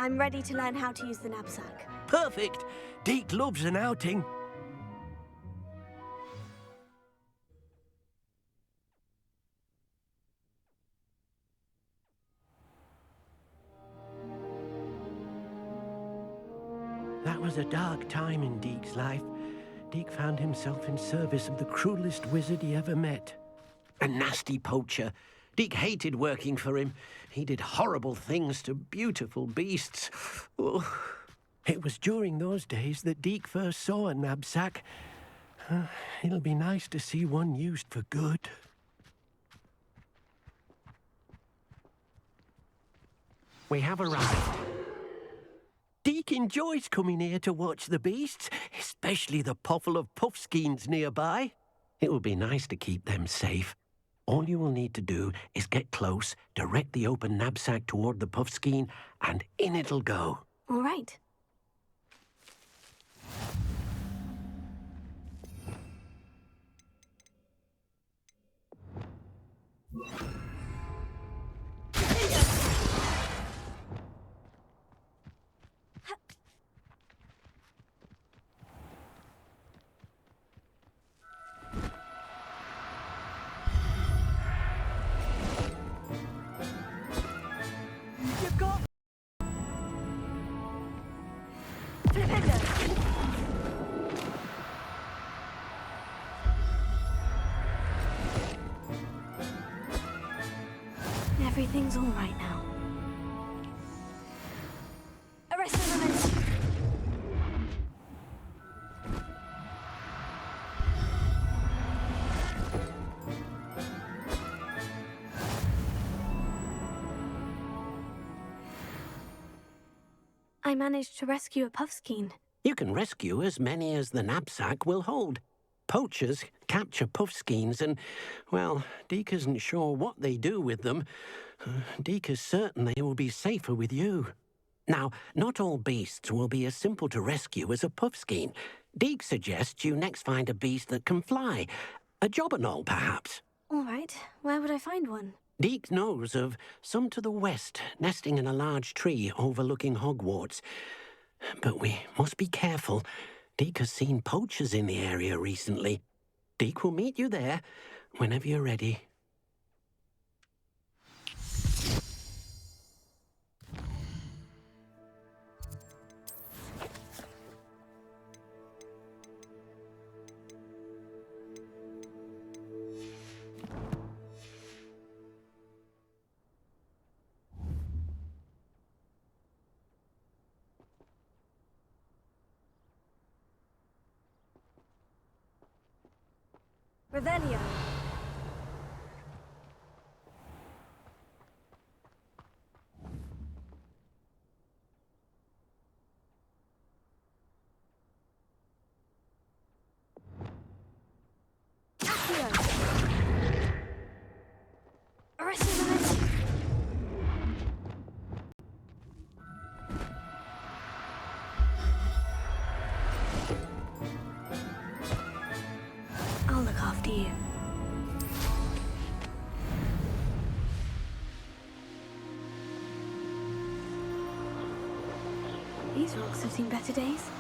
I'm ready to learn how to use the knapsack. Perfect! Deke loves an outing. That was a dark time in Deke's life. Deke found himself in service of the cruelest wizard he ever met. A nasty poacher. Deke hated working for him. He did horrible things to beautiful beasts. Oh. It was during those days that Deke first saw a Nab-Sack. It'll be nice to see one used for good. We have arrived. Deke enjoys coming here to watch the beasts, especially the potful of puffskeins nearby. It will be nice to keep them safe. All you will need to do is get close, direct the open knapsack toward the puffskein, and in it'll go. All right. Everything's all right now. Arrest the momentum. I managed to rescue a puffskein. You can rescue as many as the knapsack will hold. Poachers capture puffskeins and, well, Deke isn't sure what they do with them. Deke is certain they will be safer with you. Now, not all beasts will be as simple to rescue as a puffskein. Deke suggests you next find a beast that can fly. A jobberknoll, perhaps. All right. Where would I find one? Deke knows of some to the west, nesting in a large tree overlooking Hogwarts. But we must be careful. Deke has seen poachers in the area recently. Deke will meet you there whenever you're ready. Revelio. Arrest the momentum. I'll look after you. These rocks have seen better days.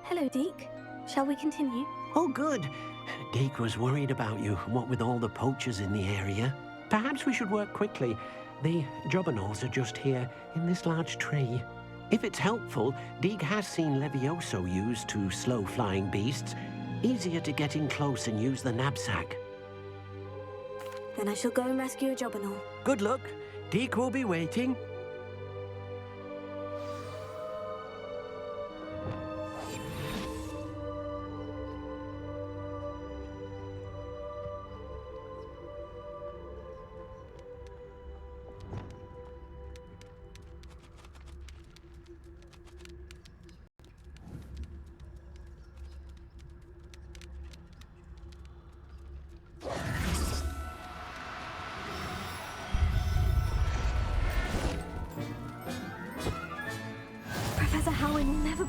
Hello, Deke. Shall we continue? Oh, good. Deke was worried about you, what with all the poachers in the area. Perhaps we should work quickly. The jobberknolls are just here, in this large tree. If it's helpful, Deke has seen Levioso used to slow flying beasts. Easier to get in close and use the knapsack. Then I shall go and rescue a jobberknoll. Good luck. Deke will be waiting.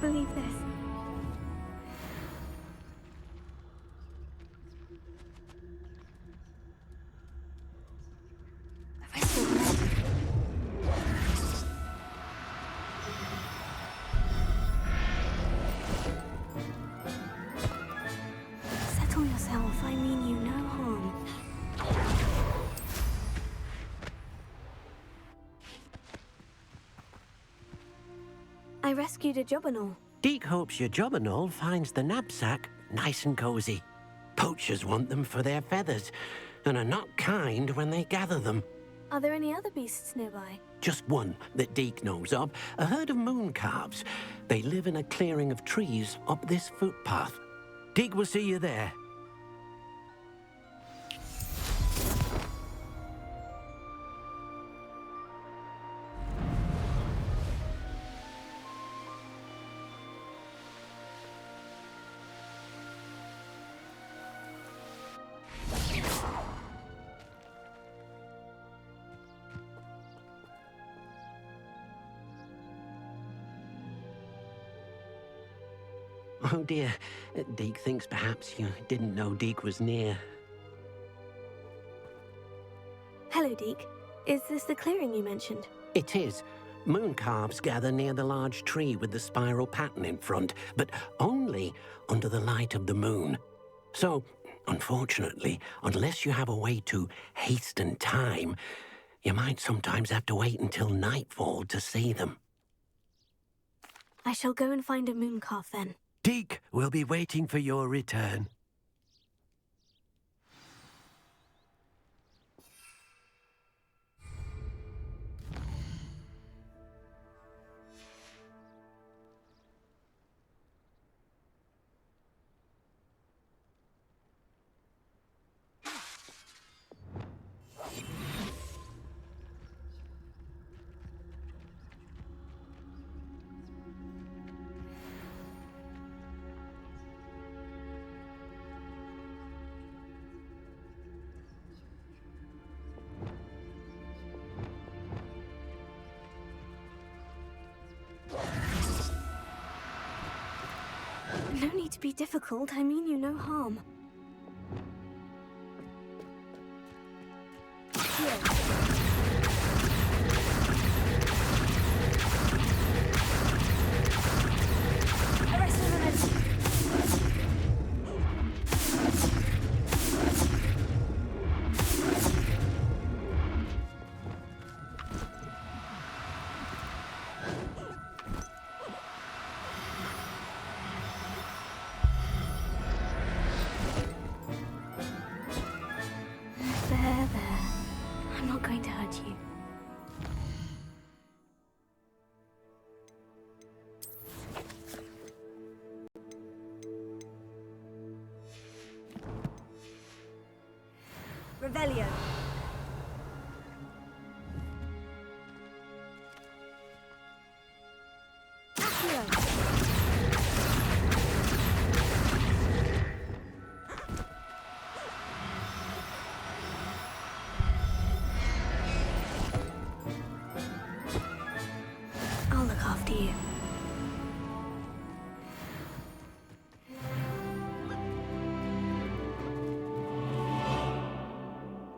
believe this. The rest of them. Settle yourself. I mean you no harm. I rescued a Jobberknoll. Deke hopes your Jobberknoll finds the Nab-Sack nice and cozy. Poachers want them for their feathers, and are not kind when they gather them. Are there any other beasts nearby? Just one that Deke knows of, a herd of moon calves. They live in a clearing of trees up this footpath. Deke will see you there. Oh dear, Deke thinks perhaps you didn't know Deke was near. Hello, Deke. Is this the clearing you mentioned? It is. Moon calves gather near the large tree with the spiral pattern in front, but only under the light of the moon. So, unfortunately, unless you have a way to hasten time, you might sometimes have to wait until nightfall to see them. I shall go and find a moon calf then. Deke will be waiting for your return. No need to be difficult. I mean you no harm. Here. Arrest the women. There. I'm not going to hurt you. Revelio. Accio. I'll look after you.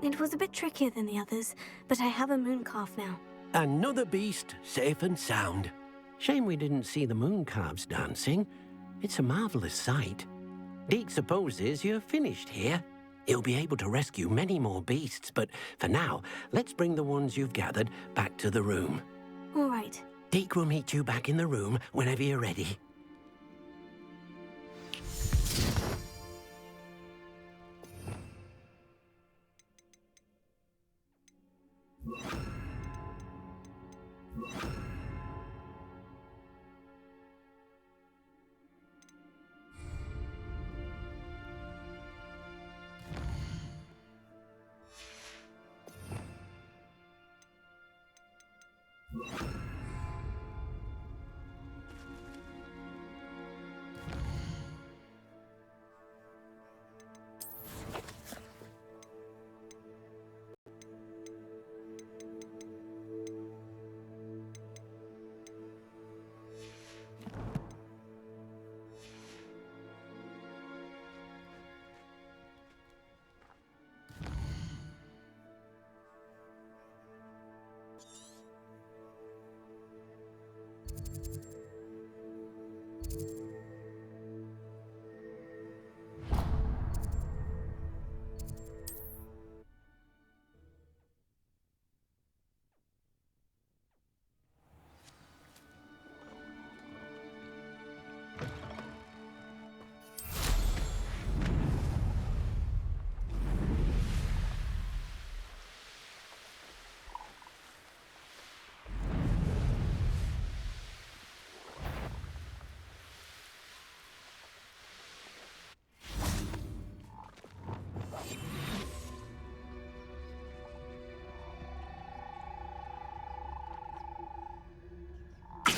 It was a bit trickier than the others, but I have a moon calf now. Another beast, safe and sound. Shame we didn't see the moon calves dancing. It's a marvelous sight. Deke supposes you're finished here. He'll be able to rescue many more beasts, but for now, let's bring the ones you've gathered back to the room. All right. Deke will meet you back in the room whenever you're ready.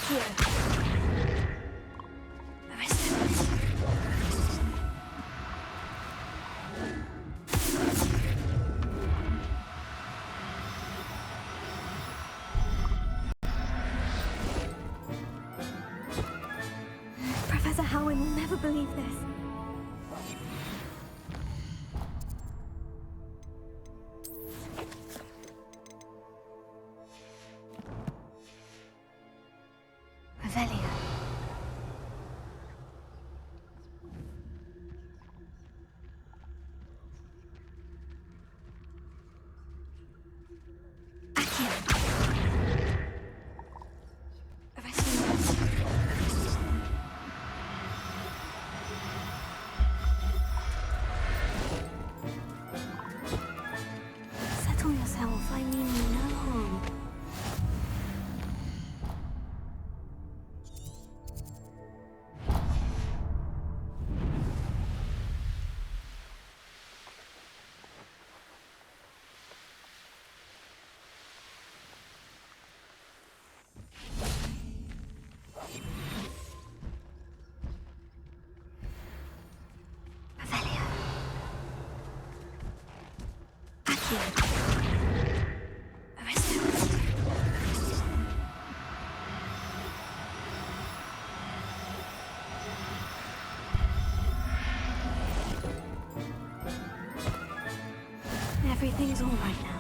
Here. Arrested. Professor Howin will never believe this. Revelio. Accio. Arresting. Settle yourself, I mean you no harm. Revelio. Accio. Arrested. Everything's all right now.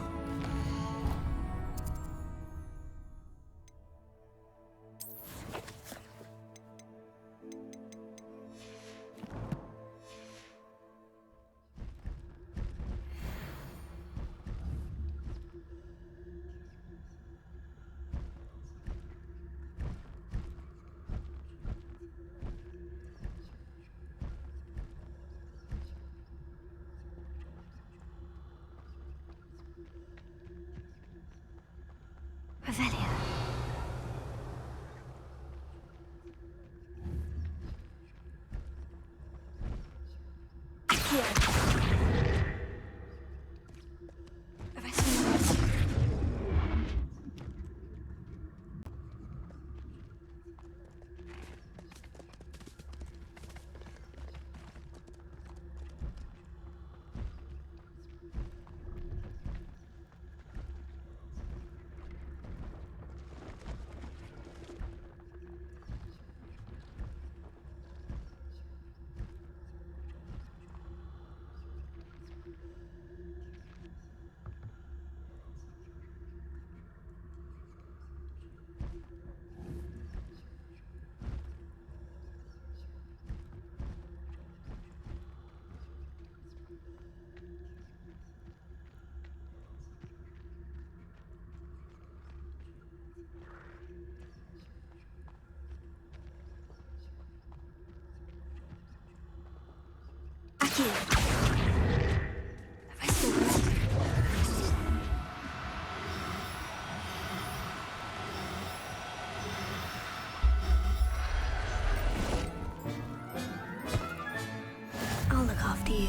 Revelio. Accio. Arresting. Accio. Arrested. I'll look after you.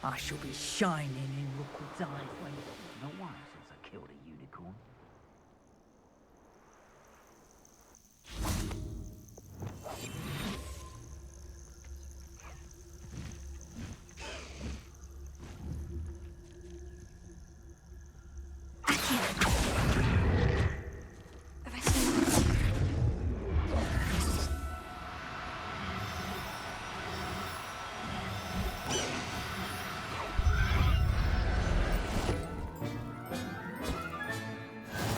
I shall be shining in Rookwood's eyes when... Not once since I killed a unicorn.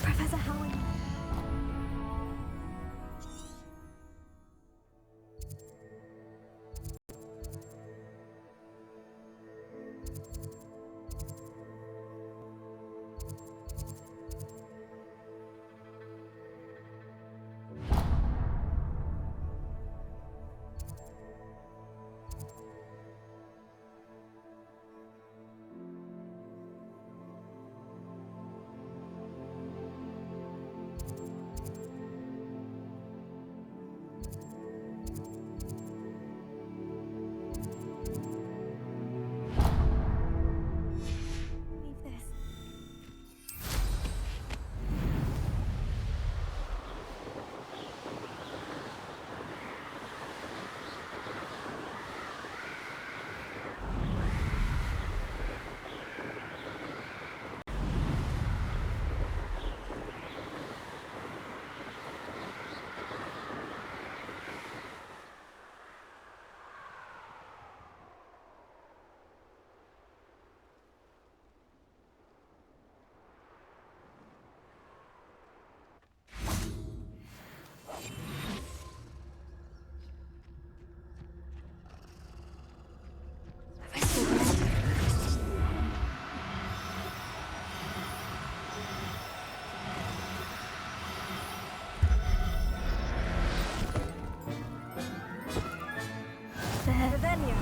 Professor Howard. Leave this. Then you.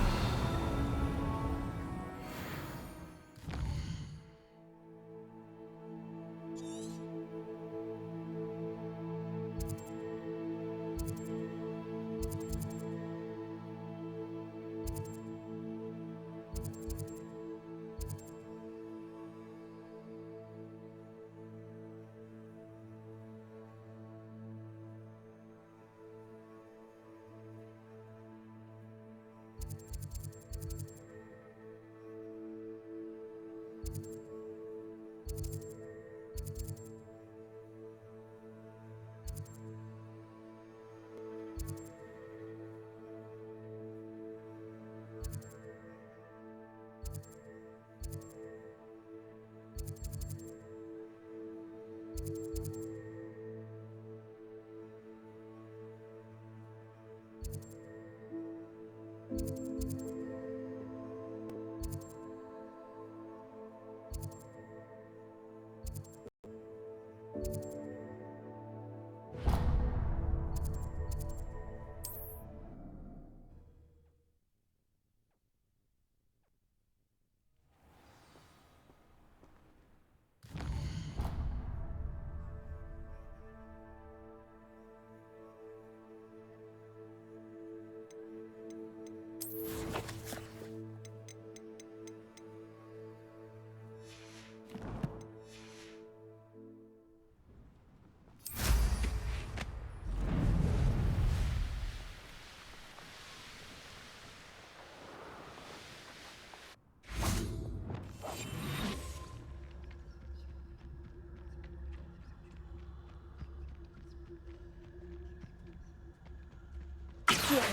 Here.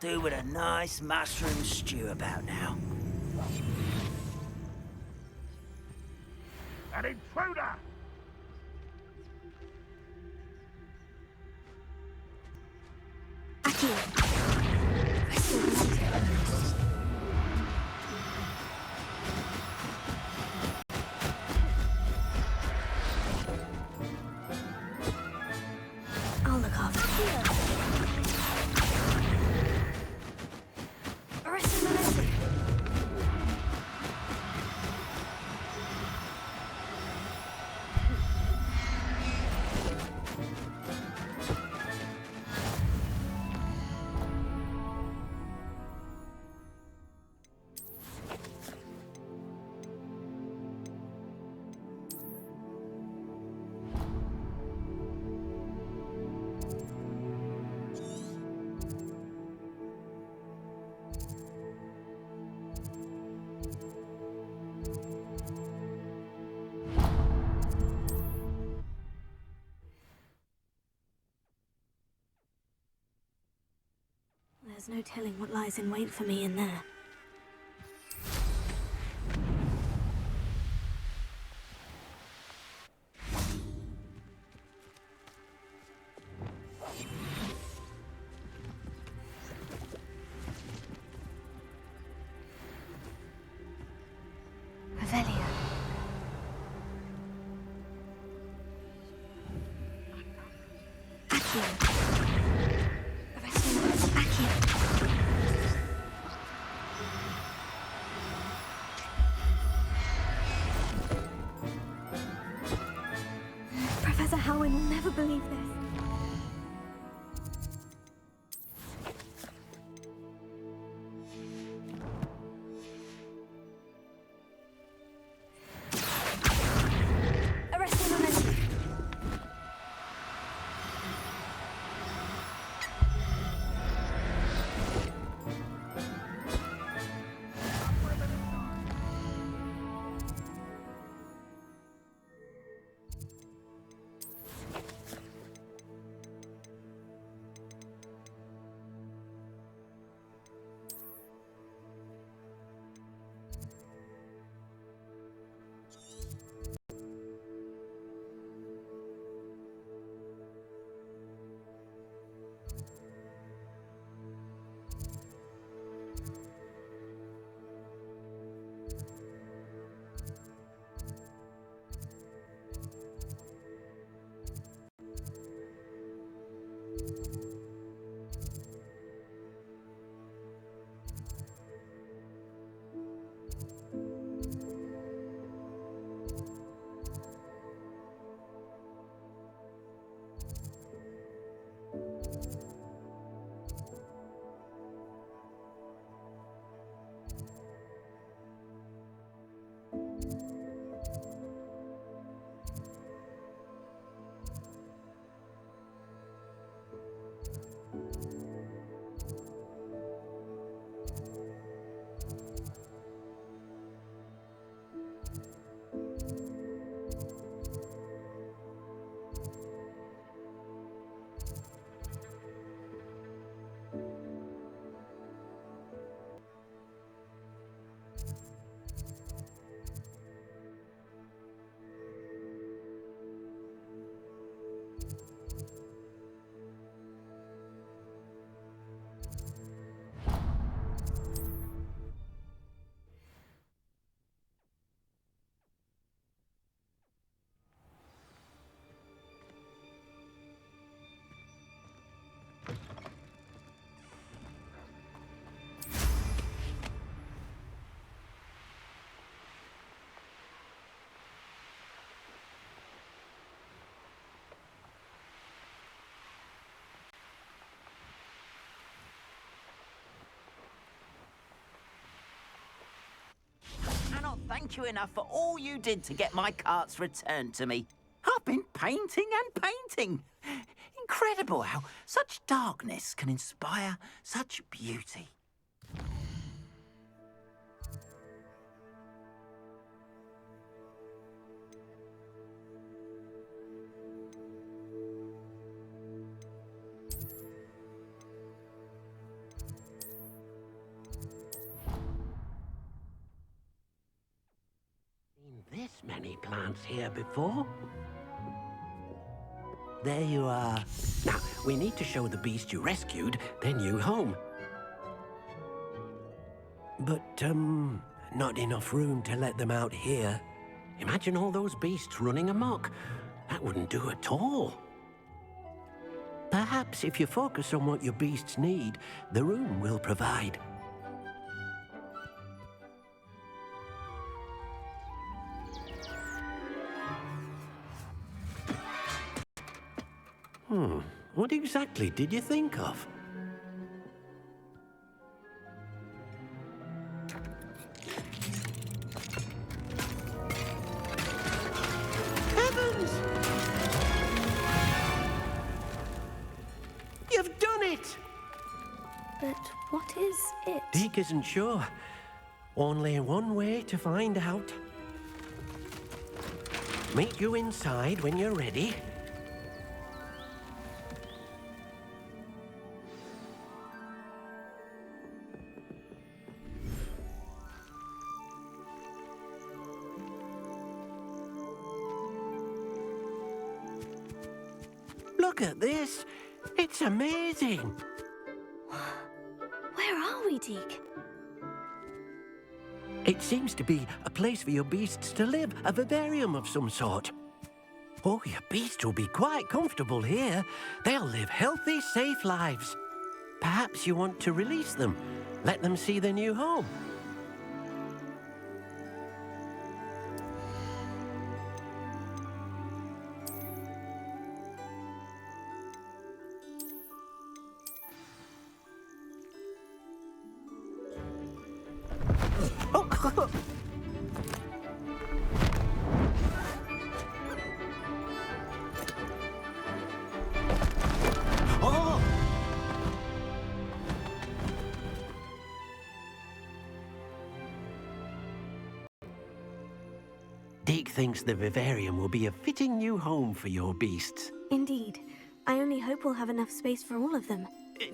do with a nice mushroom stew about now. An intruder! Accio. Resto. I'll look after you. Resto. There's no telling what lies in wait for me in there. Revelio. Accio. Resto. Accio. Professor Howin will never believe this. Arresting momentum. Cannot thank you enough for all you did to get my carts returned to me. I've been painting and painting. Incredible how such darkness can inspire such beauty. any plants here before. There you are. Now, we need to show the beast you rescued their new home. But, not enough room to let them out here. Imagine all those beasts running amok. That wouldn't do at all. Perhaps if you focus on what your beasts need, the room will provide. What exactly did you think of? Heavens! You've done it! But what is it? Deke isn't sure. Only one way to find out. Meet you inside when you're ready. Look at this. It's amazing. Where are we, Deke? It seems to be a place for your beasts to live, a vivarium of some sort. Oh, your beasts will be quite comfortable here. They'll live healthy, safe lives. Perhaps you want to release them, let them see their new home. Deke thinks the vivarium will be a fitting new home for your beasts. Indeed. I only hope we'll have enough space for all of them.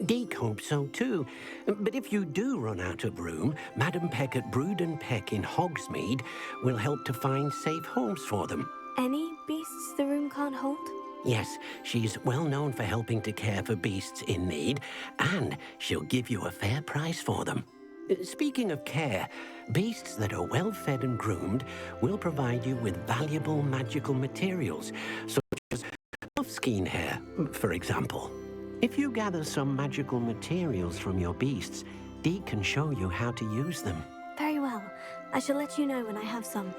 Deke hopes so too. But if you do run out of room, Madam Peck at Brood and Peck in Hogsmeade will help to find safe homes for them. Any beasts the room can't hold? Yes, she's well known for helping to care for beasts in need, and she'll give you a fair price for them. Speaking of care, beasts that are well fed and groomed will provide you with valuable magical materials, such as elf-skein hair, for example. If you gather some magical materials from your beasts, Deke can show you how to use them. Very well. I shall let you know when I have some.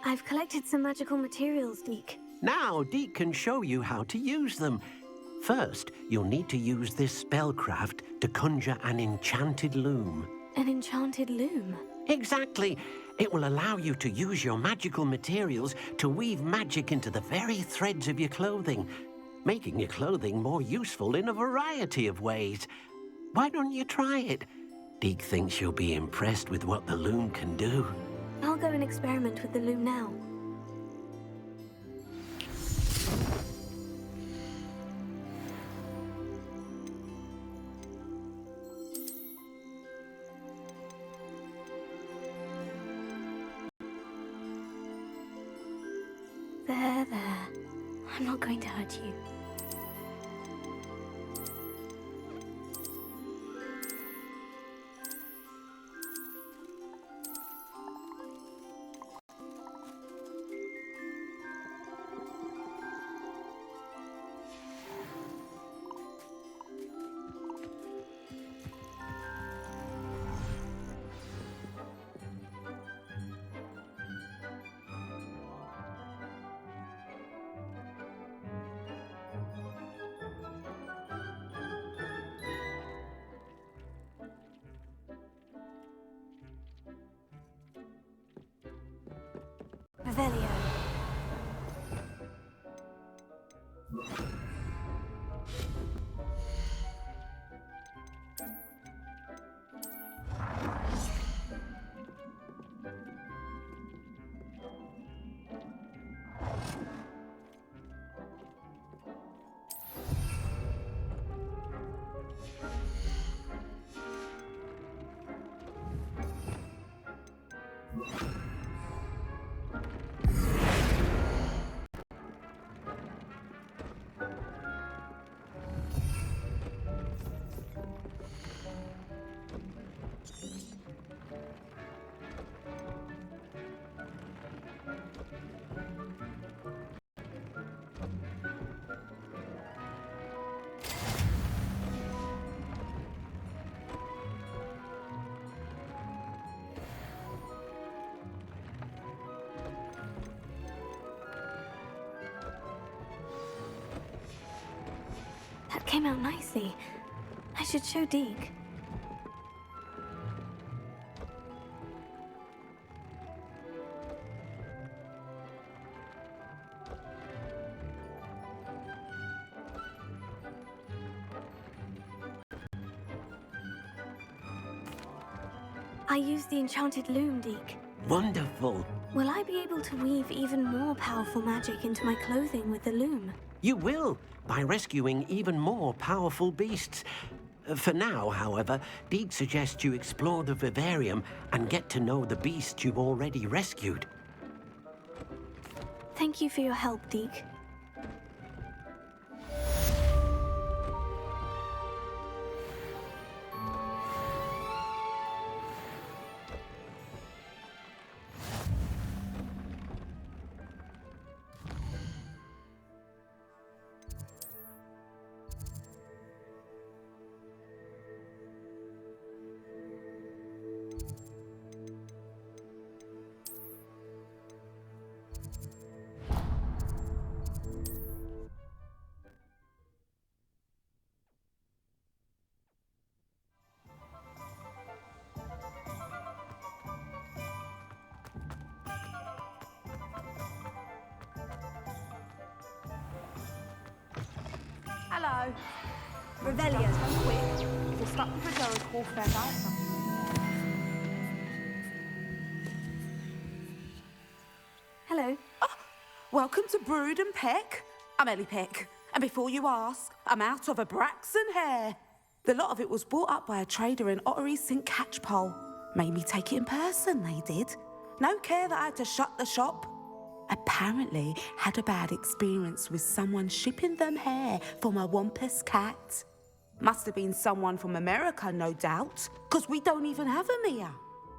I've collected some magical materials, Deke. Now, Deke can show you how to use them. First, you'll need to use this spellcraft to conjure an enchanted loom. An enchanted loom? Exactly. It will allow you to use your magical materials to weave magic into the very threads of your clothing, making your clothing more useful in a variety of ways. Why don't you try it? Deke thinks you'll be impressed with what the loom can do. I'll go and experiment with the loom now. There. I'm not going to hurt you. Revelio. That came out nicely. I should show Deke. I used the enchanted loom, Deke. Wonderful. Will I be able to weave even more powerful magic into my clothing with the loom? You will, by rescuing even more powerful beasts. For now, however, Deke suggests you explore the vivarium and get to know the beasts you've already rescued. Thank you for your help, Deke. Hello. Revelio. So quick. We're stuck with a Jericho feather. Hello. Welcome to Brood and Peck. I'm Ellie Peck. And before you ask, I'm out of a Braxton hair. The lot of it was bought up by a trader in Ottery St. Catchpole. Made me take it in person, they did. No care that I had to shut the shop. Apparently had a bad experience with someone shipping them hair for my Wampus cat. Must have been someone from America, no doubt, because we don't even have them here.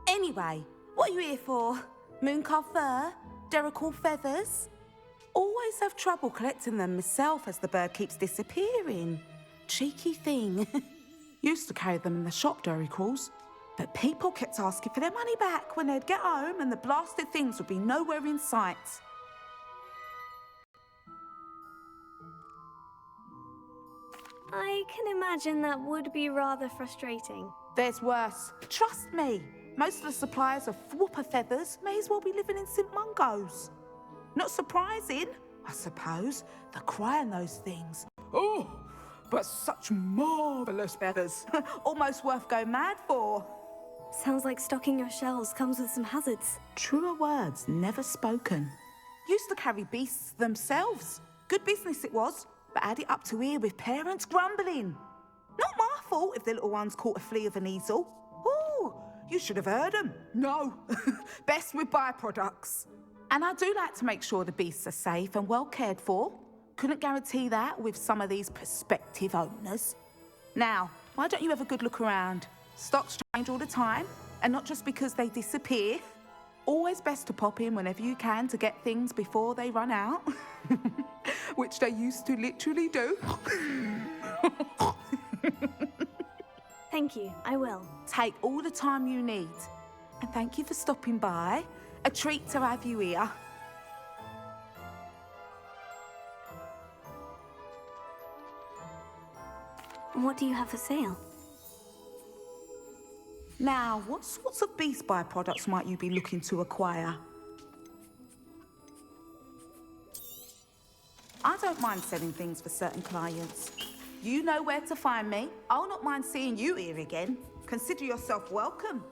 Anyway, what are you here for? Mooncar fur? Derrickle feathers? Always have trouble collecting them myself as the bird keeps disappearing. Cheeky thing. Used to carry them in the shop, Derricles. But people kept asking for their money back when they'd get home and the blasted things would be nowhere in sight. I can imagine that would be rather frustrating. There's worse. Trust me. Most of the suppliers of whooper feathers may as well be living in St. Mungo's. Not surprising, I suppose, the cry on those things. Oh, but such marvellous feathers. Almost worth going mad for. Sounds like stocking your shelves comes with some hazards. Truer words never spoken. Used to carry beasts themselves. Good business it was, but had it up to here with parents grumbling. Not my fault if the little ones caught a flea of an easel. Ooh, you should have heard them. No, best with byproducts. And I do like to make sure the beasts are safe and well cared for. Couldn't guarantee that with some of these prospective owners. Now, why don't you have a good look around? Stocks change all the time, and not just because they disappear. Always best to pop in whenever you can to get things before they run out. Which they used to literally do. Thank you, I will. Take all the time you need. And thank you for stopping by. A treat to have you here. What do you have for sale? Now, what sorts of beast byproducts might you be looking to acquire? I don't mind selling things for certain clients. You know where to find me. I'll not mind seeing you here again. Consider yourself welcome.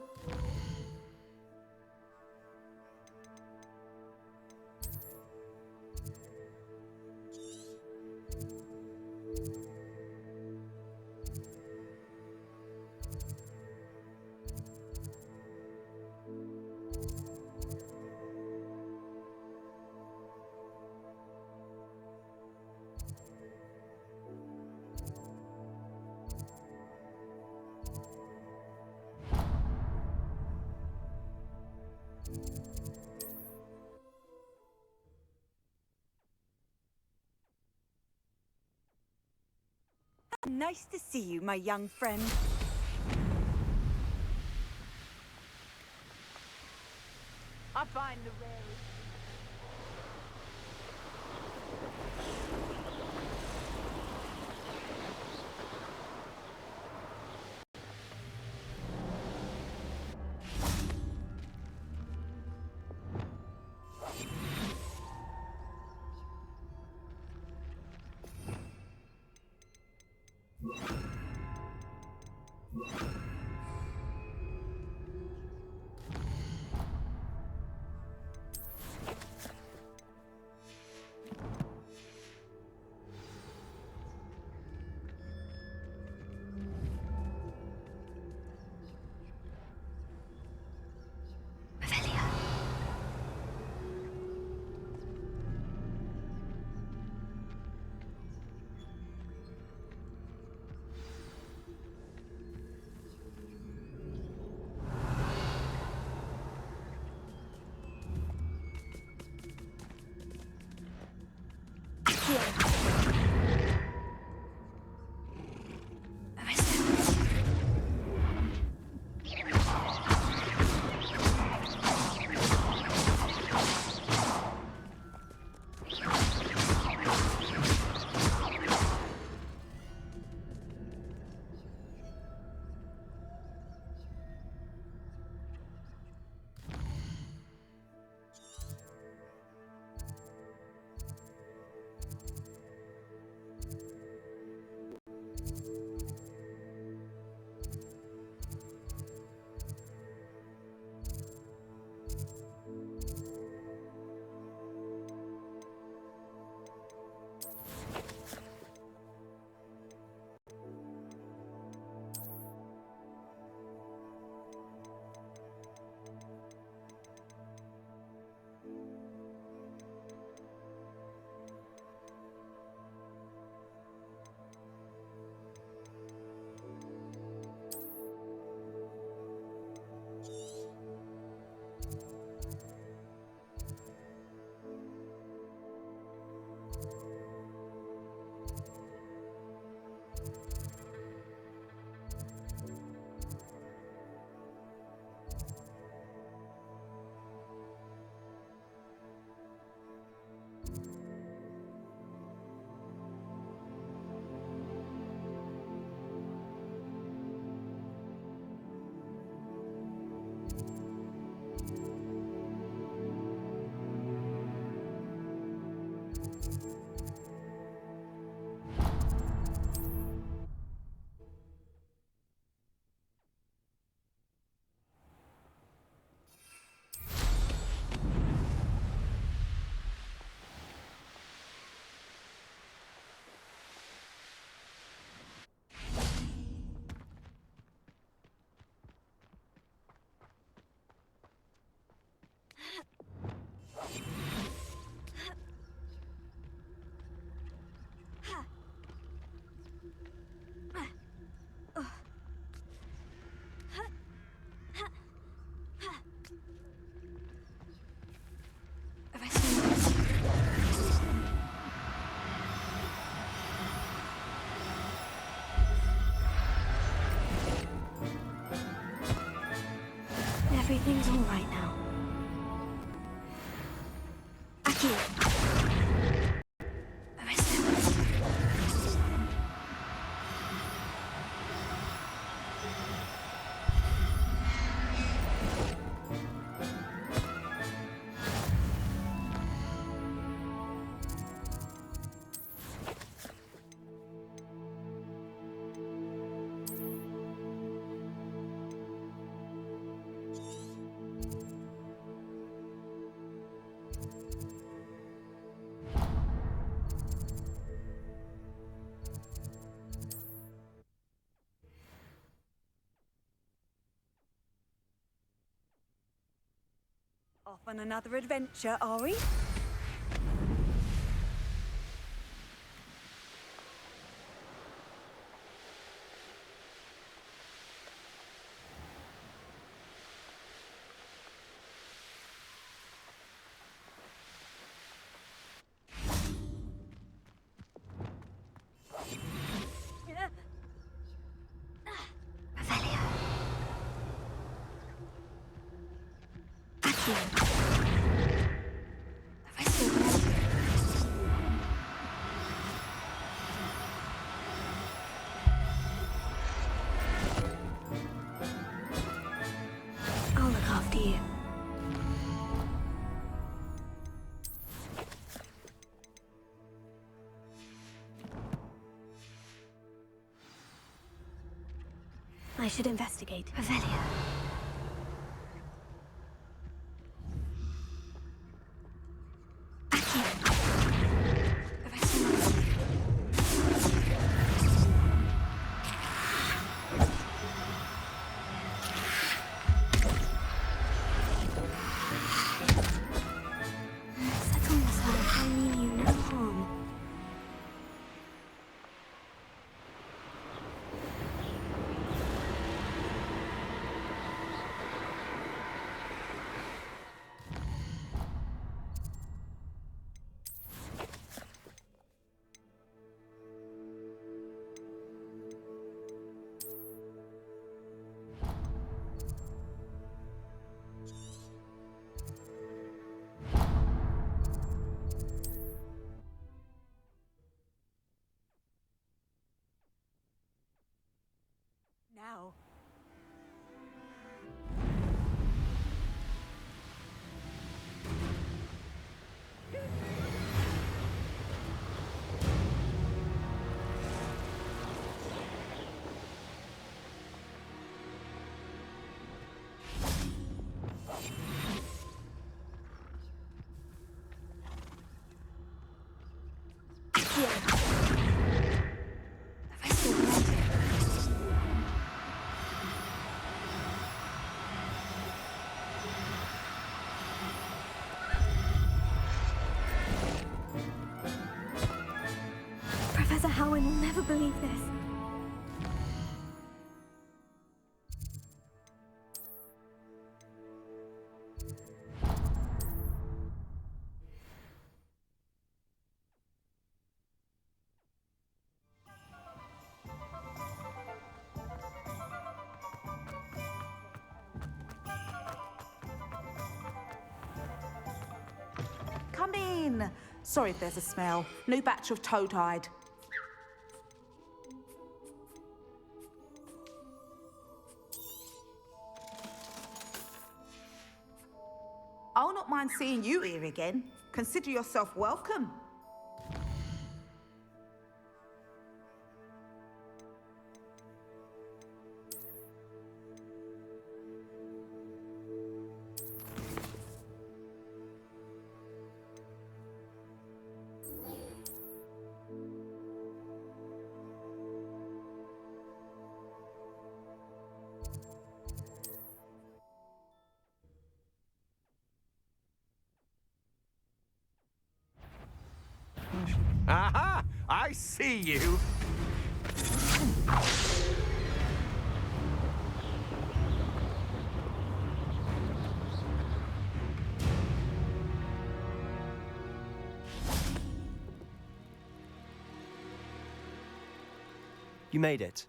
Nice to see you, my young friend. I find the rarest. Everything's all right now. Aquí. Off on another adventure, are we? I'll look after you. I should investigate. Revelio. Settle yourself. I mean you no harm. Now. Professor Howin will never believe this. Come in. Sorry if there's a smell. New batch of toad-hide. I'll not mind seeing you here again. Consider yourself welcome. Aha! I see you! You made it.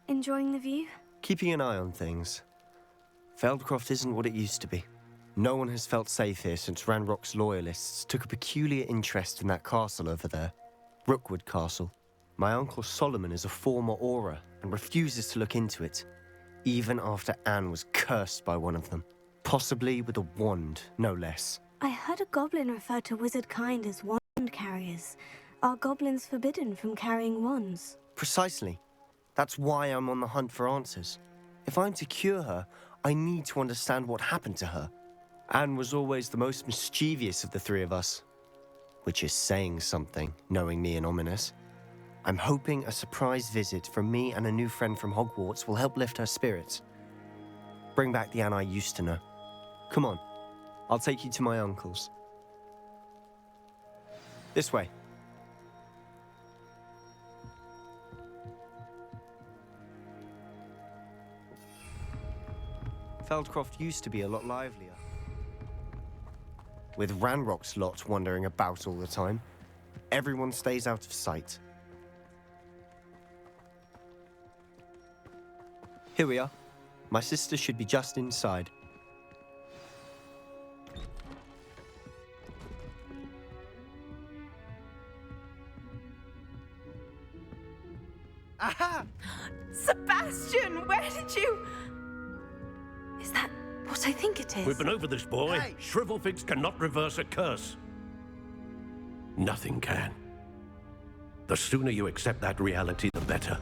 Enjoying the view? Keeping an eye on things. Feldcroft isn't what it used to be. No one has felt safe here since Ranrock's loyalists took a peculiar interest in that castle over there. Rookwood Castle. My uncle Solomon is a former Auror and refuses to look into it, even after Anne was cursed by one of them. Possibly with a wand, no less. I heard a goblin refer to wizard kind as wand carriers. Are goblins forbidden from carrying wands? Precisely. That's why I'm on the hunt for answers. If I'm to cure her, I need to understand what happened to her. Anne was always the most mischievous of the three of us. which is saying something, knowing me and Ominous. I'm hoping a surprise visit from me and a new friend from Hogwarts will help lift her spirits. Bring back the Anne I used to know. Come on, I'll take you to my uncle's. This way. Feldcroft used to be a lot livelier. With Ranrock's lot wandering about all the time, everyone stays out of sight. Here we are. My sister should be just inside. Aha! Sebastian, where did you... Is that what I think it is? We've been over this, boy. Hey. Shrivelfigs cannot reverse a curse. Nothing can. The sooner you accept that reality, the better.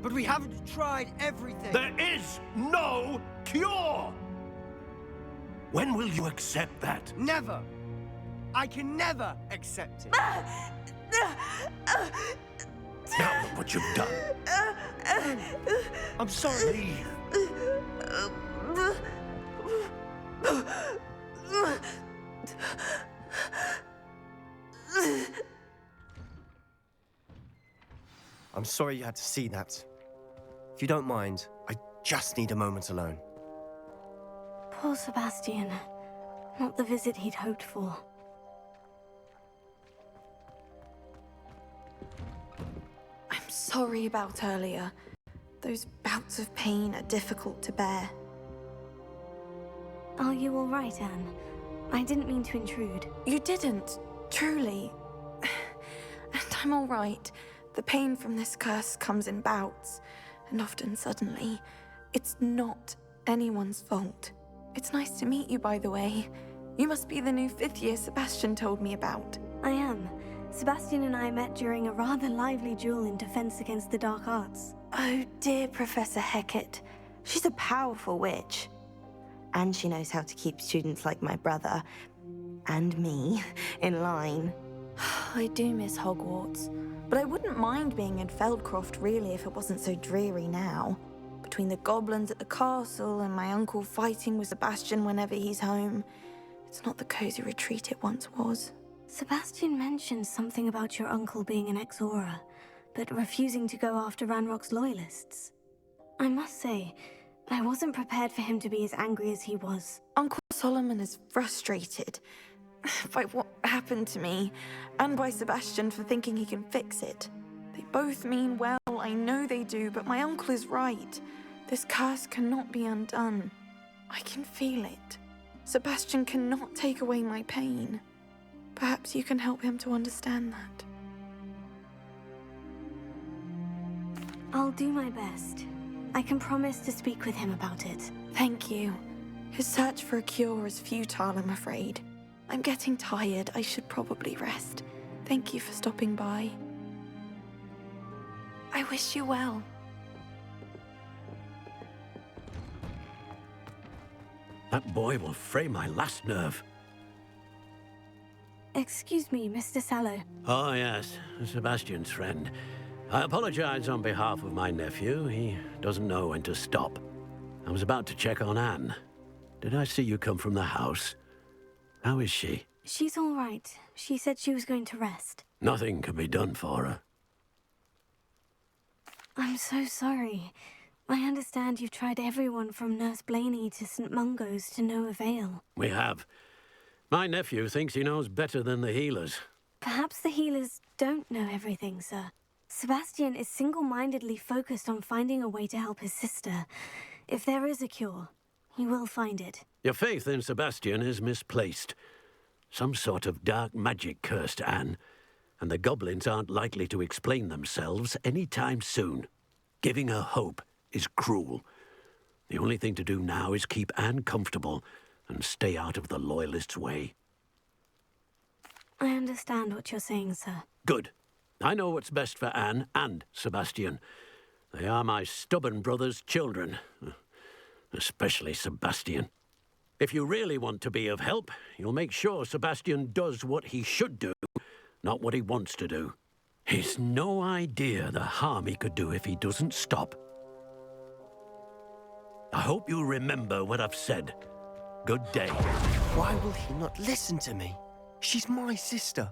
But we haven't tried everything. There is no cure! When will you accept that? Never. I can never accept it. Now look what you've done. I'm sorry. I'm sorry you had to see that. If you don't mind, I just need a moment alone. Poor Sebastian. Not the visit he'd hoped for. I'm sorry about earlier. Those bouts of pain are difficult to bear. Are you all right, Anne? I didn't mean to intrude. You didn't, truly. And I'm all right. The pain from this curse comes in bouts, and often suddenly. It's not anyone's fault. It's nice to meet you, by the way. You must be the new 5th year Sebastian told me about. I am. Sebastian and I met during a rather lively duel in defense against the dark arts. Oh dear, Professor Hecat. She's a powerful witch. And she knows how to keep students like my brother, and me, in line. I do miss Hogwarts, but I wouldn't mind being in Feldcroft really if it wasn't so dreary now. Between the goblins at the castle and my uncle fighting with Sebastian whenever he's home, it's not the cozy retreat it once was. Sebastian mentioned something about your uncle being an ex-Auror, but refusing to go after Ranrock's loyalists. I must say, I wasn't prepared for him to be as angry as he was. Uncle Solomon is frustrated by what happened to me, and by Sebastian for thinking he can fix it. They both mean well, I know they do, but my uncle is right. This curse cannot be undone. I can feel it. Sebastian cannot take away my pain. Perhaps you can help him to understand that. I'll do my best. I can promise to speak with him about it. Thank you. His search for a cure is futile, I'm afraid. I'm getting tired. I should probably rest. Thank you for stopping by. I wish you well. That boy will fray my last nerve. Excuse me, Mr. Sallow. Oh, yes, Sebastian's friend. I apologize on behalf of my nephew. He doesn't know when to stop. I was about to check on Anne. Did I see you come from the house? How is she? She's all right. She said she was going to rest. Nothing can be done for her. I'm so sorry. I understand you've tried everyone from Nurse Blaney to St. Mungo's to no avail. We have. My nephew thinks he knows better than the healers. Perhaps the healers don't know everything, sir. Sebastian is single-mindedly focused on finding a way to help his sister. If there is a cure, he will find it. Your faith in Sebastian is misplaced. Some sort of dark magic cursed Anne, and the goblins aren't likely to explain themselves any time soon. Giving her hope is cruel. The only thing to do now is keep Anne comfortable and stay out of the Loyalists' way. I understand what you're saying, sir. Good. I know what's best for Anne and Sebastian. They are my stubborn brother's children. Especially Sebastian. If you really want to be of help, you'll make sure Sebastian does what he should do, not what he wants to do. He's no idea the harm he could do if he doesn't stop. I hope you remember what I've said. Good day. Why will he not listen to me? She's my sister.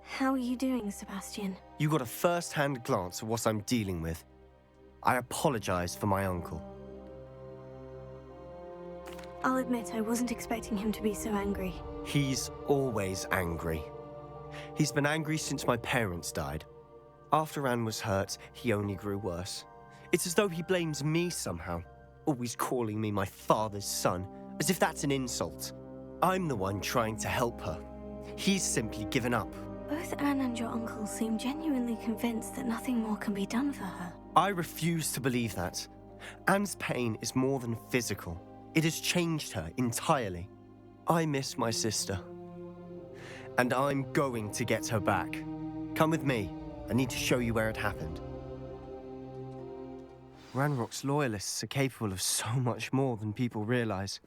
How are you doing, Sebastian? You got a first-hand glance at what I'm dealing with. I apologize for my uncle. I'll admit I wasn't expecting him to be so angry. He's always angry. He's been angry since my parents died. After Anne was hurt, he only grew worse. It's as though he blames me somehow, always calling me my father's son, as if that's an insult. I'm the one trying to help her. He's simply given up. Both Anne and your uncle seem genuinely convinced that nothing more can be done for her. I refuse to believe that. Anne's pain is more than physical. It has changed her entirely. I miss my sister. And I'm going to get her back. Come with me. I need to show you where it happened. Ranrock's loyalists are capable of so much more than people realize.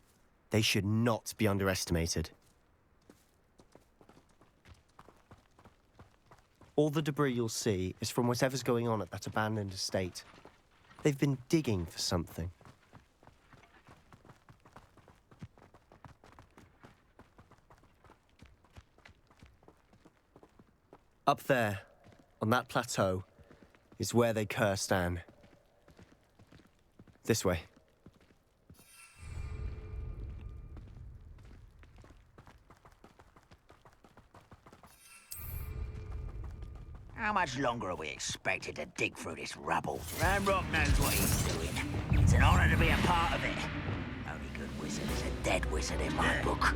They should not be underestimated. All the debris you'll see is from whatever's going on at that abandoned estate. They've been digging for something. Up there, on that plateau, is where they cursed Anne. This way. How much longer are we expected to dig through this rubble? Ranrock knows what he's doing. It's an honor to be a part of it. Only good wizard is a dead wizard in my book.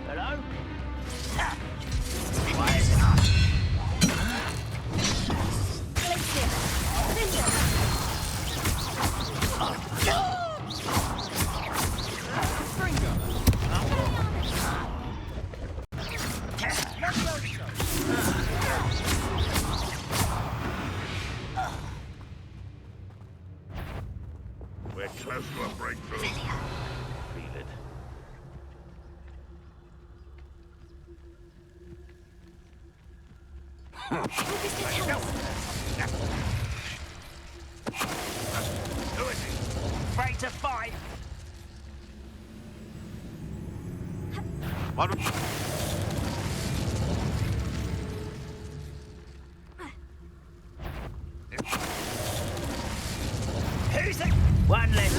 Hello? Why is it not? We're close to a breakthrough. Feel it. Who is he? Afraid to fight? What? Who's it? One less.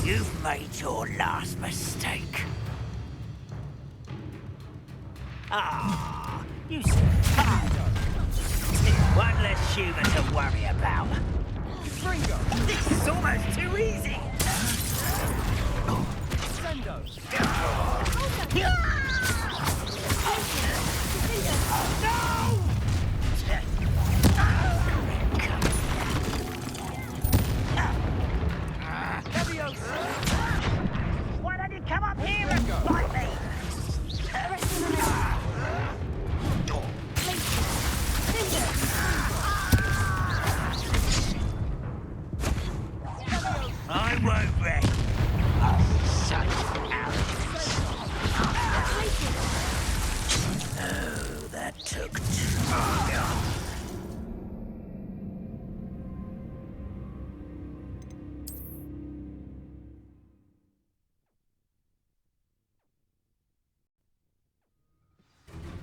You've made your last mistake. Ah, you survived. One less human to worry about. This is almost too easy. No! Why don't you come up here and fight me? I won't rest. Shut out. Oh, that took too long.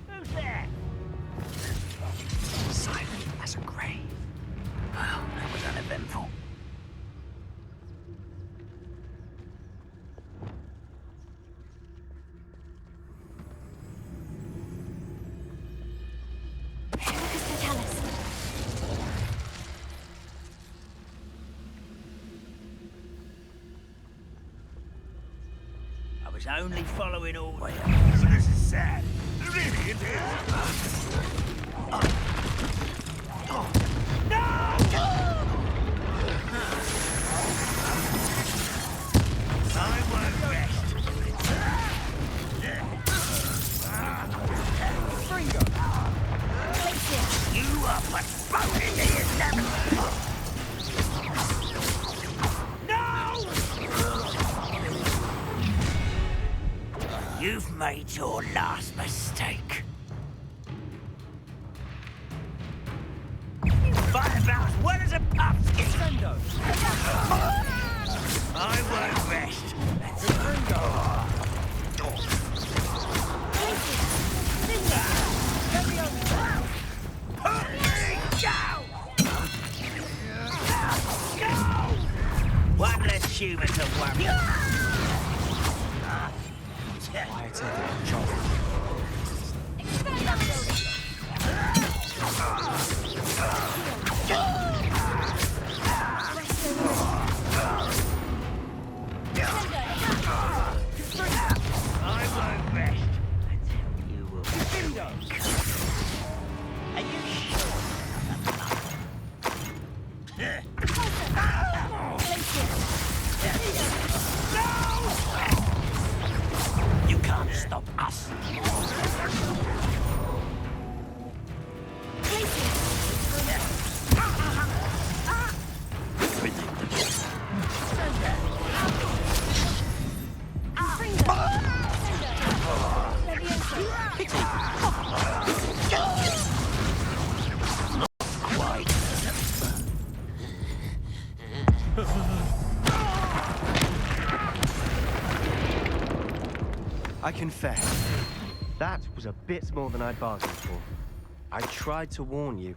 Who's there? Silent as a grave. Well, that was uneventful. I was only following orders. This is sad. Really, it is. I won't rest. You are but bone in the 11th. You've made your last mistake. You fight about as well as a pumpkin. Sendo! I won't rest. One less human to worry. Why it's under control. I won't rest until you will. Are you sure? You can't stop us. I confess, that was a bit more than I'd bargained for. I tried to warn you.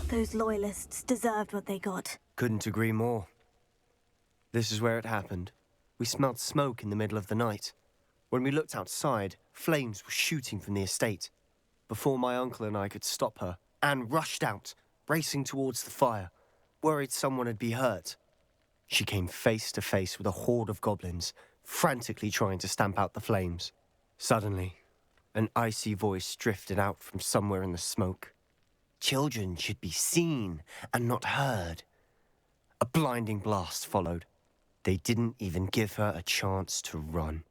Those loyalists deserved what they got. Couldn't agree more. This is where it happened. We smelled smoke in the middle of the night. When we looked outside, flames were shooting from the estate. Before my uncle and I could stop her, Anne rushed out, racing towards the fire, worried someone had been hurt. She came face to face with a horde of goblins, frantically trying to stamp out the flames. Suddenly, an icy voice drifted out from somewhere in the smoke. Children should be seen and not heard. A blinding blast followed. They didn't even give her a chance to run.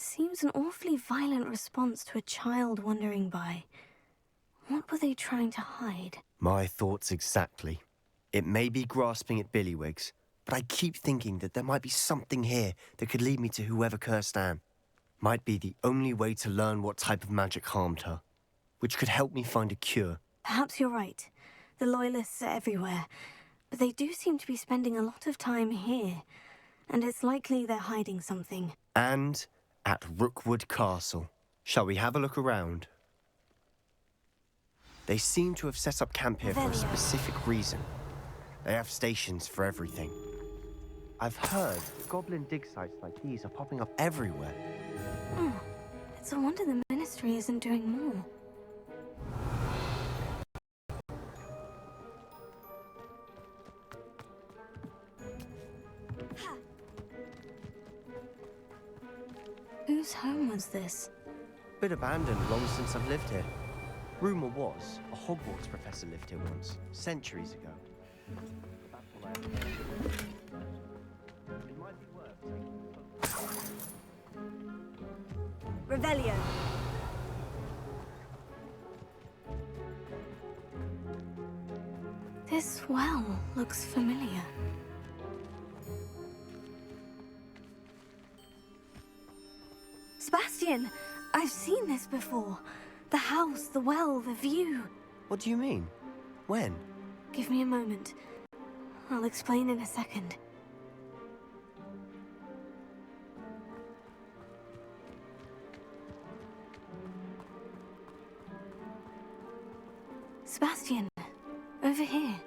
Seems an awfully violent response to a child wandering by. What were they trying to hide? My thoughts exactly. It may be grasping at Billywigs, but I keep thinking that there might be something here that could lead me to whoever cursed Anne. Might be the only way to learn what type of magic harmed her, which could help me find a cure. Perhaps you're right. The Loyalists are everywhere, but they do seem to be spending a lot of time here, and it's likely they're hiding something. And at Rookwood Castle. Shall we have a look around? They seem to have set up camp here for a specific reason. They have stations for everything. I've heard goblin dig sites like these are popping up everywhere. It's a wonder the Ministry isn't doing more. Whose home was this? Bit abandoned long since I've lived here. Rumour was a Hogwarts professor lived here once, centuries ago. That's all I ever heard. It might be worth taking a photo. Revelio. This well looks familiar. Sebastian! I've seen this before. The house, the well, the view. What do you mean? When? Give me a moment. I'll explain in a second. Sebastian, over here.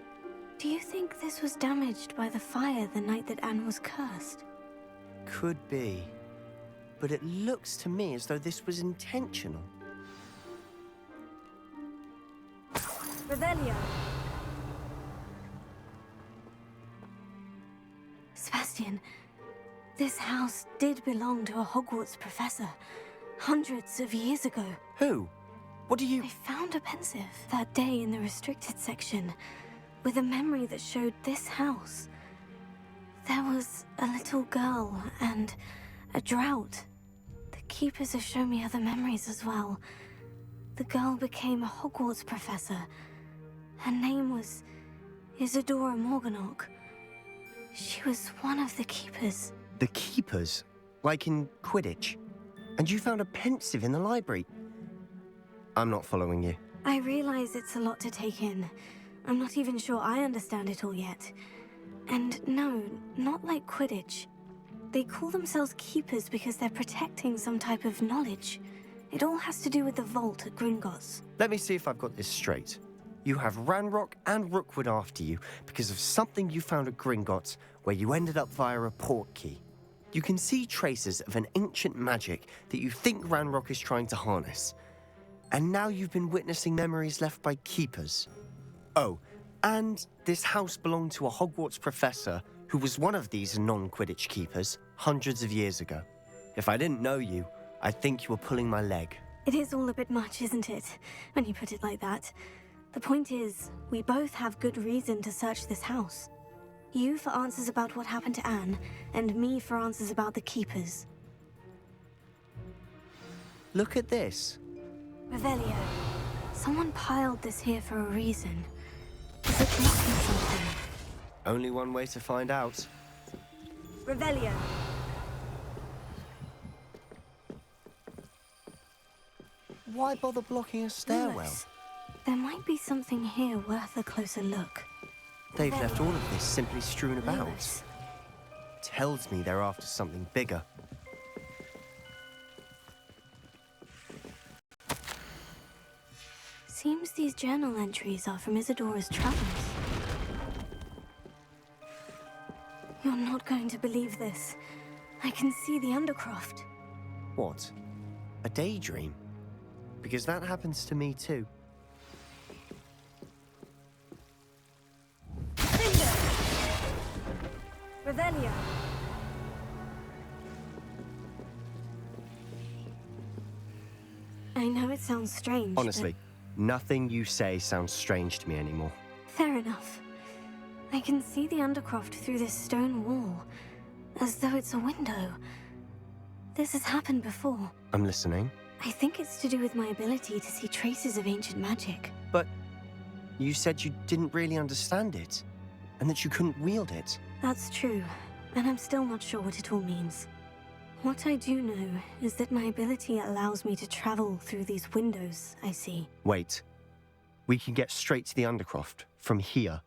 Do you think this was damaged by the fire the night that Anne was cursed? Could be. But it looks to me as though this was intentional. Revelio. Sebastian, this house did belong to a Hogwarts professor, hundreds of years ago. Who? What do you... I found a pensive that day in the restricted section, with a memory that showed this house. There was a little girl and a drought. The Keepers have shown me other memories as well. The girl became a Hogwarts professor. Her name was Isadora Morganach. She was one of the Keepers. The Keepers? Like in Quidditch? And you found a pensive in the library? I'm not following you. I realize it's a lot to take in. I'm not even sure I understand it all yet. And no, not like Quidditch. They call themselves Keepers because they're protecting some type of knowledge. It all has to do with the vault at Gringotts. Let me see if I've got this straight. You have Ranrock and Rookwood after you because of something you found at Gringotts where you ended up via a port key. You can see traces of an ancient magic that you think Ranrock is trying to harness. And now you've been witnessing memories left by Keepers. Oh, and this house belonged to a Hogwarts professor who was one of these non-Quidditch Keepers hundreds of years ago. If I didn't know you, I'd think you were pulling my leg. It is all a bit much, isn't it, when you put it like that? The point is, we both have good reason to search this house. You for answers about what happened to Anne, and me for answers about the Keepers. Look at this. Revelio. Someone piled this here for a reason. Is it blocking something? Only one way to find out. Revelio. Why bother blocking a stairwell? Lewis, there might be something here worth a closer look. They've left all of this simply strewn about. Lewis. Tells me they're after something bigger. Seems these journal entries are from Isadora's travels. You're not going to believe this. I can see the Undercroft. What? A daydream? Because that happens to me too. Revelio. I know it sounds strange. Honestly, nothing you say sounds strange to me anymore. Fair enough. I can see the Undercroft through this stone wall, as though it's a window. This has happened before. I'm listening. I think it's to do with my ability to see traces of ancient magic. But you said you didn't really understand it, and that you couldn't wield it. That's true, and I'm still not sure what it all means. What I do know is that my ability allows me to travel through these windows I see. Wait. We can get straight to the Undercroft from here.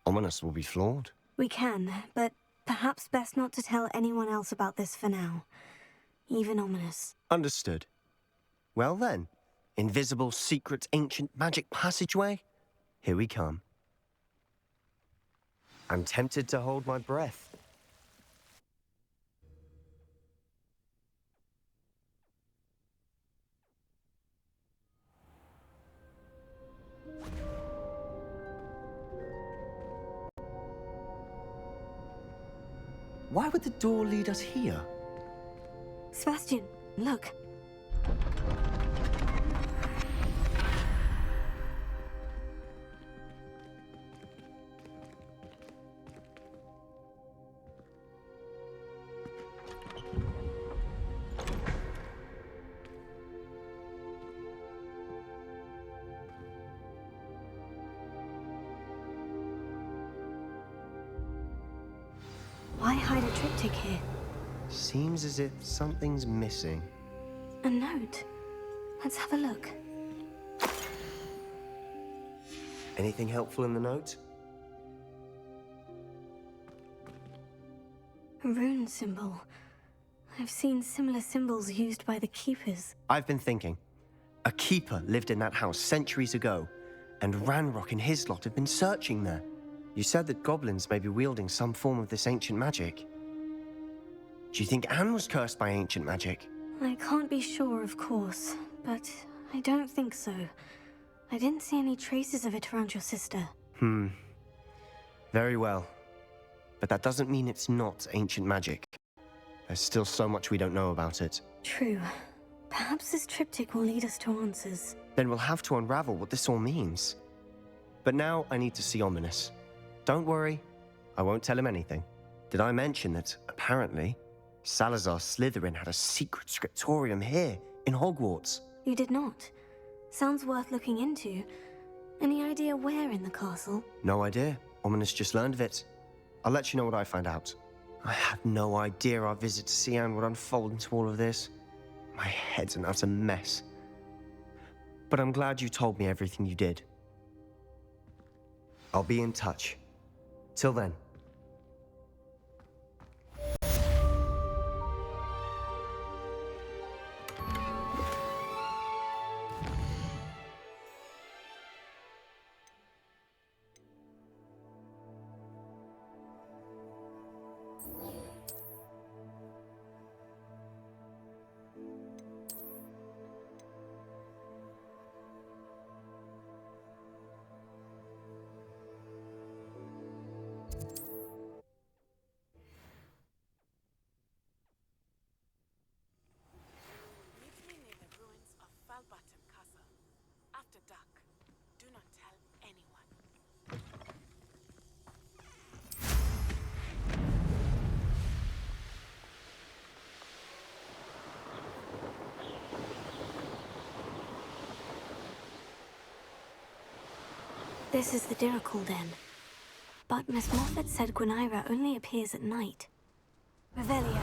Ominous will be flawed. We can, but perhaps best not to tell anyone else about this for now. Even Ominous. Understood. Well then, invisible, secret, ancient magic passageway? Here we come. I'm tempted to hold my breath. Why would the door lead us here? Sebastian, look. Why hide a triptych here? Seems as if something's missing. A note. Let's have a look. Anything helpful in the note? A rune symbol. I've seen similar symbols used by the Keepers. I've been thinking. A keeper lived in that house centuries ago, and Ranrock and his lot have been searching there. You said that goblins may be wielding some form of this ancient magic. Do you think Anne was cursed by ancient magic? I can't be sure, of course, but I don't think so. I didn't see any traces of it around your sister. Very well. But that doesn't mean it's not ancient magic. There's still so much we don't know about it. True. Perhaps this triptych will lead us to answers. Then we'll have to unravel what this all means. But now I need to see Ominous. Don't worry, I won't tell him anything. Did I mention that, apparently, Salazar Slytherin had a secret Scriptorium here, in Hogwarts. You did not. Sounds worth looking into. Any idea where in the castle? No idea. Ominous just learned of it. I'll let you know what I find out. I had no idea our visit to Sian would unfold into all of this. My head's an utter mess. But I'm glad you told me everything you did. I'll be in touch. Till then. Meet me near the ruins of Falbottom Castle. After dark. Do not tell anyone. This is the Dirical Den. But Miss Moffat said Gwynaira only appears at night. Revelio.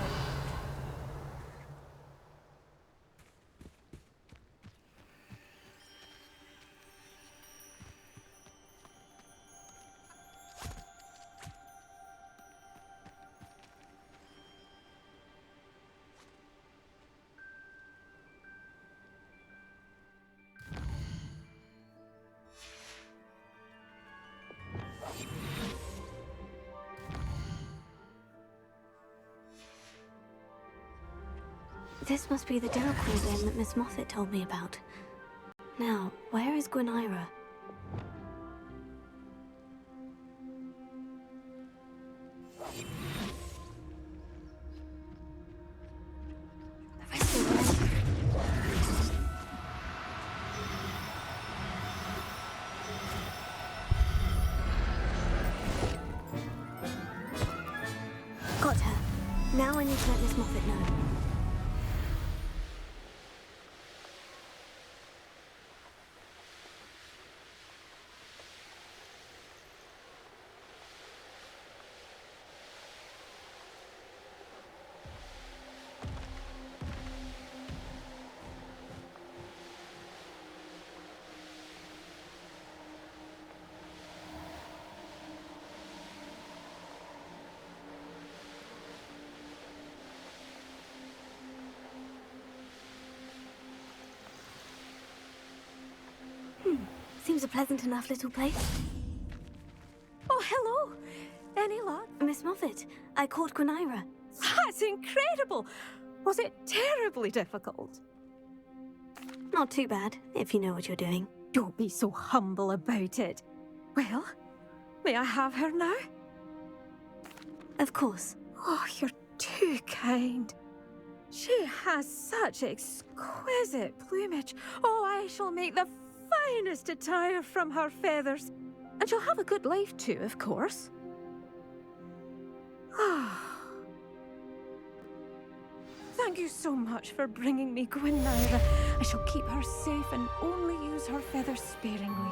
This must be the Dirical Den that Miss Moffat told me about. Now, where is Gwynaira? The rest of the Got her. Now I need to let Miss Moffat know. Seems a pleasant enough little place. Oh, hello. Any luck? Miss Moffat, I caught Gwynaira. That's incredible. Was it terribly difficult? Not too bad, if you know what you're doing. Don't be so humble about it. Well, may I have her now? Of course. Oh, you're too kind. She has such exquisite plumage. Oh, I shall make the finest attire from her feathers. And she'll have a good life too, of course. Ah. Thank you so much for bringing me Gwynaira. I shall keep her safe and only use her feathers sparingly.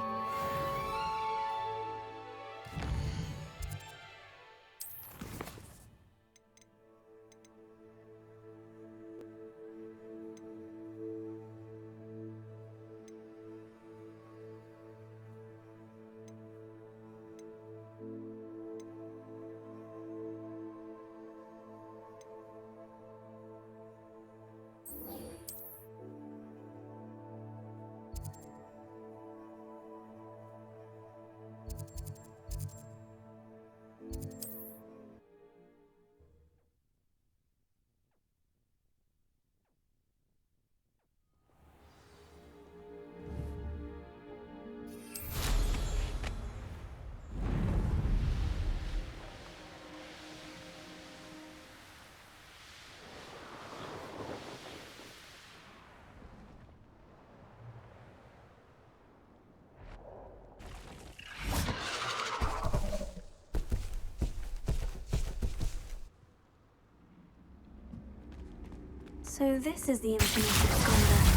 So this is the infamous absconder.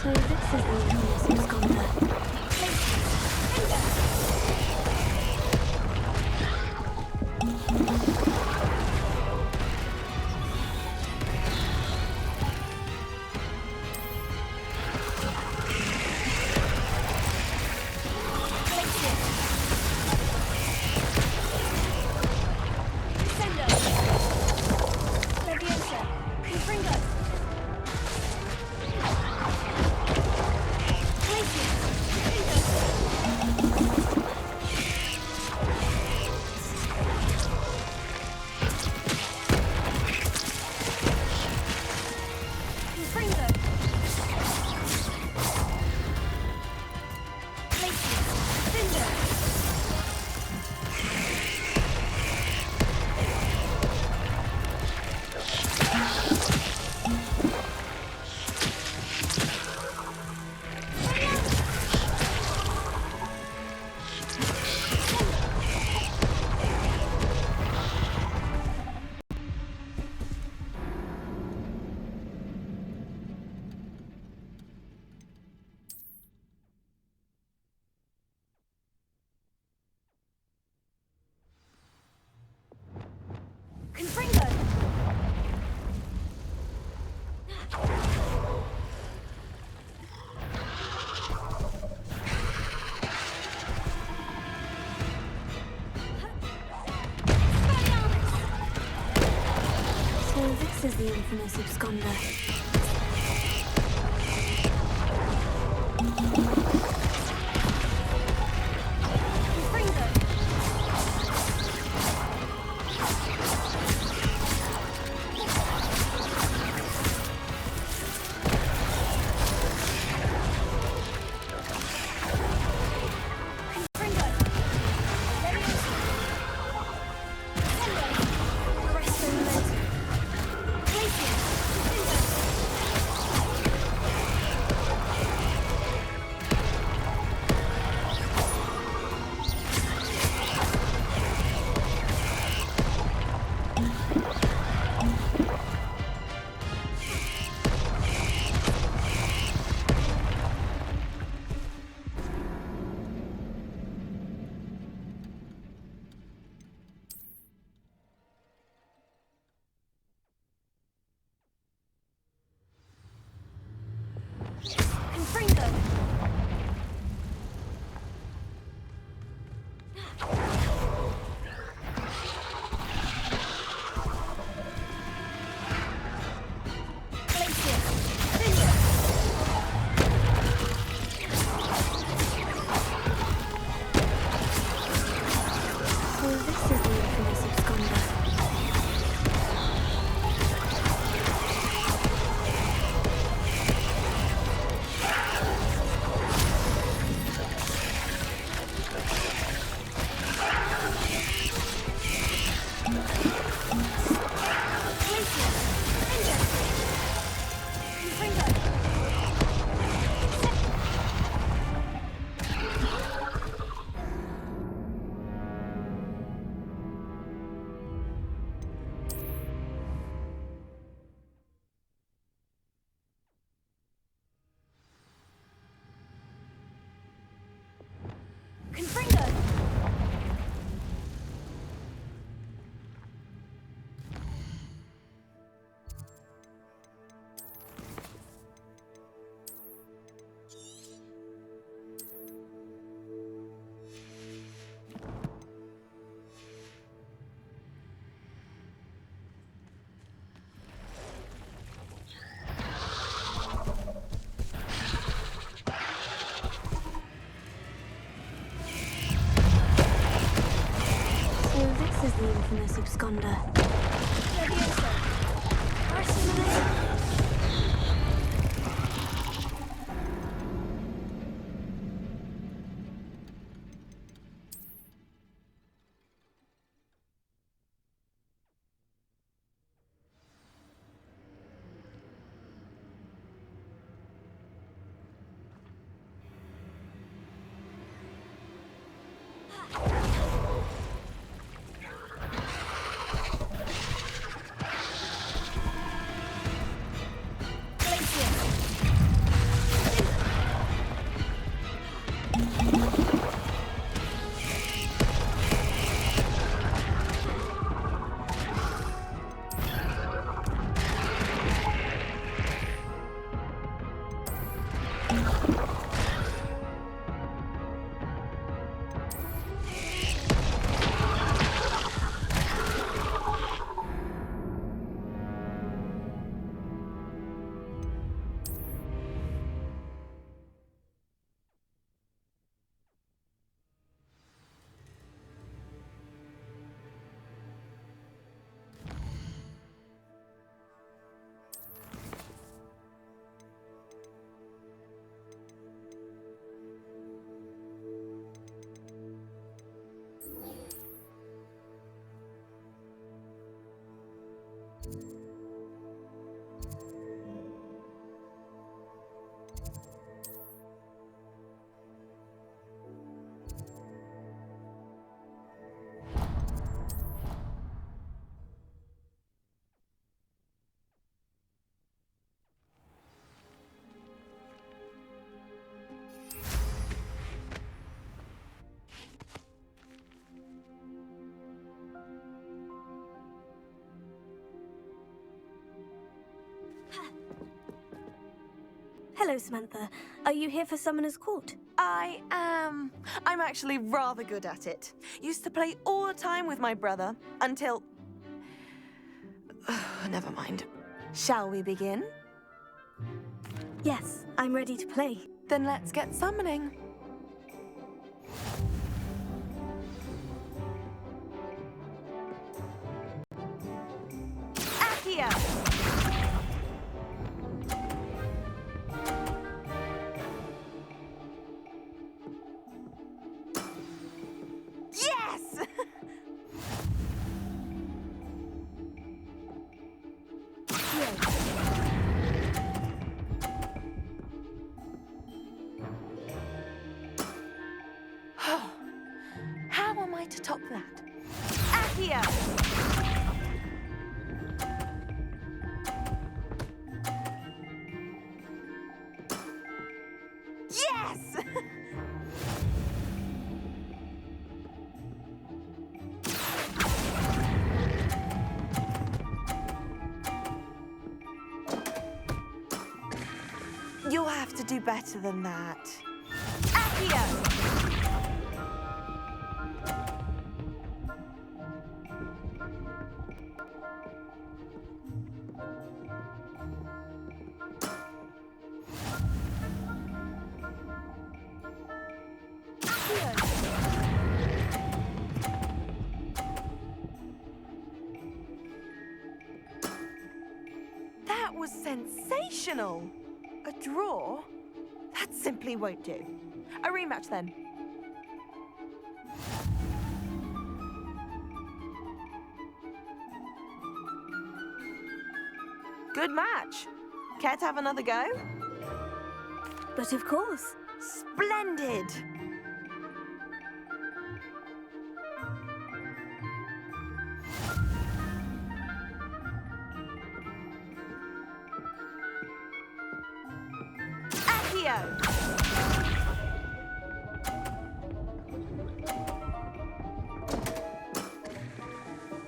So this is the infamous absconder. This is the infamous absconder. infamous absconder. Personally, hello, Samantha. Are you here for Summoner's Court? I am. I'm actually rather good at it. Used to play all the time with my brother until... Never mind. Shall we begin? Yes, I'm ready to play. Then let's get summoning. Accio! Yes! How am I to top that? Accio! Yes! You'll have to do better than that. Accio! That was sensational! A draw? That simply won't do. A rematch then. Good match. Care to have another go? But of course. Splendid! Accio!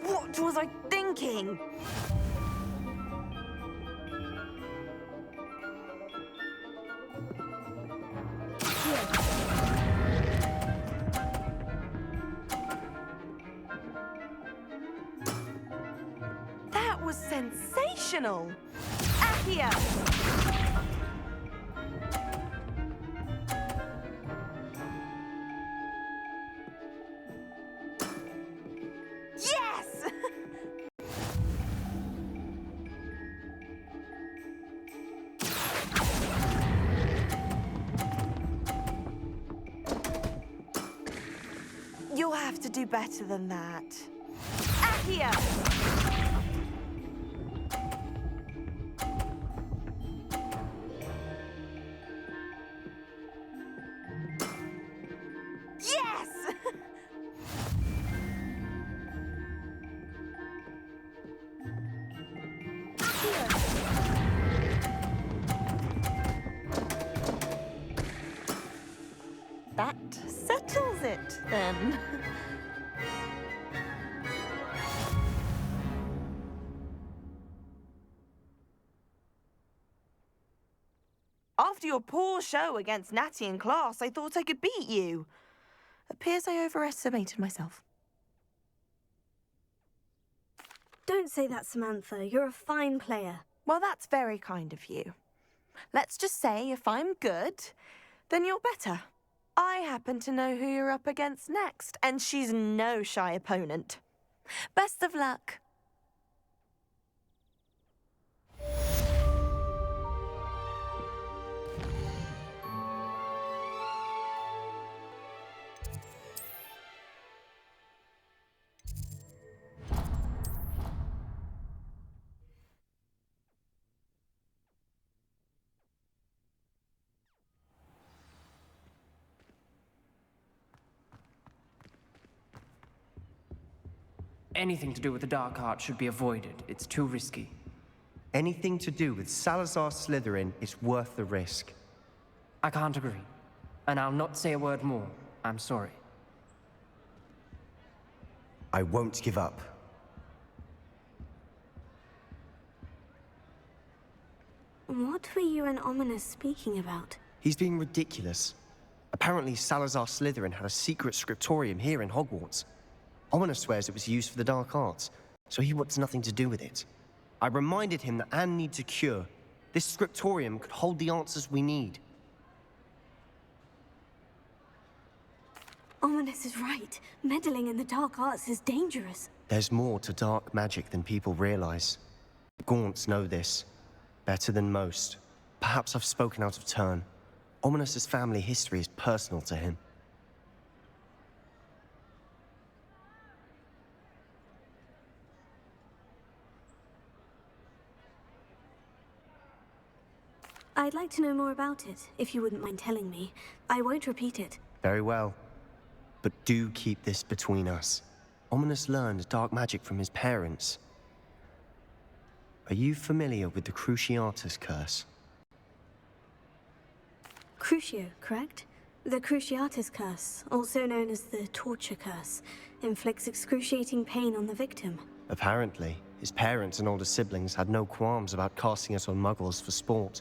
What was I thinking? That was sensational! Accio! Yes! do better than that. Accio! Yes! That settles it, then. After your poor show against Natty in class, I thought I could beat you. Appears I overestimated myself. Don't say that, Samantha. You're a fine player. Well, that's very kind of you. Let's just say if I'm good, then you're better. I happen to know who you're up against next, and she's no shy opponent. Best of luck. Anything to do with the dark art should be avoided. It's too risky. Anything to do with Salazar Slytherin is worth the risk. I can't agree. And I'll not say a word more. I'm sorry. I won't give up. What were you and Ominous speaking about? He's being ridiculous. Apparently Salazar Slytherin had a secret scriptorium here in Hogwarts. Ominous swears it was used for the dark arts, so he wants nothing to do with it. I reminded him that Anne needs a cure. This scriptorium could hold the answers we need. Ominous is right. Meddling in the dark arts is dangerous. There's more to dark magic than people realize. Gaunts know this. Better than most. Perhaps I've spoken out of turn. Ominous's family history is personal to him. I'd like to know more about it, if you wouldn't mind telling me. I won't repeat it. Very well. But do keep this between us. Ominous learned dark magic from his parents. Are you familiar with the Cruciatus Curse? Crucio, correct? The Cruciatus Curse, also known as the Torture Curse, inflicts excruciating pain on the victim. Apparently, his parents and older siblings had no qualms about casting it on muggles for sport.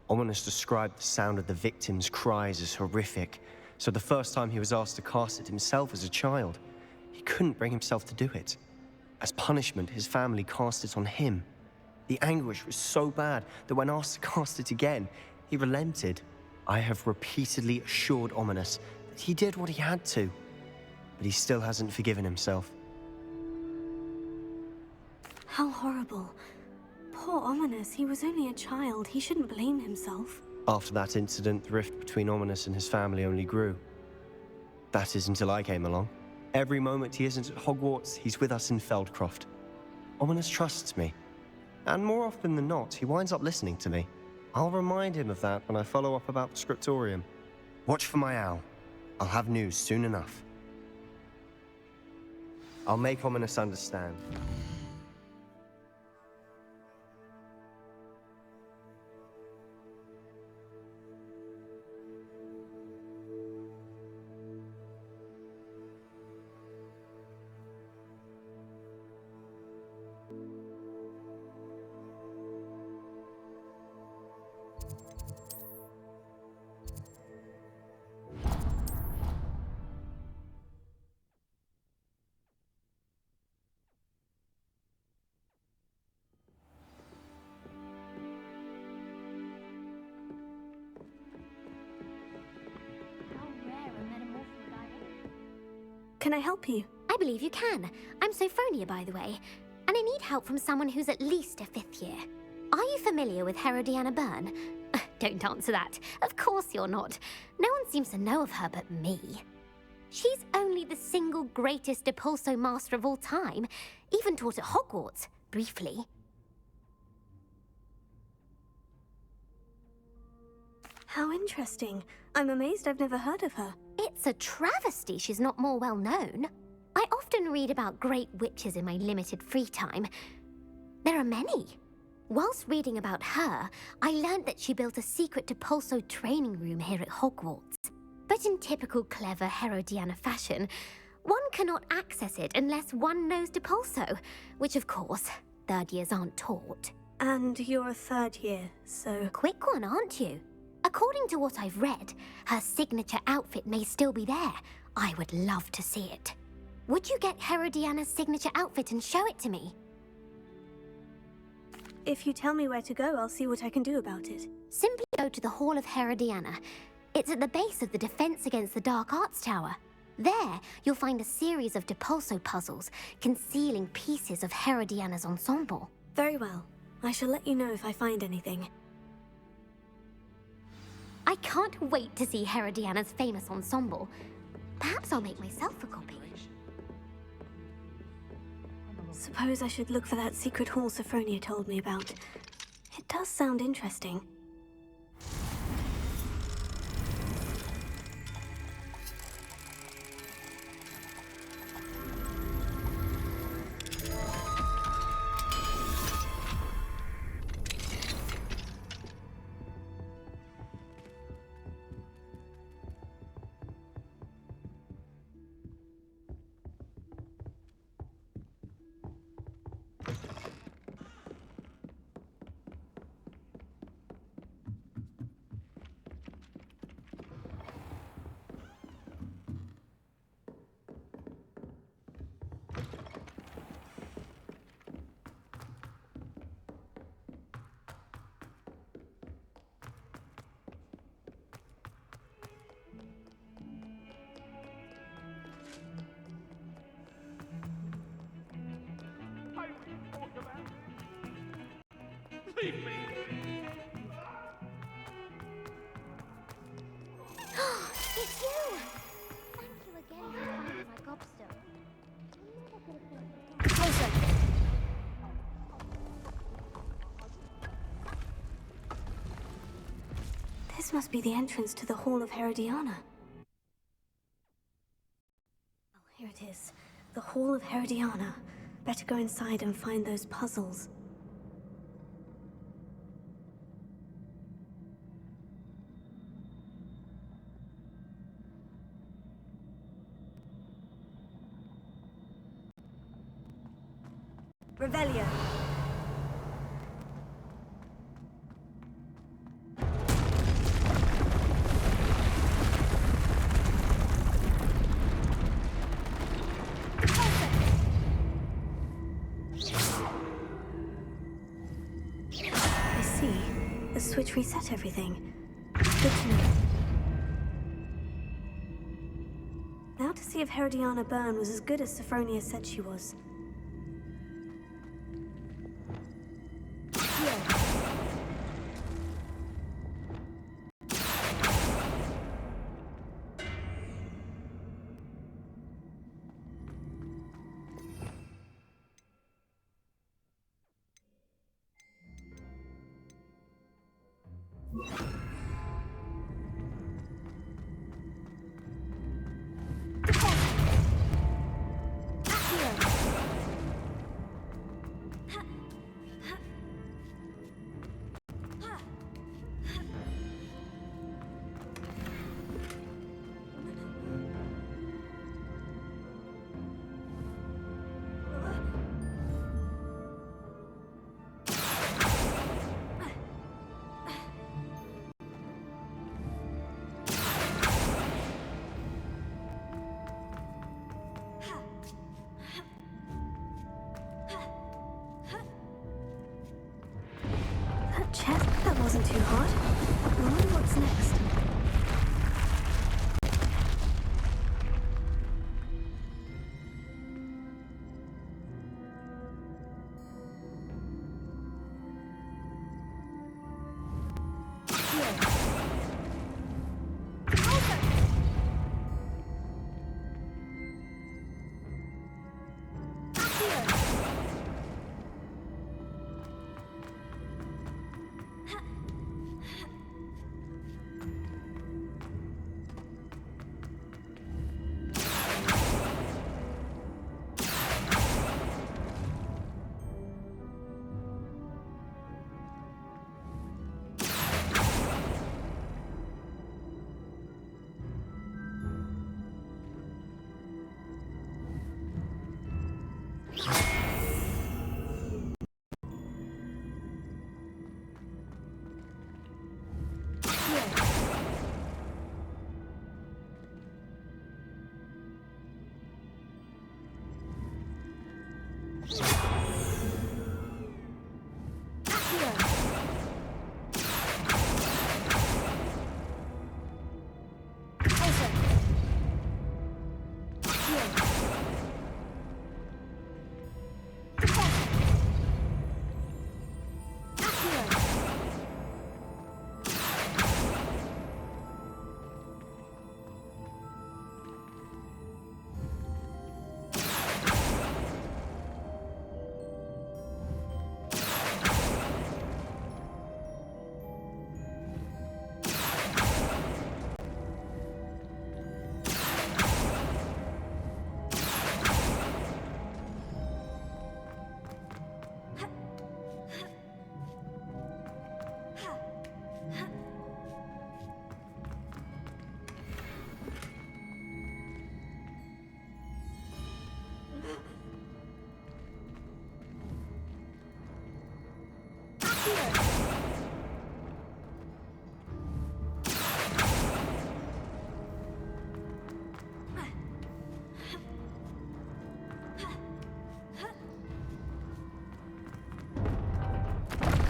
Ominous described the sound of the victim's cries as horrific, so the first time he was asked to cast it himself as a child, he couldn't bring himself to do it. As punishment, his family cast it on him. The anguish was so bad that when asked to cast it again, he relented. I have repeatedly assured Ominous that he did what he had to, but he still hasn't forgiven himself. How horrible. Poor Ominous, he was only a child. He shouldn't blame himself. After that incident, the rift between Ominous and his family only grew. That is until I came along. Every moment he isn't at Hogwarts, he's with us in Feldcroft. Ominous trusts me. And more often than not, he winds up listening to me. I'll remind him of that when I follow up about the Scriptorium. Watch for my owl. I'll have news soon enough. I'll make Ominous understand. Can I help you? I believe you can. I'm Sophronia, by the way, and I need help from someone who's at least a 5th year. Are you familiar with Herodiana Byrne? Don't answer that. Of course you're not. No one seems to know of her but me. She's only the single greatest Depulso master of all time. Even taught at Hogwarts, briefly. How interesting. I'm amazed I've never heard of her. It's a travesty she's not more well known. I often read about great witches in my limited free time. There are many. Whilst reading about her, I learned that she built a secret Depulso training room here at Hogwarts. But in typical clever Herodiana fashion, one cannot access it unless one knows Depulso, which of course, third years aren't taught. And you're a third year, so... Quick one, aren't you? According to what I've read, her signature outfit may still be there. I would love to see it. Would you get Herodiana's signature outfit and show it to me? If you tell me where to go, I'll see what I can do about it. Simply go to the Hall of Herodiana. It's at the base of the Defense Against the Dark Arts Tower. There, you'll find a series of Depulso puzzles concealing pieces of Herodiana's ensemble. Very well. I shall let you know if I find anything. I can't wait to see Herodiana's famous ensemble. Perhaps I'll make myself a copy. Suppose I should look for that secret hall Sophronia told me about. It does sound interesting. Leave me. It's you! Thank you again for finding my gobstone. Closer! This must be the entrance to the Hall of Herodiana. Oh, here it is. The Hall of Herodiana. Better go inside and find those puzzles. Revelio. I see. The switch reset everything. Good to know. Now to see if Herodiana Byrne was as good as Sophronia said she was. That wasn't too hard. I wonder what's next.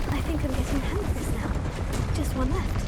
I think I'm getting the hang of this now. Just one left.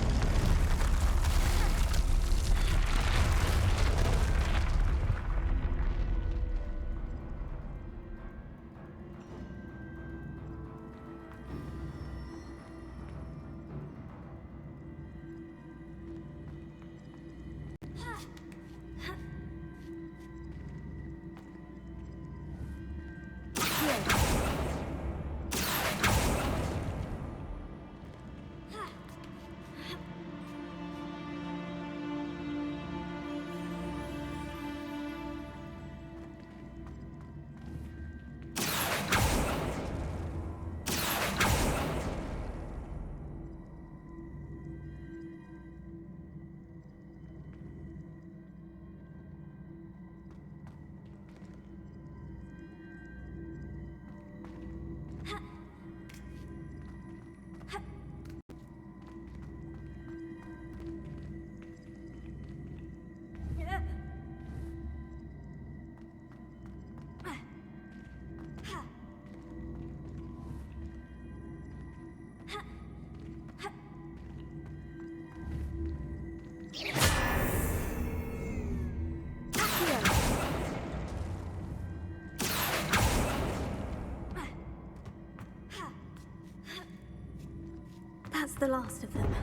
That's the last of them.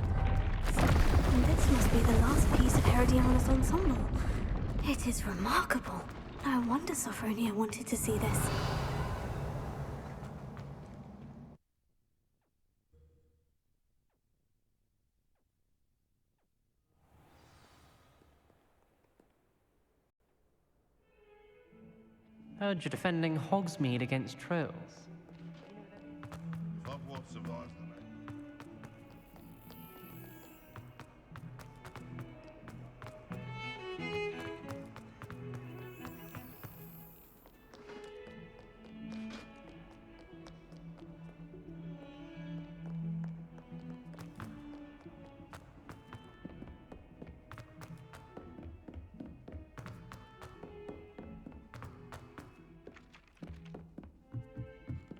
And this must be the last piece of Herodiana's ensemble. It is remarkable. No wonder Sophronia wanted to see this. Heard you're defending Hogsmeade against trolls. Hogwarts survives the man.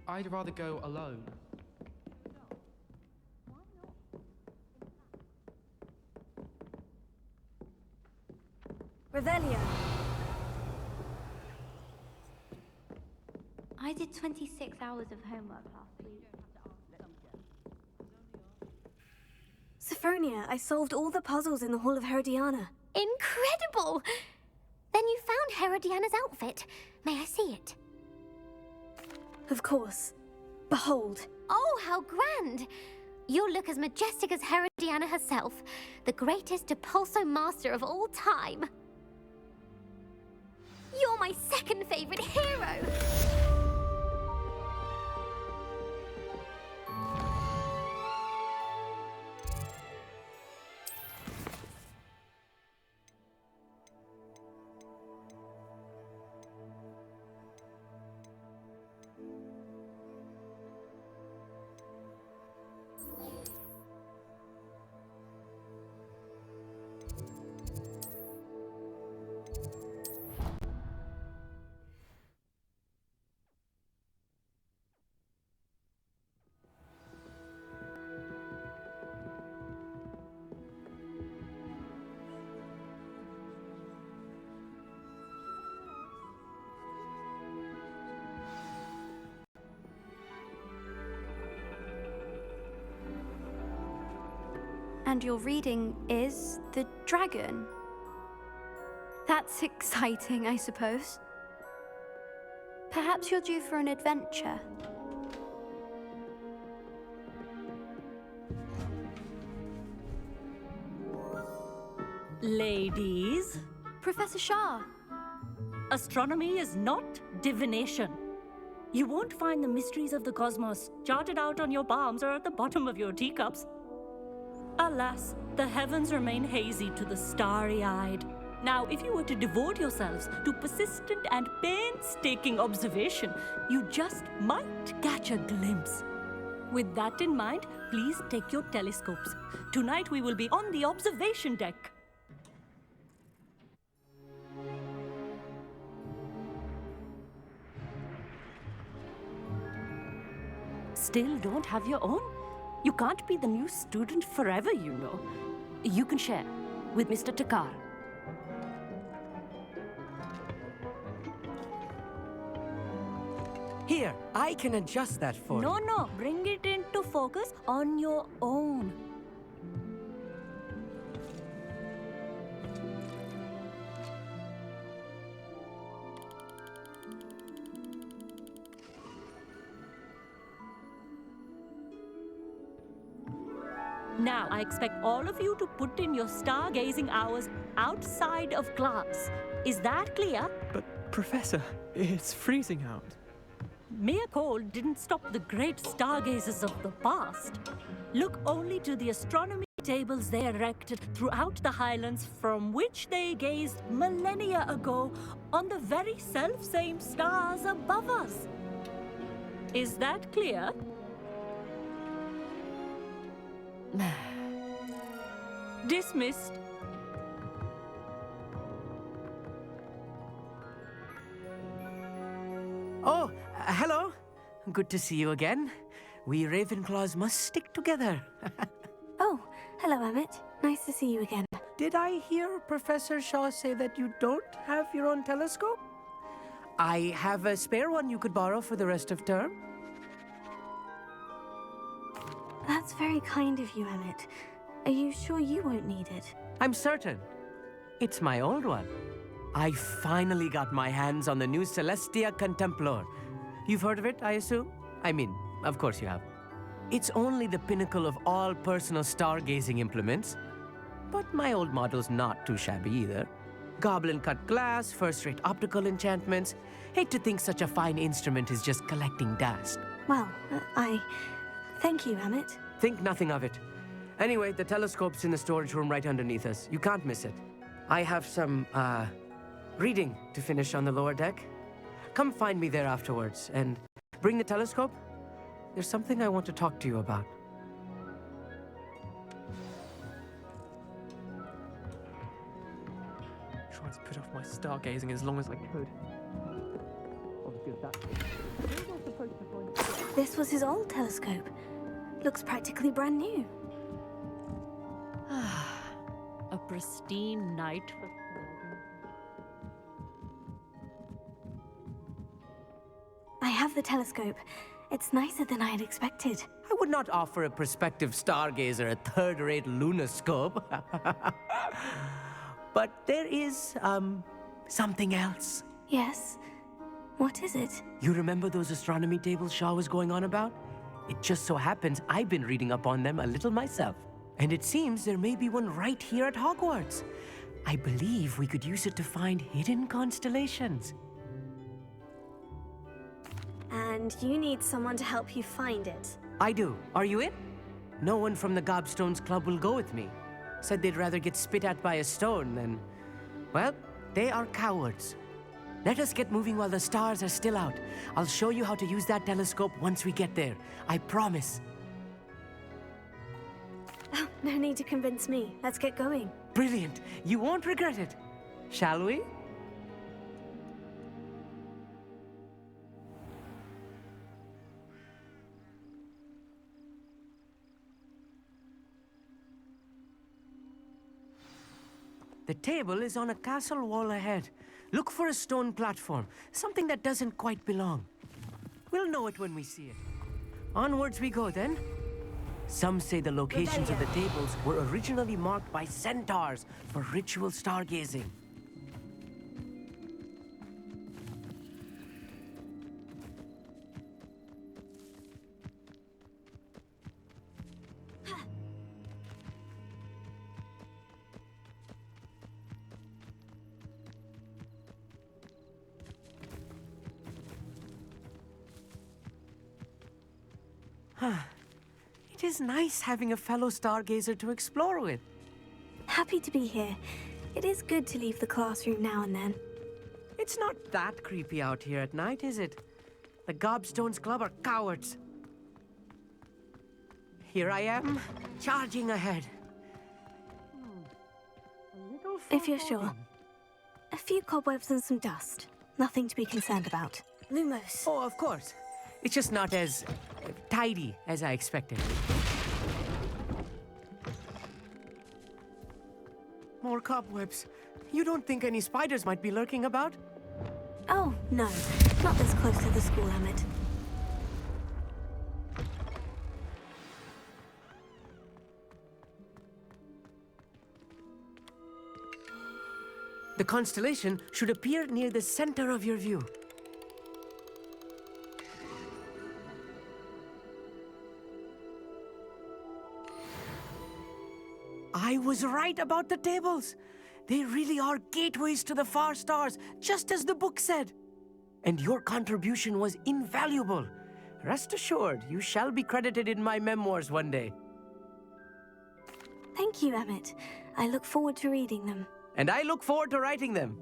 I'd rather go alone. Revelio. I did 26 hours of homework last week. Sophronia, I solved all the puzzles in the Hall of Herodiana. Incredible! Then you found Herodiana's outfit. May I see it? Of course. Behold. Oh, how grand! You'll look as majestic as Herodiana herself, the greatest Depulso master of all time. You're my second favorite hero! understand your reading is the dragon. That's exciting, I suppose. Perhaps you're due for an adventure. Ladies, Professor Shah. astronomy is not divination. You won't find the mysteries of the cosmos charted out on your palms or at the bottom of your teacups. Alas, the heavens remain hazy to the starry-eyed. Now, if you were to devote yourselves to persistent and painstaking observation, you just might catch a glimpse. With that in mind, please take your telescopes. Tonight we will be on the observation deck. Still don't have your own? You can't be the new student forever, you know. You can share with Mr. Takar. Here, I can adjust that for you. No, bring it into focus on your own. Now, I expect all of you to put in your stargazing hours outside of class. Is that clear? But, Professor, it's freezing out. Mere cold didn't stop the great stargazers of the past. Look only to the astronomy tables they erected throughout the highlands from which they gazed millennia ago on the very self-same stars above us. Is that clear? Dismissed. Oh, hello. Good to see you again. We Ravenclaws must stick together. Oh, hello, Emmett. Nice to see you again. Did I hear Professor Shaw say that you don't have your own telescope? I have a spare one you could borrow for the rest of term. That's very kind of you, Emmett. Are you sure you won't need it? I'm certain. It's my old one. I finally got my hands on the new Celestia Contemplor. You've heard of it, I assume? I mean, of course you have. It's only the pinnacle of all personal stargazing implements. But my old model's not too shabby either. Goblin-cut glass, first-rate optical enchantments. Hate to think such a fine instrument is just collecting dust. Well, thank you, Emmett. Think nothing of it. Anyway, the telescope's in the storage room right underneath us. You can't miss it. I have some, reading to finish on the lower deck. Come find me there afterwards, and bring the telescope. There's something I want to talk to you about. Tried to put off my stargazing as long as I could. Obviously, that. This was his old telescope. Looks practically brand new. A pristine night for... I have the telescope. It's nicer than I had expected. I would not offer a prospective stargazer a third-rate lunoscope. But there is, something else. Yes? What is it? You remember those astronomy tables Shaw was going on about? It just so happens I've been reading up on them a little myself. And it seems there may be one right here at Hogwarts. I believe we could use it to find hidden constellations. And you need someone to help you find it. I do. Are you in? No one from the Gobstones Club will go with me. Said they'd rather get spit at by a stone than... Well, they are cowards. Let us get moving while the stars are still out. I'll show you how to use that telescope once we get there. I promise. Oh, no need to convince me. Let's get going. Brilliant. You won't regret it. Shall we? The table is on a castle wall ahead. Look for a stone platform, something that doesn't quite belong. We'll know it when we see it. Onwards we go then. Some say the locations of the tables were originally marked by centaurs for ritual stargazing. It is nice having a fellow stargazer to explore with. Happy to be here. It is good to leave the classroom now and then. It's not that creepy out here at night, is it? The Gobstones Club are cowards. Here I am, charging ahead. If you're sure. A few cobwebs and some dust. Nothing to be concerned about. Lumos. Oh, of course. It's just not as tidy as I expected. More cobwebs. You don't think any spiders might be lurking about? Oh, no. Not this close to the school, Emmett. The constellation should appear near the center of your view. I was right about the tables. They really are gateways to the far stars, just as the book said. And your contribution was invaluable. Rest assured, you shall be credited in my memoirs one day. Thank you, Emmett. I look forward to reading them. And I look forward to writing them.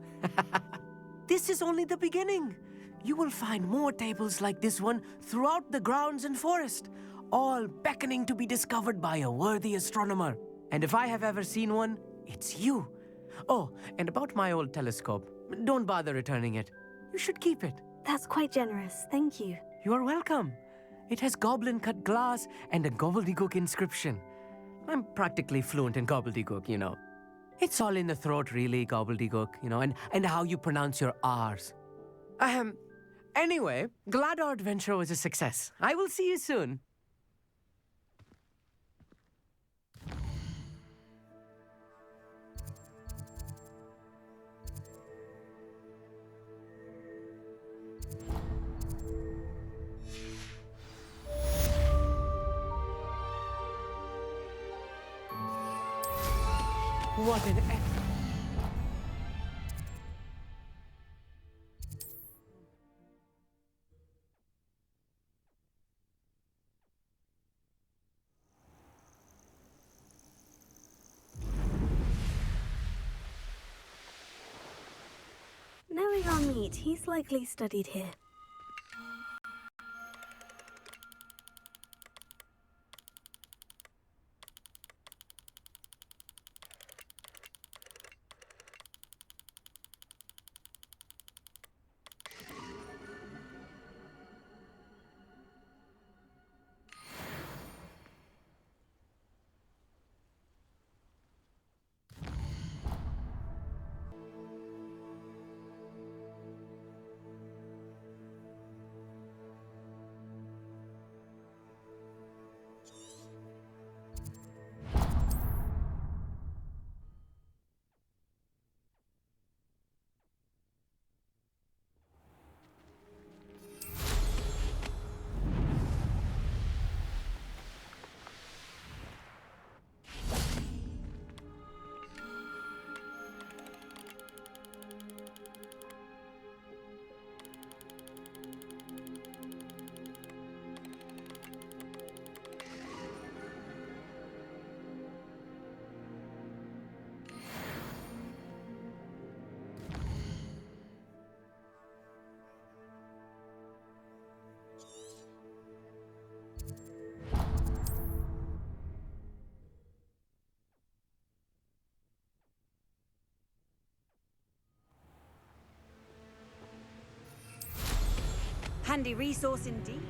This is only the beginning. You will find more tables like this one throughout the grounds and forest, all beckoning to be discovered by a worthy astronomer. And if I have ever seen one, it's you. Oh, and about my old telescope, don't bother returning it. You should keep it. That's quite generous, thank you. You are welcome. It has goblin-cut glass and a gobbledygook inscription. I'm practically fluent in gobbledygook, you know. It's all in the throat, really, gobbledygook, you know, and how you pronounce your R's. Anyway, glad our adventure was a success. I will see you soon. What an Knowing our meet, he's likely studied here. Handy resource indeed.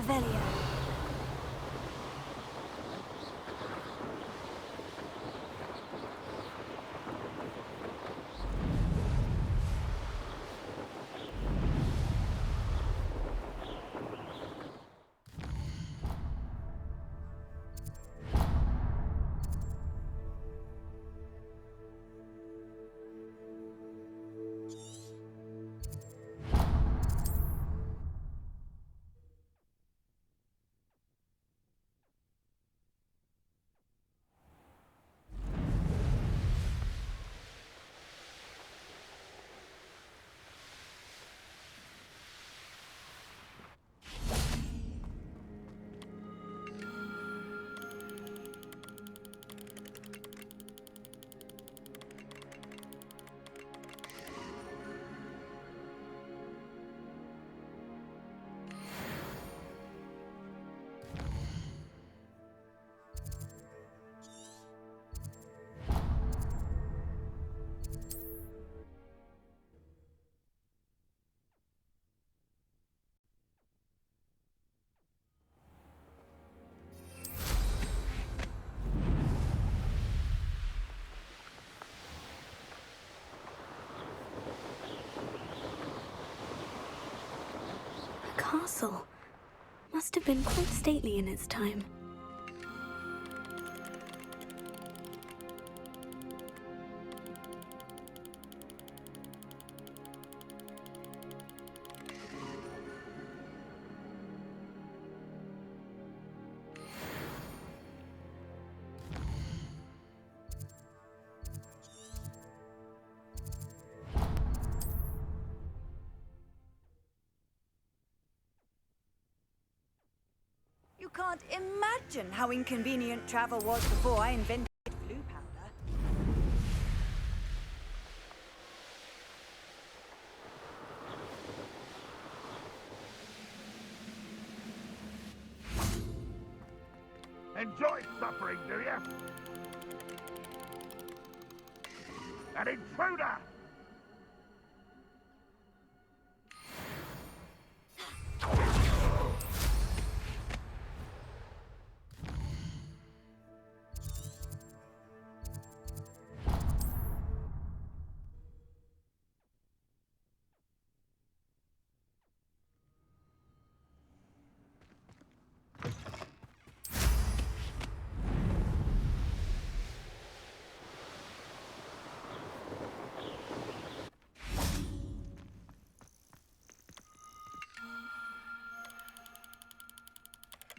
Revelio. The castle must have been quite stately in its time. You can't imagine how inconvenient travel was before I invented blue powder. Enjoy suffering, do you? An intruder!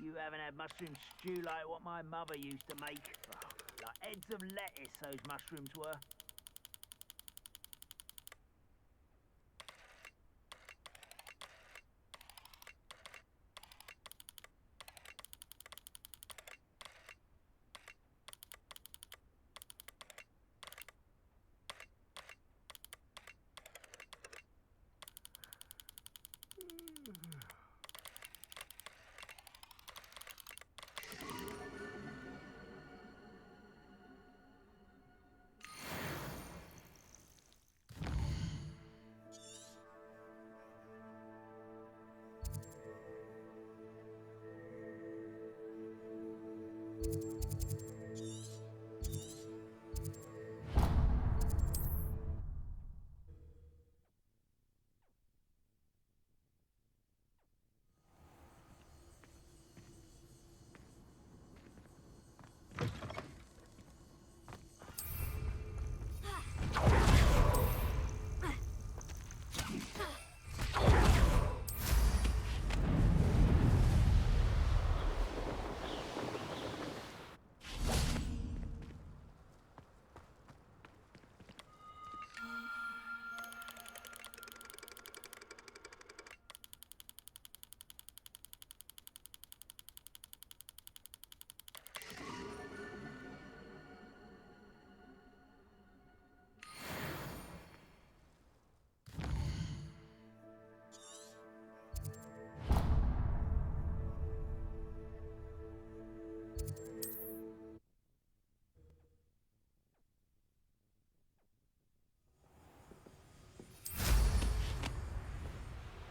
You haven't had mushroom stew like what my mother used to make. Oh, like heads of lettuce, those mushrooms were.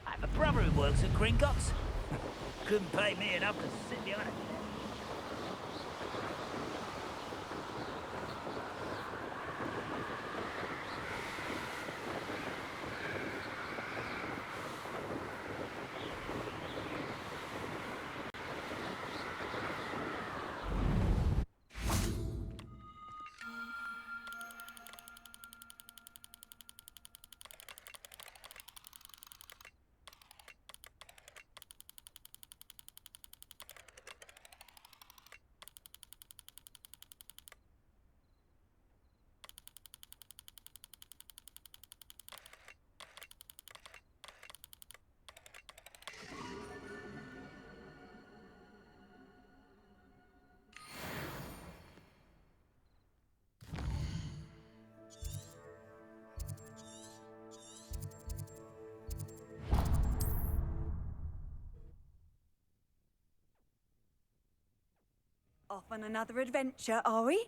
I have a brother who works at Gringotts. couldn't pay me enough to sit behind a... Off on another adventure, are we?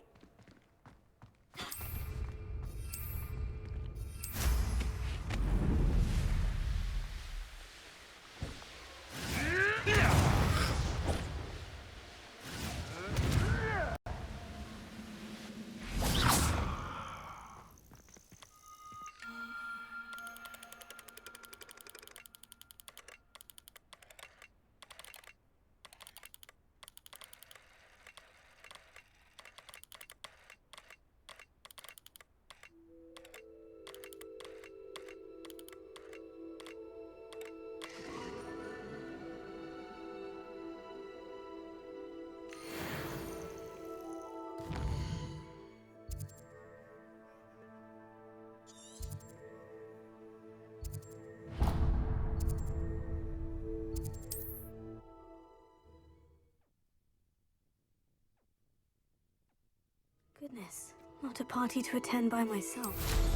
Goodness, not a party to attend by myself.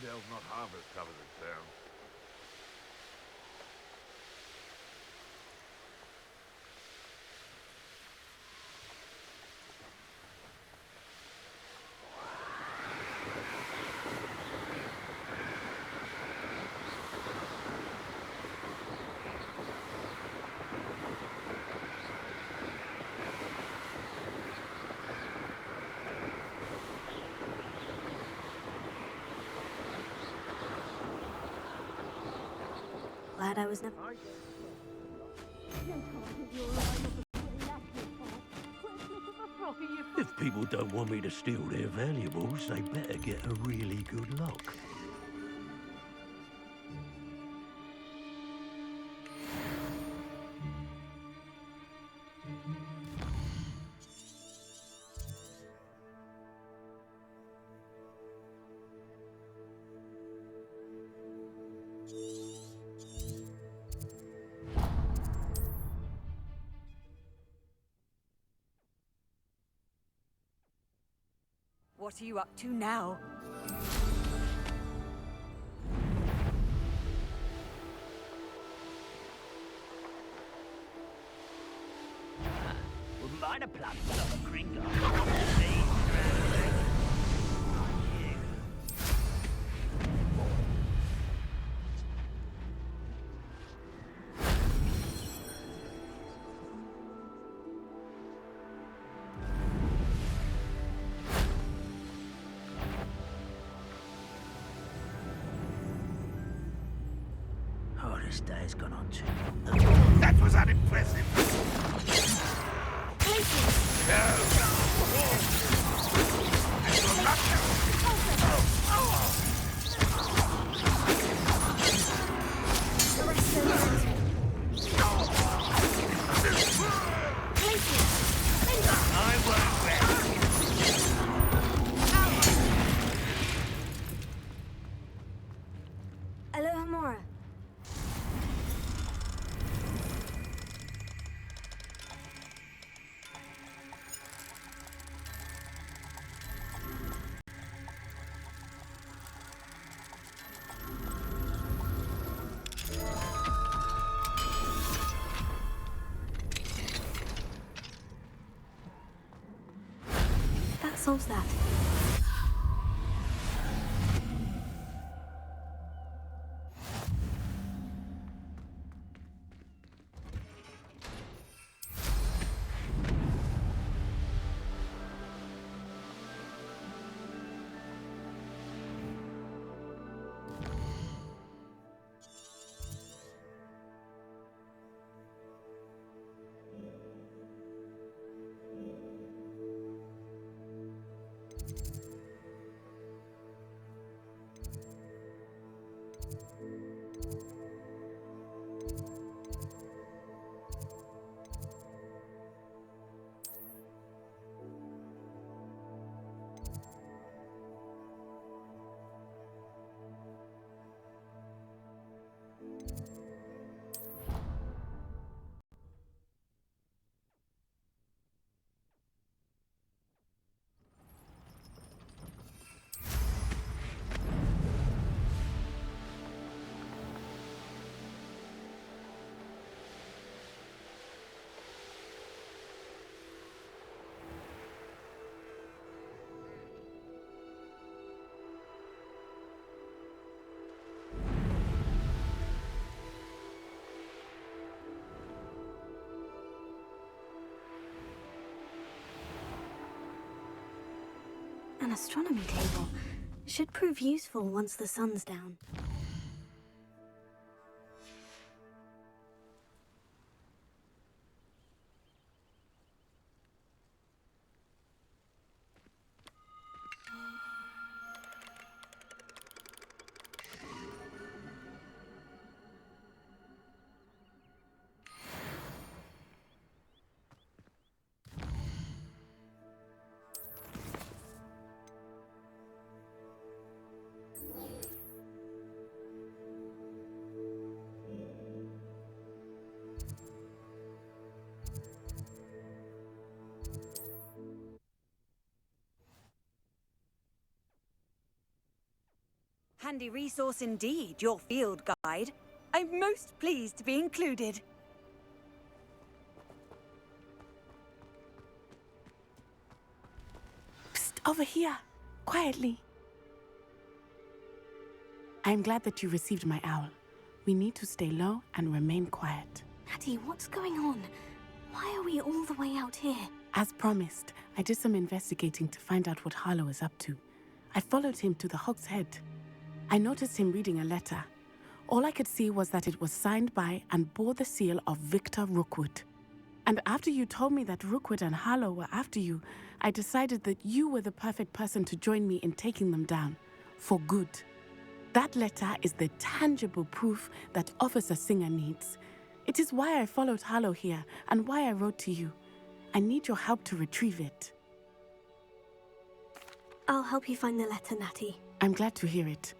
There's not half as covered as town. Glad I was never... If people don't want me to steal their valuables, they better get a really good lock. What are you up to now? Wouldn't mind a plug of a gringo. Oh, this day has gone on too long. That was unimpressive. Alohomora. That solves that. An astronomy table. Should prove useful once the sun's down. Handy resource indeed, your field guide. I'm most pleased to be included. Psst, over here. Quietly. I'm glad that you received my owl. We need to stay low and remain quiet. Natty, what's going on? Why are we all the way out here? As promised, I did some investigating to find out what Harlow is up to. I followed him to the Hog's Head. I noticed him reading a letter. All I could see was that it was signed by and bore the seal of Victor Rookwood. And after you told me that Rookwood and Harlow were after you, I decided that you were the perfect person to join me in taking them down. For good. That letter is the tangible proof that Officer Singer needs. It is why I followed Harlow here and why I wrote to you. I need your help to retrieve it. I'll help you find the letter, Natty. I'm glad to hear it.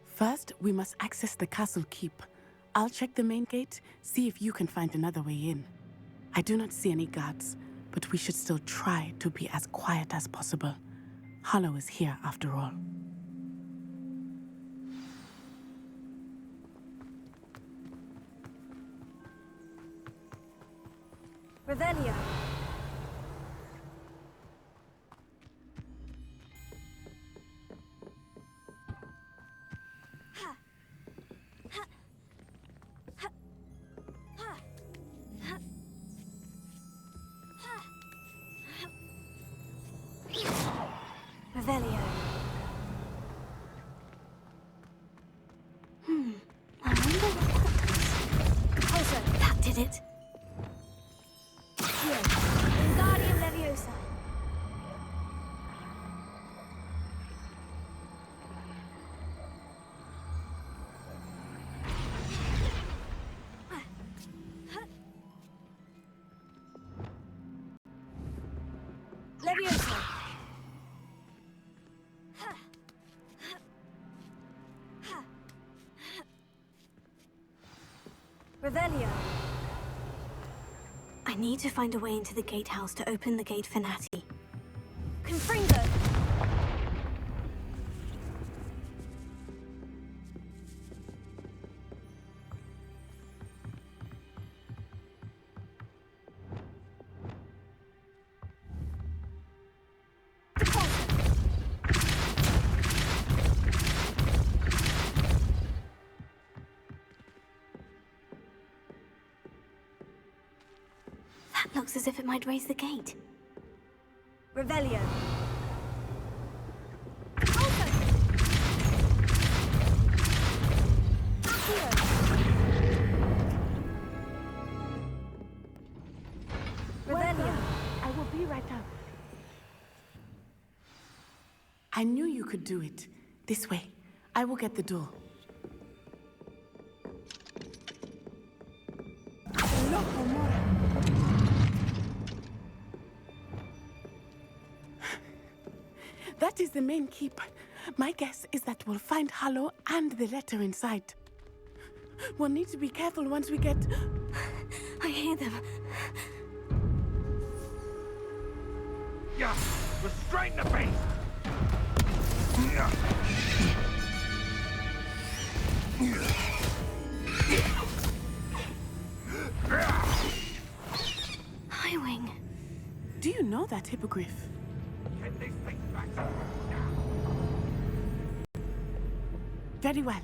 First, we must access the castle keep. I'll check the main gate, see if you can find another way in. I do not see any guards, but we should still try to be as quiet as possible. Harlow is here after all. Revelio. Revelio. I wonder what that does. Also, that did it. Here, Wingardium Leviosa. Revelio. I need to find a way into the gatehouse to open the gate for Natty. Confringo. That looks as if it might raise the gate. Revelio. Revelio. I will be right up. I knew you could do it. This way. I will get the door. That is the main keep. My guess is that we'll find Hollow and the letter inside. We'll need to be careful once we get... I hear them. Yeah, restrain the beast! Highwing. Do you know that hippogriff? Get these things back. Very well.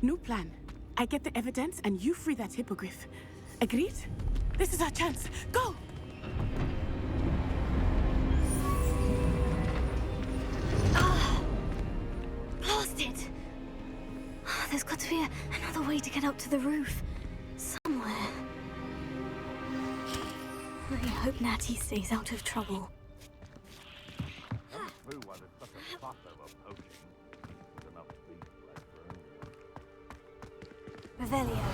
New plan. I get the evidence and you free that hippogriff. Agreed? This is our chance. Go! Blasted! There's got to be another way to get up to the roof. Somewhere. I hope Natty stays out of trouble. Not true why there's such a fuss over poaching. There's enough beef left for anyone. Revelio.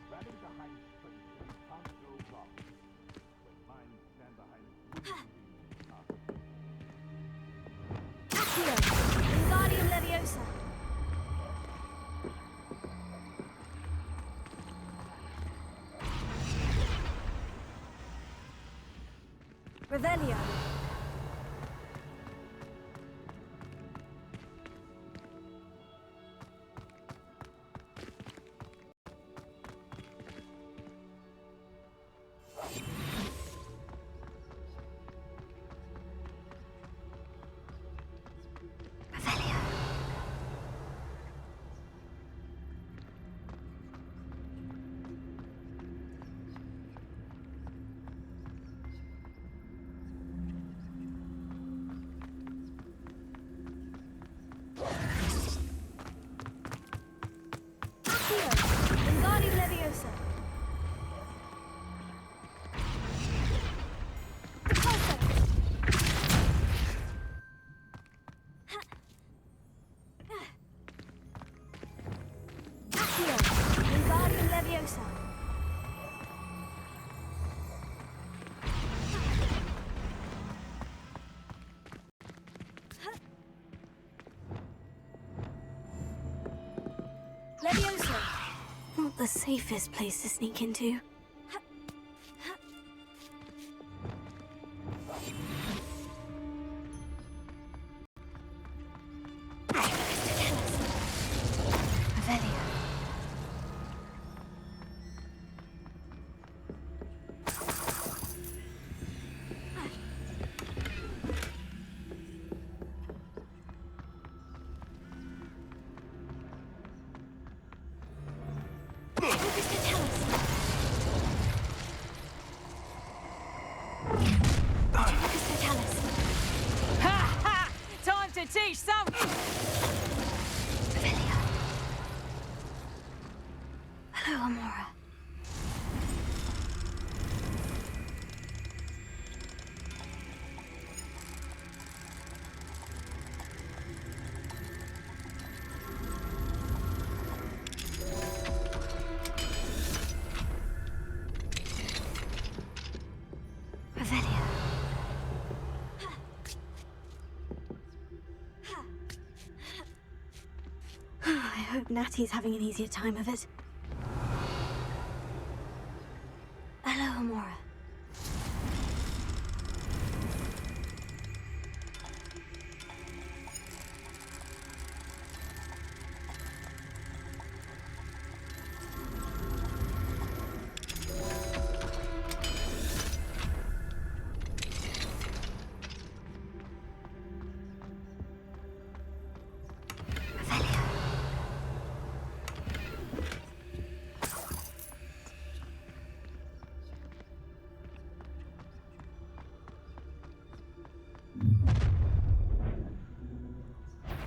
Standing behind strength can't go wrong. When minds stand behind Accio. Wingardium Leviosa. Revelio. Wingardium Leviosa. Accio. Wingardium Leviosa. Leviosa. Not the safest place to sneak into. Revelio. Time to teach some. Hello, Amora. Revelio. Natty's having an easier time of it. Hello, Amora.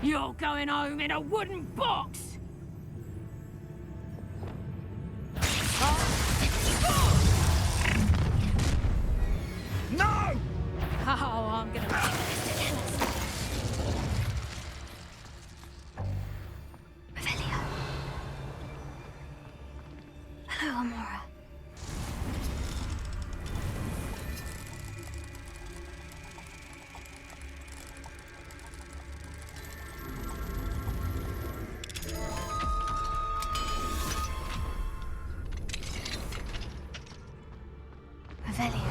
You're going home in a wooden box! No! Oh, I'm gonna make Revelio. Hello, Amora. Revelio.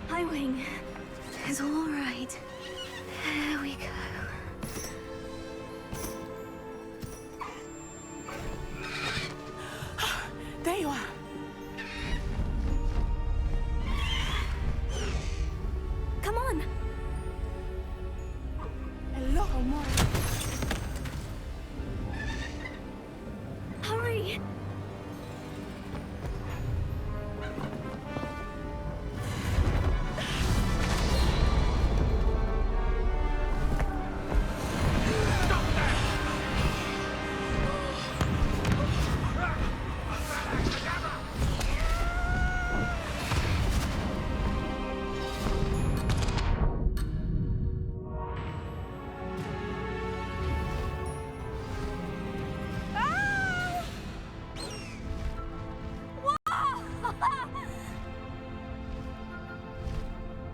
Hi, Wing. It's all right. There we go. There you are. Come on. Hello, Amora. Hurry.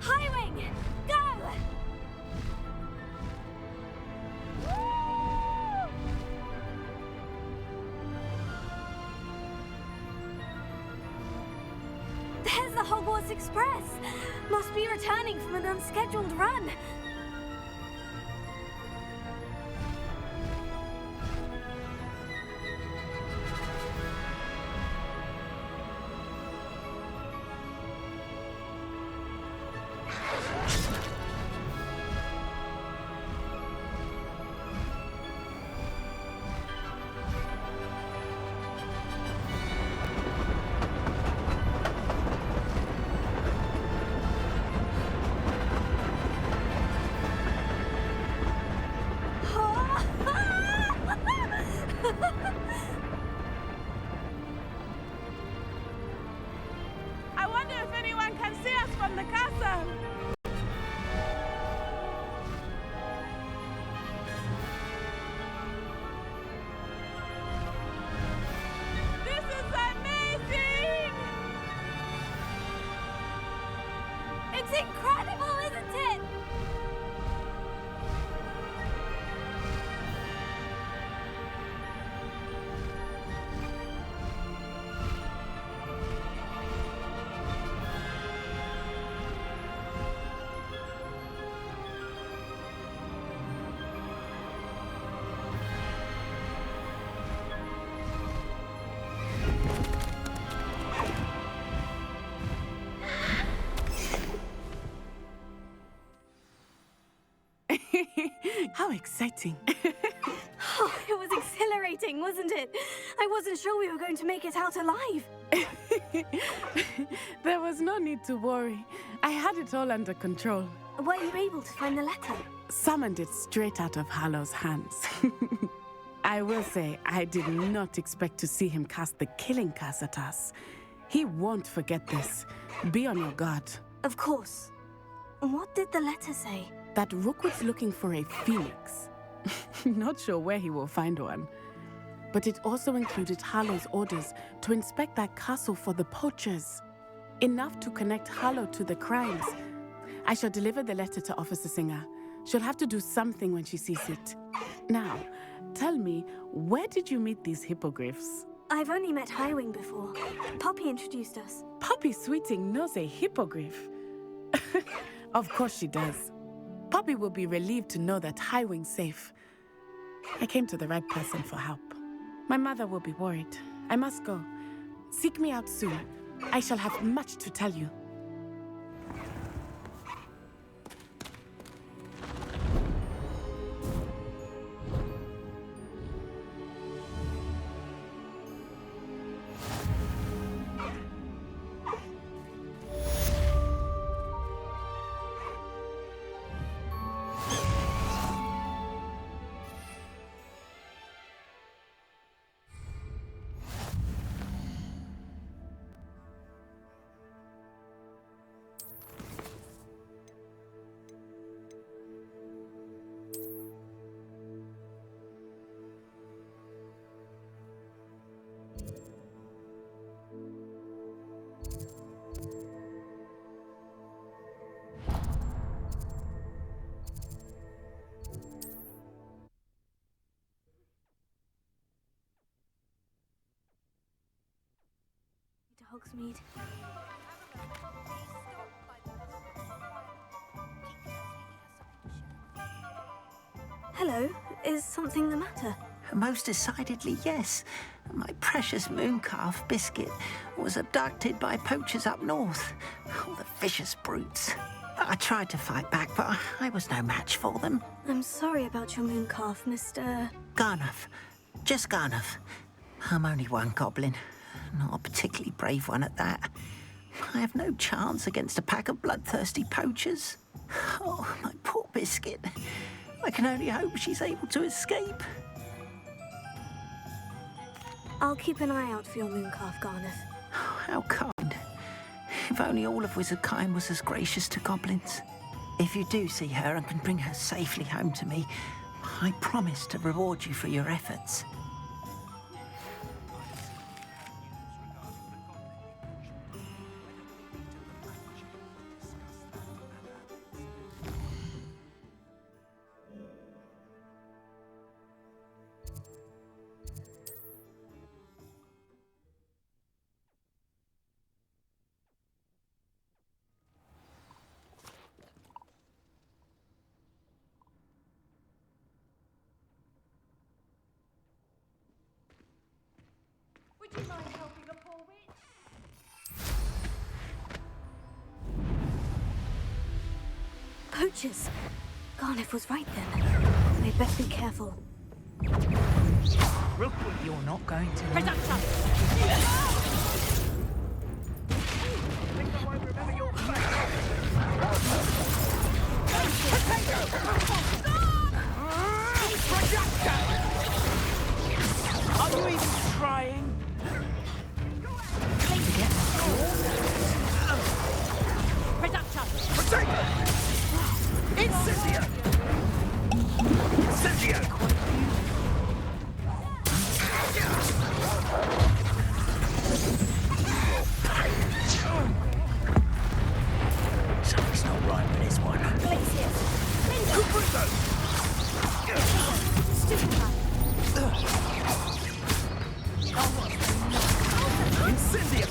Highwing, go! There's the Hogwarts Express. Must be returning from an unscheduled run. I wonder if anyone can see us from the castle. This is amazing! It's incredible, isn't it? How exciting. Oh, it was exhilarating, wasn't it? I wasn't sure we were going to make it out alive. There was no need to worry. I had it all under control. Were you able to find the letter? Summoned it straight out of Hallow's hands. I will say, I did not expect to see him cast the killing curse at us. He won't forget this. Be on your guard. Of course. What did the letter say? That Rookwood's looking for a phoenix. Not sure where he will find one. But it also included Hallow's orders to inspect that castle for the poachers. Enough to connect Hallow to the crimes. I shall deliver the letter to Officer Singer. She'll have to do something when she sees it. Now, tell me, where did you meet these hippogriffs? I've only met Highwing before. Poppy introduced us. Poppy Sweeting knows a hippogriff. Of course she does. Poppy will be relieved to know that Highwing's safe. I came to the right person for help. My mother will be worried. I must go. Seek me out soon. I shall have much to tell you. Hogsmeade. Hello, is something the matter? Most decidedly, yes. My precious mooncalf Biscuit was abducted by poachers up north. Oh, the vicious brutes. I tried to fight back, but I was no match for them. I'm sorry about your mooncalf, Mr. Garnuff. Just Garnuff. I'm only one goblin. Not a particularly brave one at that. I have no chance against a pack of bloodthirsty poachers. Oh, my poor Biscuit. I can only hope she's able to escape. I'll keep an eye out for your mooncalf, Garnuff. How kind. If only all of Wizardkind was as gracious to goblins. If you do see her and can bring her safely home to me, I promise to reward you for your efforts. Would you mind helping the poor witch? Poachers! Garnuff was right then. They'd best be careful. Rookwood, you're not going to... Reduction! Are you even trying? Reduction! Incendio! Incendio! Something's not right with this one. Incendio!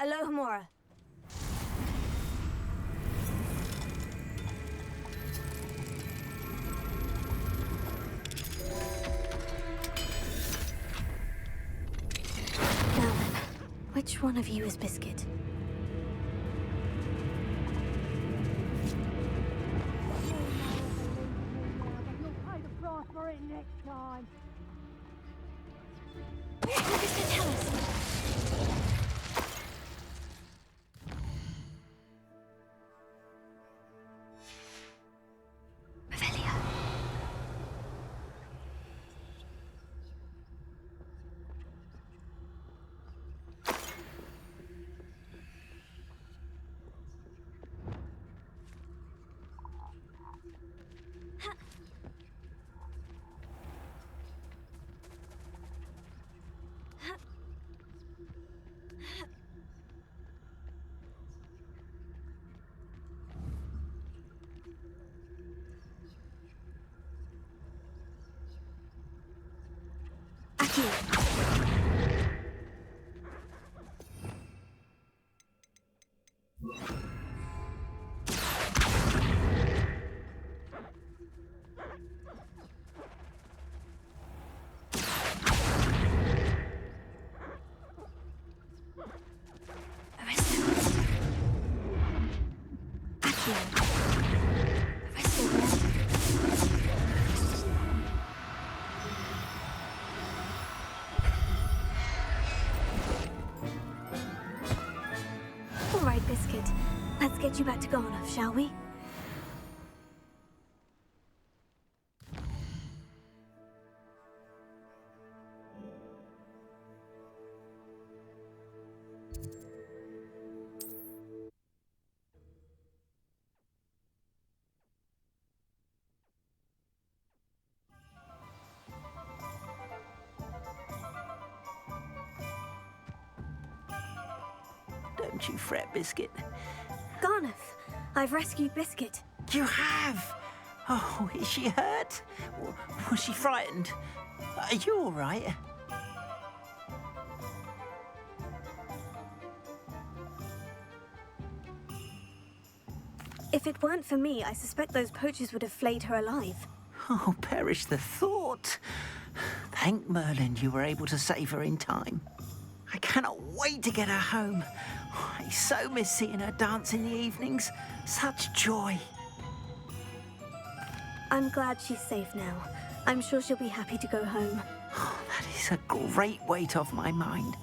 Hello, Hamura. Now then, which one of you is Biscuit? You'll pay the price for it next time. What does it tell us? Revelia. All right, Biscuit. Let's get you back to Garnoff, shall we? Don't you fret, Biscuit. Garnoff, I've rescued Biscuit. You have? Oh, is she hurt? Was she frightened? Are you all right? If it weren't for me, I suspect those poachers would have flayed her alive. Oh, perish the thought. Thank Merlin you were able to save her in time. I cannot wait to get her home. I so miss seeing her dance in the evenings. Such joy. I'm glad she's safe now. I'm sure she'll be happy to go home. Oh, that is a great weight off my mind.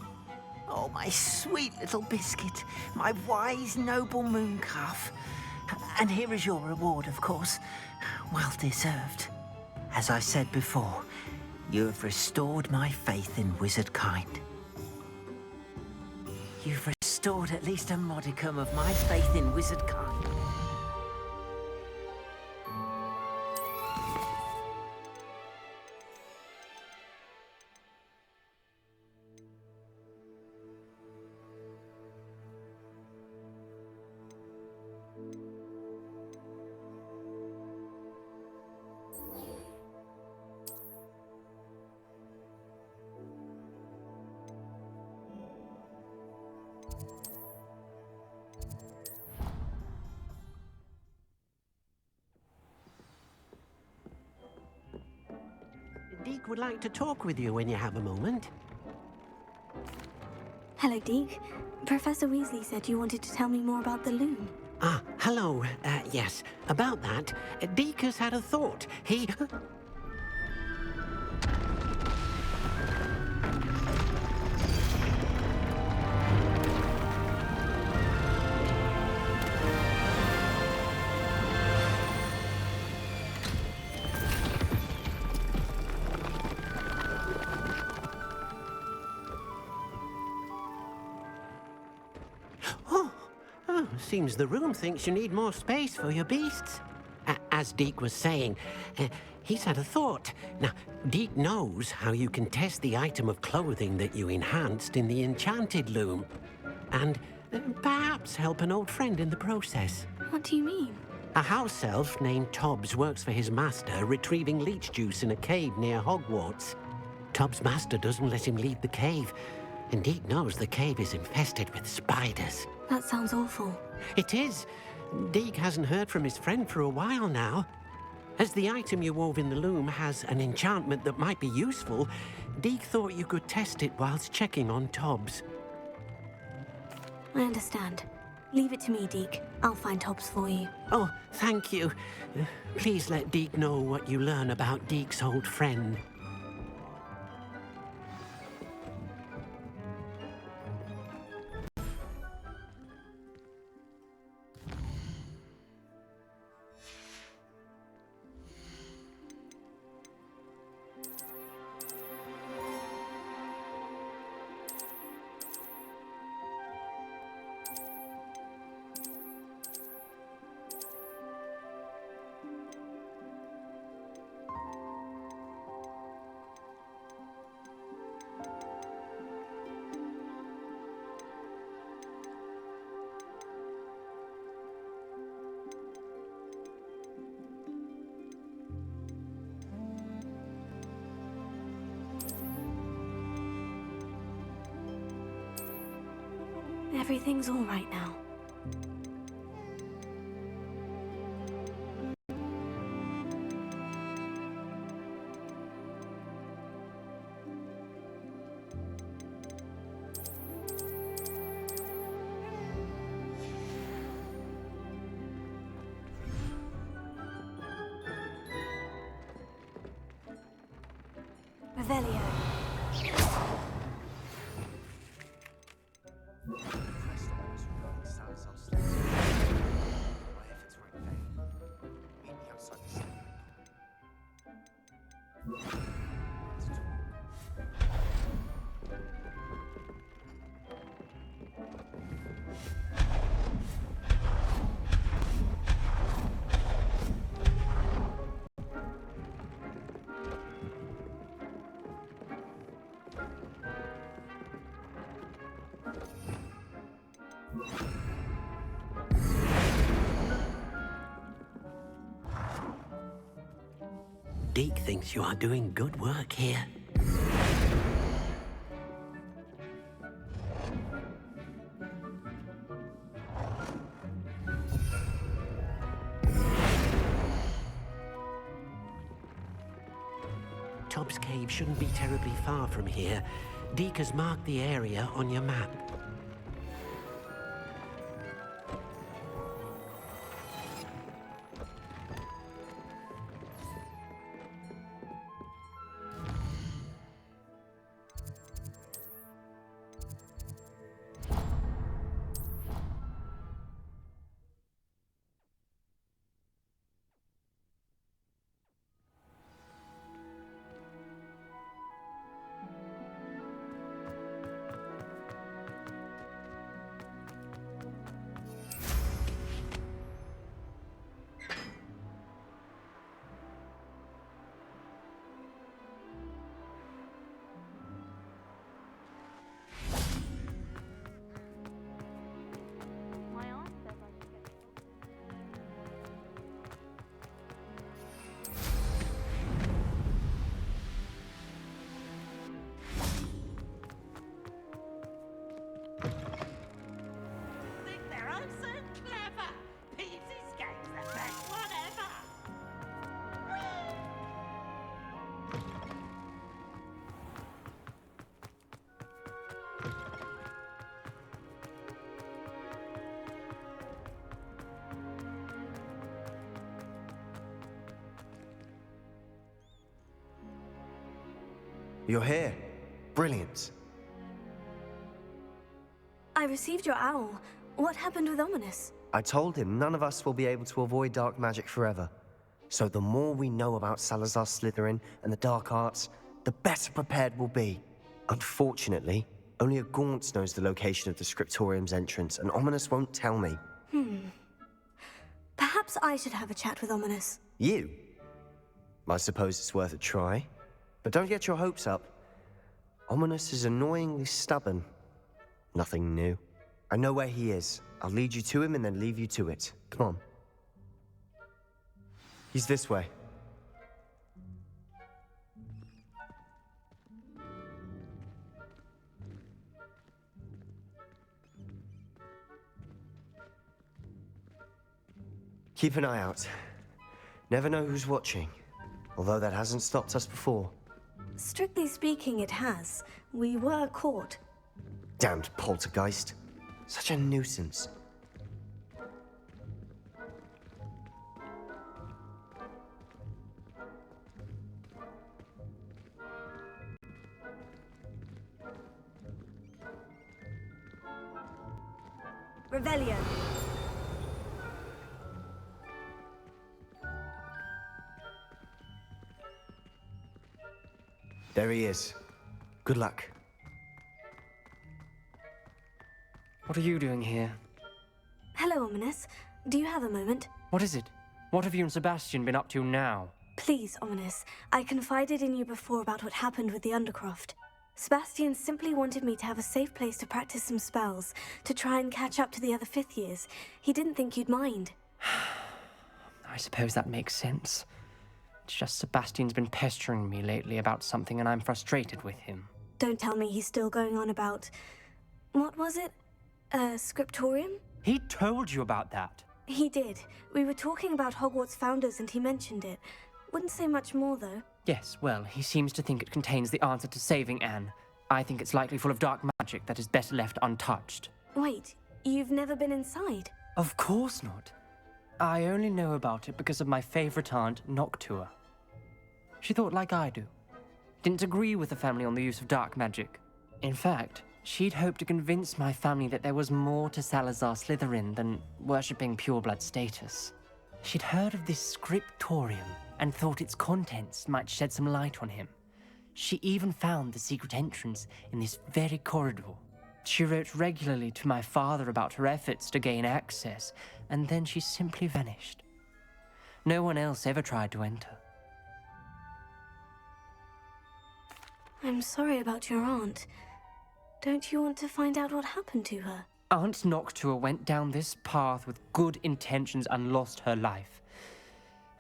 Oh, my sweet little Biscuit, my wise, noble moon calf. And here is your reward, of course. Well deserved. As I said before, you have restored my faith in wizard kind. You've restored at least a modicum of my faith in wizard kind. Deke would like to talk with you when you have a moment. Hello, Deke. Professor Weasley said you wanted to tell me more about the loom. Ah, hello. Yes, about that. Deke has had a thought. He... Seems the room thinks you need more space for your beasts. As Deke was saying, he's had a thought. Now, Deke knows how you can test the item of clothing that you enhanced in the enchanted loom. And perhaps help an old friend in the process. What do you mean? A house elf named Tobbs works for his master, retrieving leech juice in a cave near Hogwarts. Tobbs' master doesn't let him leave the cave. And Deke knows the cave is infested with spiders. That sounds awful. It is. Deke hasn't heard from his friend for a while now. As the item you wove in the loom has an enchantment that might be useful, Deke thought you could test it whilst checking on Tobbs. I understand. Leave it to me, Deke. I'll find Tobbs for you. Oh, thank you. Please let Deke know what you learn about Deke's old friend. Everything's all right now. Revelio. Deke thinks you are doing good work here. Tobbs Cave shouldn't be terribly far from here. Deke has marked the area on your map. You're here. Brilliant. I received your owl. What happened with Ominous? I told him none of us will be able to avoid dark magic forever. So the more we know about Salazar Slytherin and the dark arts, the better prepared we'll be. Unfortunately, only a Gaunt knows the location of the Scriptorium's entrance, and Ominous won't tell me. Perhaps I should have a chat with Ominous. You? I suppose it's worth a try. But don't get your hopes up. Ominous is annoyingly stubborn. Nothing new. I know where he is. I'll lead you to him and then leave you to it. Come on. He's this way. Keep an eye out. Never know who's watching. Although that hasn't stopped us before. Strictly speaking, it has. We were caught. Damned poltergeist. Such a nuisance. Revelio. There he is. Good luck. What are you doing here? Hello, Ominous. Do you have a moment? What is it? What have you and Sebastian been up to now? Please, Ominous. I confided in you before about what happened with the Undercroft. Sebastian simply wanted me to have a safe place to practice some spells, to try and catch up to the other 5th years. He didn't think you'd mind. I suppose that makes sense. It's just Sebastian's been pestering me lately about something and I'm frustrated with him. Don't tell me he's still going on about... What was it? Scriptorium? He told you about that? He did. We were talking about Hogwarts founders and he mentioned it. Wouldn't say much more, though. Yes, well, he seems to think it contains the answer to saving Anne. I think it's likely full of dark magic that is better left untouched. Wait, you've never been inside? Of course not. I only know about it because of my favorite aunt, Noctua. She thought like I do. Didn't agree with the family on the use of dark magic. In fact, she'd hoped to convince my family that there was more to Salazar Slytherin than worshipping pureblood status. She'd heard of this Scriptorium and thought its contents might shed some light on him. She even found the secret entrance in this very corridor. She wrote regularly to my father about her efforts to gain access, and then she simply vanished. No one else ever tried to enter. I'm sorry about your aunt. Don't you want to find out what happened to her? Aunt Noctua went down this path with good intentions and lost her life.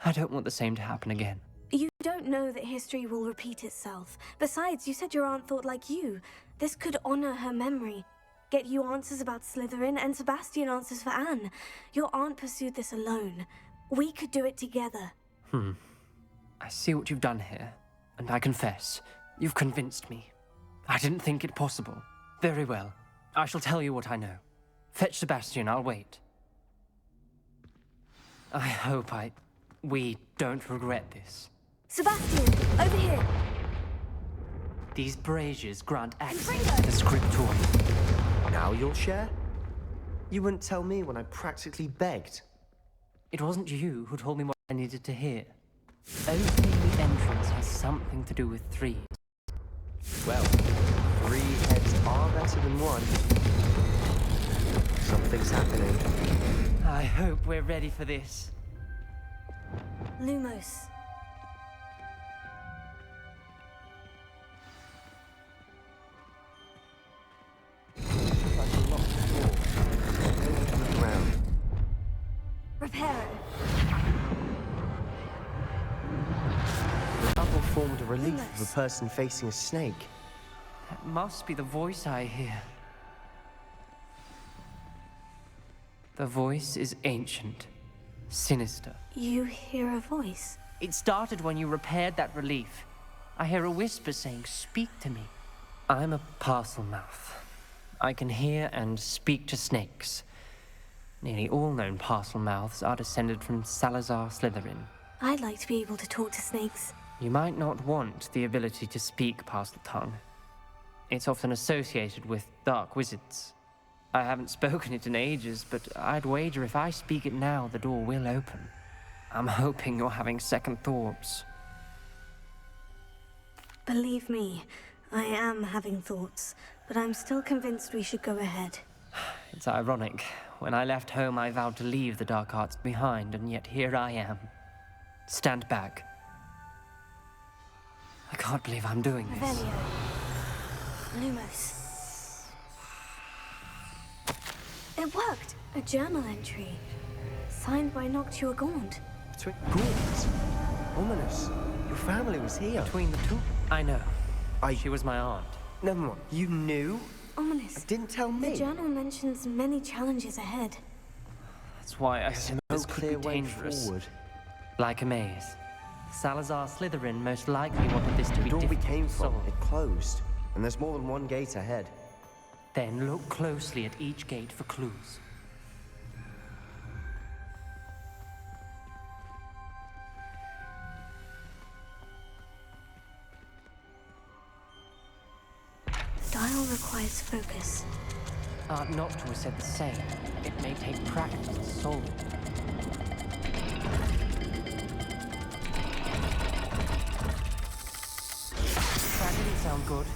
I don't want the same to happen again. You don't know that history will repeat itself. Besides, you said your aunt thought like you. This could honor her memory. Get you answers about Slytherin and Sebastian answers for Anne. Your aunt pursued this alone. We could do it together. I see what you've done here, and I confess, you've convinced me. I didn't think it possible. Very well. I shall tell you what I know. Fetch Sebastian, I'll wait. I hope we don't regret this. Sebastian, over here! These braziers grant access to the Scriptorium. Now you'll share? You wouldn't tell me when I practically begged. It wasn't you who told me what I needed to hear. Opening the entrance has something to do with threes. Well, 3 heads are better than 1. Something's happening. I hope we're ready for this. Lumos. Reparo. The bubble formed a relief of a person facing a snake. That must be the voice I hear. The voice is ancient, sinister. You hear a voice? It started when you repaired that relief. I hear a whisper saying, "Speak to me." I'm a parcel mouth. I can hear and speak to snakes. Nearly all known parcel mouths are descended from Salazar Slytherin. I'd like to be able to talk to snakes. You might not want the ability to speak parcel tongue. It's often associated with dark wizards. I haven't spoken it in ages, but I'd wager if I speak it now, the door will open. I'm hoping you're having second thoughts. Believe me, I am having thoughts, but I'm still convinced we should go ahead. It's ironic. When I left home, I vowed to leave the dark arts behind, and yet here I am. Stand back. I can't believe I'm doing this. Revelio. Lumos. It worked! A journal entry. Signed by Noctua Gaunt. Gaunt? Ominous. Your family was here. Between the two? I know. She was my aunt. Never mind. You knew? Ominous. Didn't tell me. The journal mentions many challenges ahead. That's why I said This could be dangerous. Forward. Like a maze. Salazar Slytherin most likely wanted this to be The door we difficult came to from, solve. it closed. And there's more than one gate ahead. Then look closely at each gate for clues. The dial requires focus. Aunt Noctua said the same. It may take practice to solve it. That didn't sound good.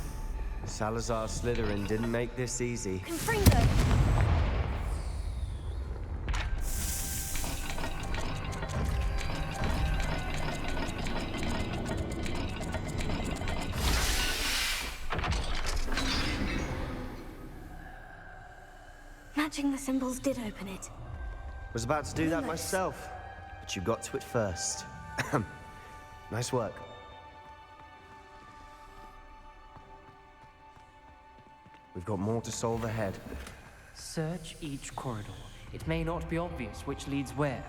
Salazar Slytherin didn't make this easy. Confringo! Matching the symbols did open it. Was about to do that myself, but you got to it first. Nice work. We've got more to solve ahead. Search each corridor. It may not be obvious which leads where.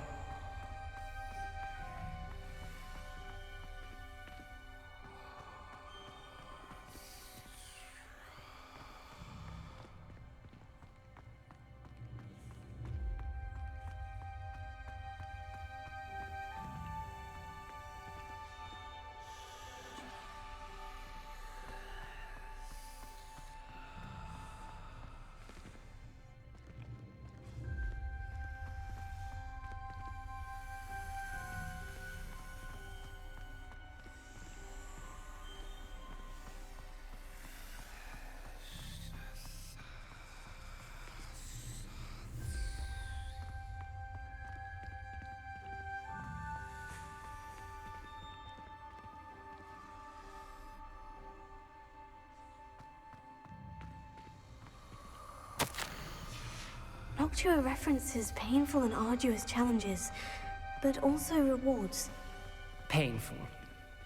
Noctua references painful and arduous challenges, but also rewards. Painful.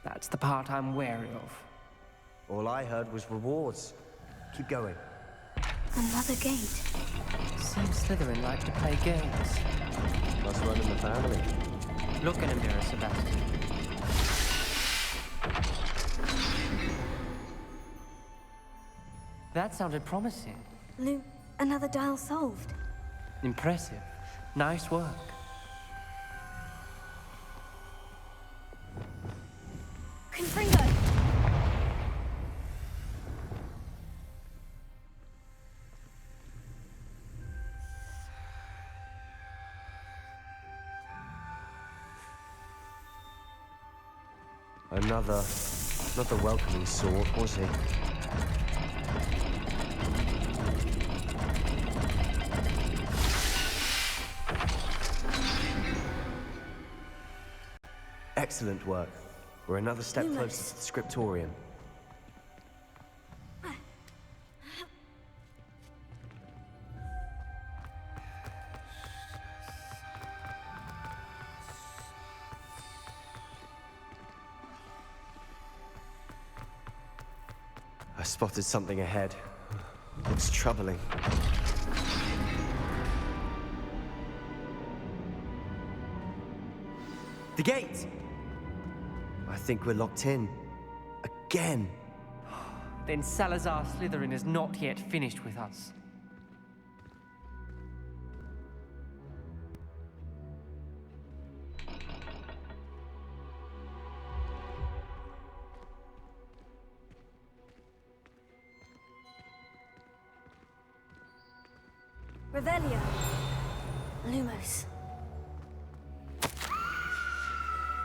That's the part I'm wary of. All I heard was rewards. Keep going. Another gate. Some Slytherin like to play games. Must run in the family. Look in a mirror, Sebastian. That sounded promising. Lou, another dial solved. Impressive. Nice work. Confringo! Another, not the welcoming sort, was he? Excellent work. We're another step closer to the Scriptorium. I spotted something ahead. It's troubling. The gate! I think we're locked in. Again. Then Salazar Slytherin is not yet finished with us. Revelio. Lumos.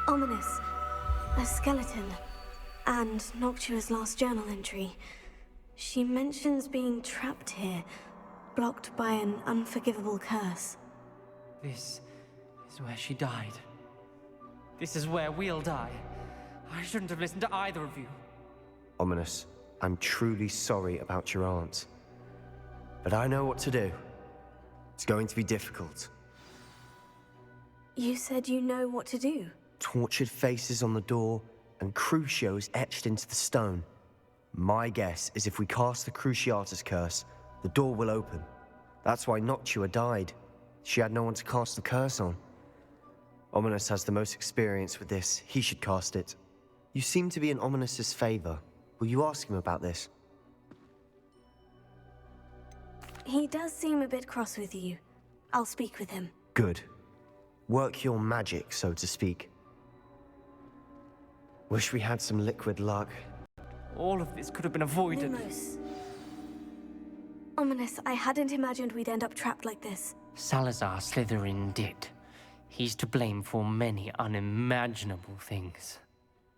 Ominous. A skeleton. And Noctua's last journal entry. She mentions being trapped here, blocked by an unforgivable curse. This is where she died. This is where we'll die. I shouldn't have listened to either of you. Ominous, I'm truly sorry about your aunt. But I know what to do. It's going to be difficult. You said you know what to do. Tortured faces on the door, and Crucios etched into the stone. My guess is if we cast the Cruciatus curse, the door will open. That's why Noctua died. She had no one to cast the curse on. Ominous has the most experience with this. He should cast it. You seem to be in Ominous's favor. Will you ask him about this? He does seem a bit cross with you. I'll speak with him. Good. Work your magic, so to speak. Wish we had some liquid luck. All of this could have been avoided. Lumos. Ominous, I hadn't imagined we'd end up trapped like this. Salazar Slytherin did. He's to blame for many unimaginable things.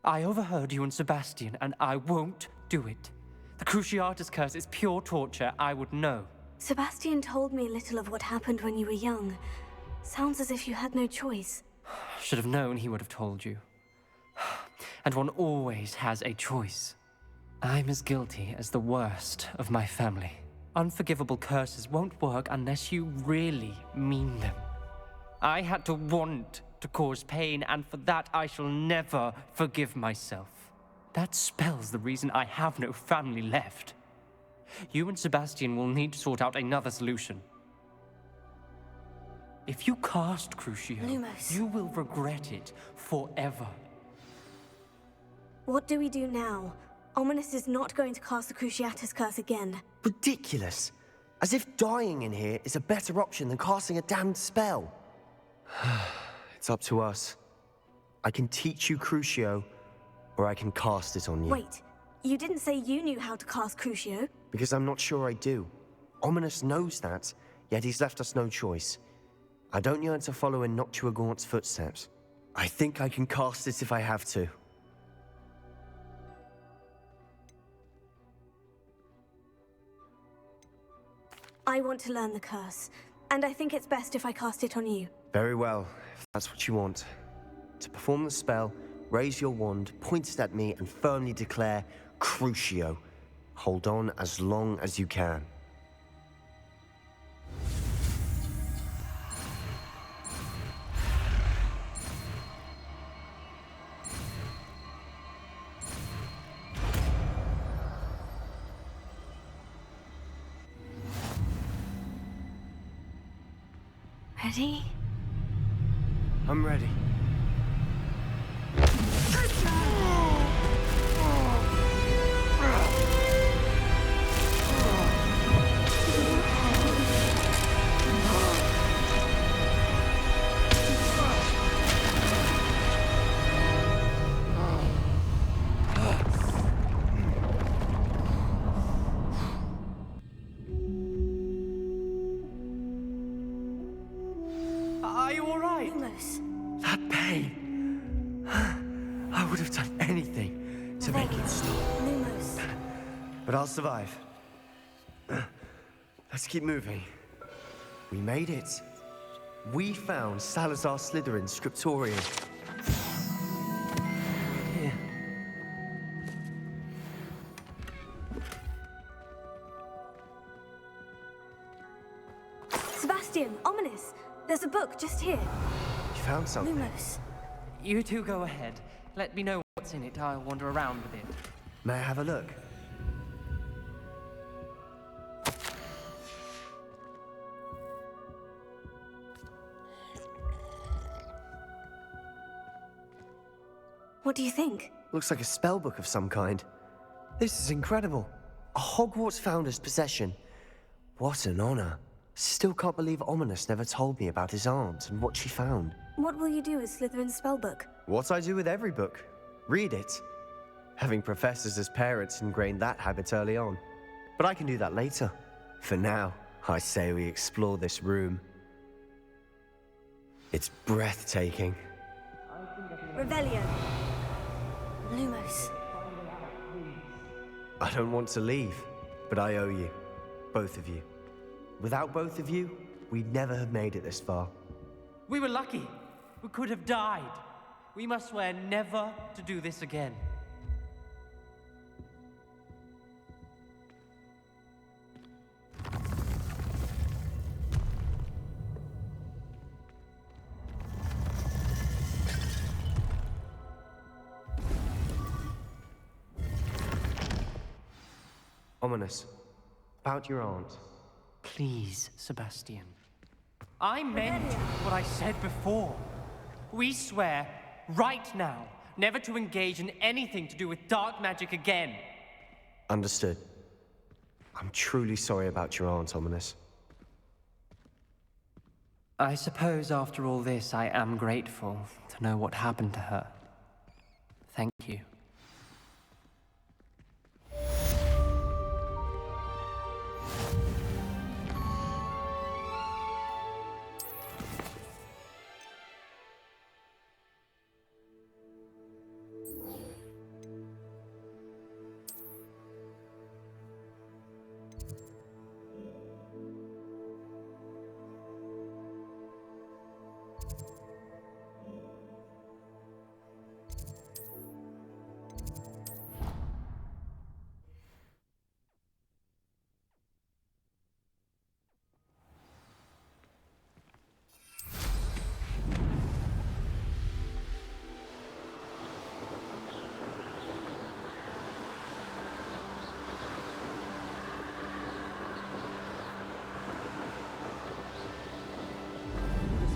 I overheard you and Sebastian, and I won't do it. The Cruciatus curse is pure torture. I would know. Sebastian told me a little of what happened when you were young. Sounds as if you had no choice. Should have known he would have told you. And one always has a choice. I'm as guilty as the worst of my family. Unforgivable curses won't work unless you really mean them. I had to want to cause pain, and for that I shall never forgive myself. That spells the reason I have no family left. You and Sebastian will need to sort out another solution. If you cast Crucio, Lumos. you will regret it forever. What do we do now? Ominous is not going to cast the Cruciatus curse again. Ridiculous. As if dying in here is a better option than casting a damned spell. It's up to us. I can teach you Crucio, or I can cast it on you. Wait, you didn't say you knew how to cast Crucio? Because I'm not sure I do. Ominous knows that, yet he's left us no choice. I don't yearn to follow in Noctua Gaunt's footsteps. I think I can cast it if I have to. I want to learn the curse, and I think it's best if I cast it on you. Very well, if that's what you want. To perform the spell, raise your wand, point it at me, and firmly declare Crucio. Hold on as long as you can. Ready? I'm ready. Are you all right? Lumos. That pain. I would have done anything to make it stop. Lumos. But I'll survive. Let's keep moving. We made it. We found Salazar Slytherin's Scriptorium. Here. Sebastian, Ominous. There's a book just here. You found something? Lumos. You two go ahead. Let me know what's in it. I'll wander around a bit. May I have a look? What do you think? Looks like a spell book of some kind. This is incredible. A Hogwarts founder's possession. What an honor. Still can't believe Ominous never told me about his aunt and what she found. What will you do with Slytherin's spellbook? What I do with every book. Read it. Having professors as parents ingrained that habit early on. But I can do that later. For now, I say we explore this room. It's breathtaking. Revelio. Lumos. I don't want to leave, but I owe you. Both of you. Without both of you, we'd never have made it this far. We were lucky. We could have died. We must swear never to do this again. Ominous. About your aunt. Please, Sebastian. I meant what I said before. we swear, right now, never to engage in anything to do with dark magic again. Understood. I'm truly sorry about your aunt, Ominous. I suppose after all this, I am grateful to know what happened to her. Thank you.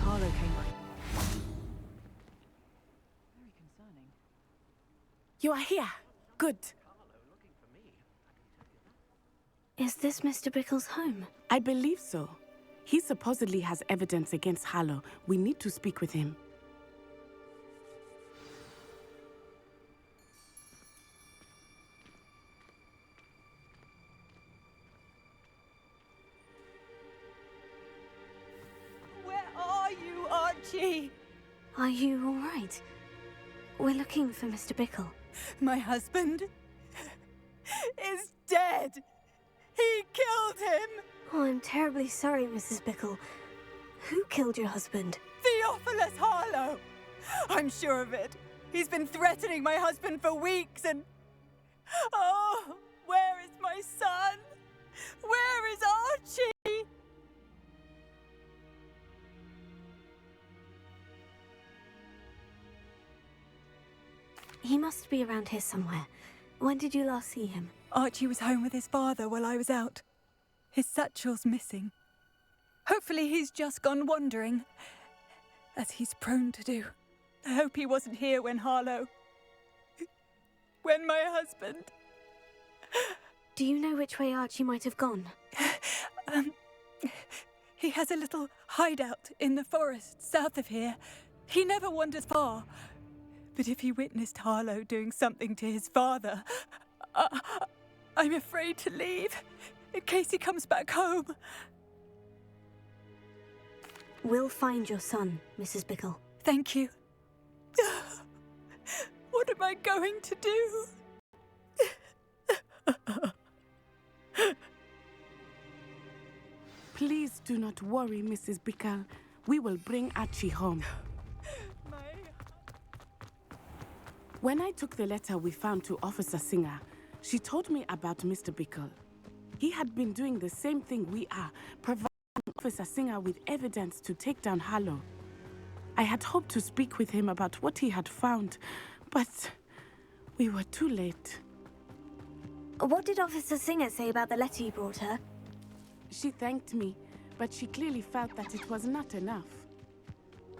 Harlow came by. Very concerning. You are here. Good. Is this Mr. Bickle's home? I believe so. He supposedly has evidence against Harlow. We need to speak with him. Where are you, Archie? Are you all right? We're looking for Mr. Bickle. My husband is dead. He killed him. Oh, I'm terribly sorry, Mrs. Bickle. Who killed your husband? Theophilus Harlow. I'm sure of it. He's been threatening my husband for weeks and... Oh, where is my son? Where is Archie? He must be around here somewhere. When did you last see him? Archie was home with his father while I was out. His satchel's missing. Hopefully he's just gone wandering, as he's prone to do. I hope he wasn't here when Harlow... when my husband... Do you know which way Archie might have gone? He has a little hideout in the forest south of here. He never wanders far. But if he witnessed Harlow doing something to his father, I'm afraid to leave, in case he comes back home. We'll find your son, Mrs. Bickle. Thank you. What am I going to do? Please do not worry, Mrs. Bickle. We will bring Archie home. When I took the letter we found to Officer Singer, she told me about Mr. Bickle. He had been doing the same thing we are, providing Officer Singer with evidence to take down Harlow. I had hoped to speak with him about what he had found, but we were too late. What did Officer Singer say about the letter you brought her? She thanked me, but she clearly felt that it was not enough.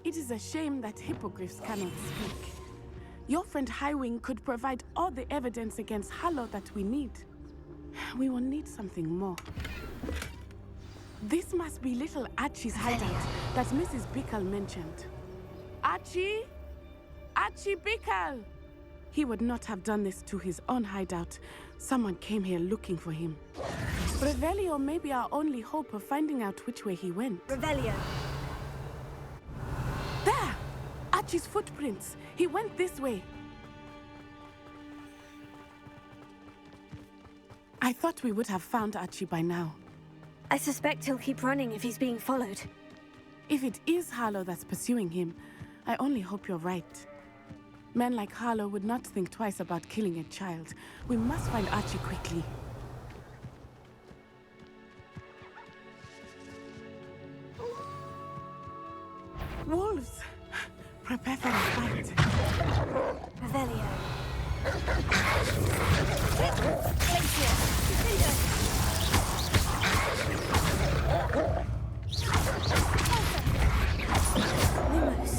It is a shame that hippogriffs cannot speak. Your friend Highwing could provide all the evidence against Harlow that we need. We will need something more. This must be little Archie's hideout that Mrs. Bickle mentioned. Archie? Archie Bickle! He would not have done this to his own hideout. Someone came here looking for him. Revelio may be our only hope of finding out which way he went. Revelio. There! Archie's footprints. He went this way. I thought we would have found Archie by now. I suspect he'll keep running if he's being followed. If it is Harlow that's pursuing him, I only hope you're right. Men like Harlow would not think twice about killing a child. We must find Archie quickly. Wolves! Prepare for a fight. Revelio. Lumos.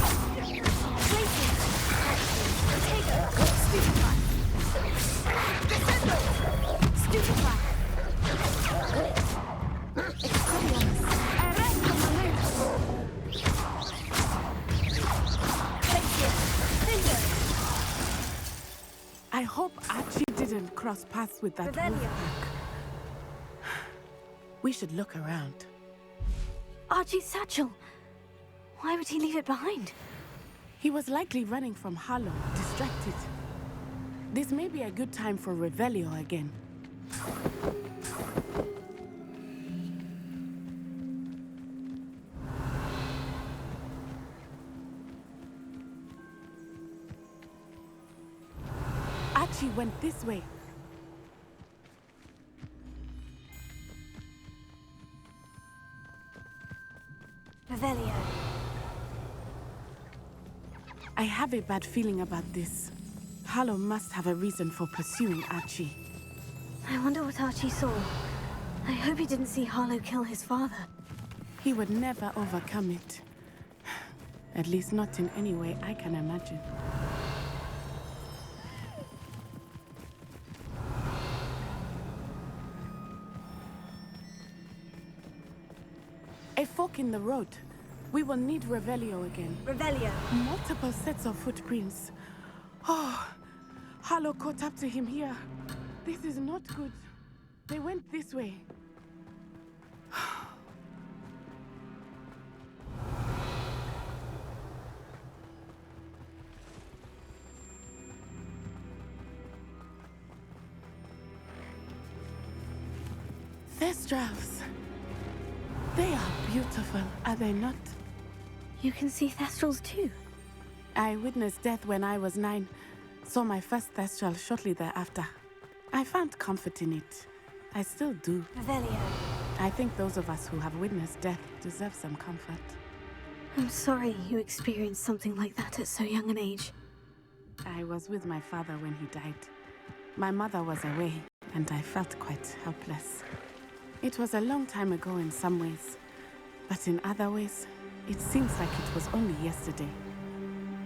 cross paths with that wolf pack. We should look around. Archie's satchel. Why would he leave it behind? He was likely running from Harlow, distracted. This may be a good time for Revelio again. Archie went this way. Revelio. I have a bad feeling about this. Harlow must have a reason for pursuing Archie. I wonder what Archie saw. I hope he didn't see Harlow kill his father. He would never overcome it. At least not in any way I can imagine. A fork in the road. We will need Revelio again. Revelio. Multiple sets of footprints. Oh, Harlow caught up to him here. This is not good. They went this way. Thestrals. They are beautiful, are they not? You can see Thestrals too. I witnessed death when I was 9. Saw my first Thestral shortly thereafter. I found comfort in it. I still do. Revelio. I think those of us who have witnessed death deserve some comfort. I'm sorry you experienced something like that at so young an age. I was with my father when he died. My mother was away, and I felt quite helpless. It was a long time ago in some ways, but in other ways, it seems like it was only yesterday.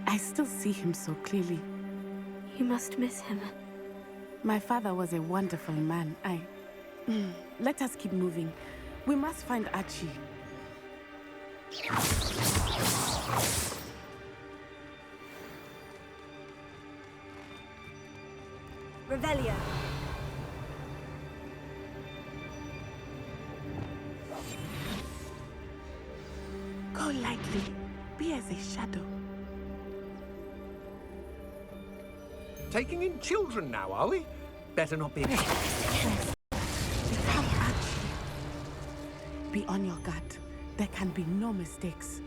I still see him so clearly. You must miss him. My father was a wonderful man. Let us keep moving. We must find Archie. Revelio. Go lightly. Be as a shadow. Taking in children now, are we? Better not be. We have Archie. Be on your guard. There can be no mistakes.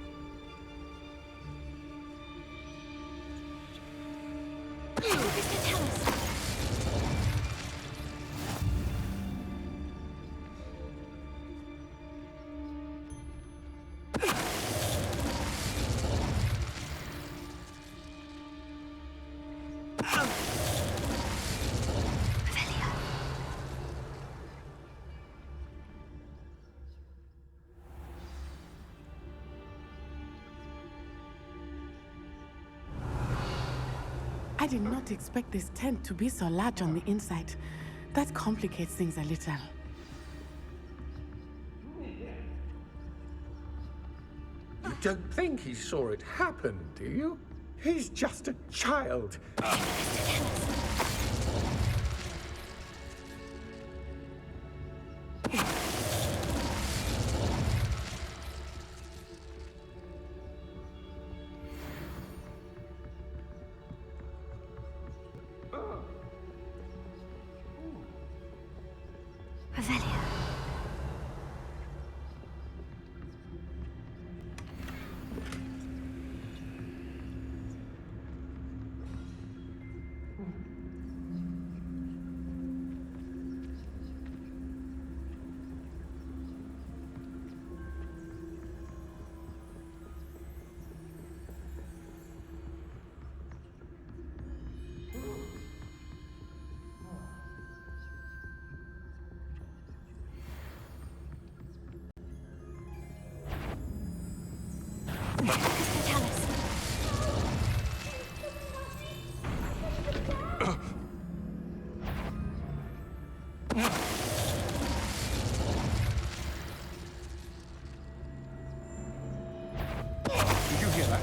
I did not expect this tent to be so large on the inside. That complicates things a little. You don't think he saw it happen, do you? He's just a child. Revelio. Did you hear that?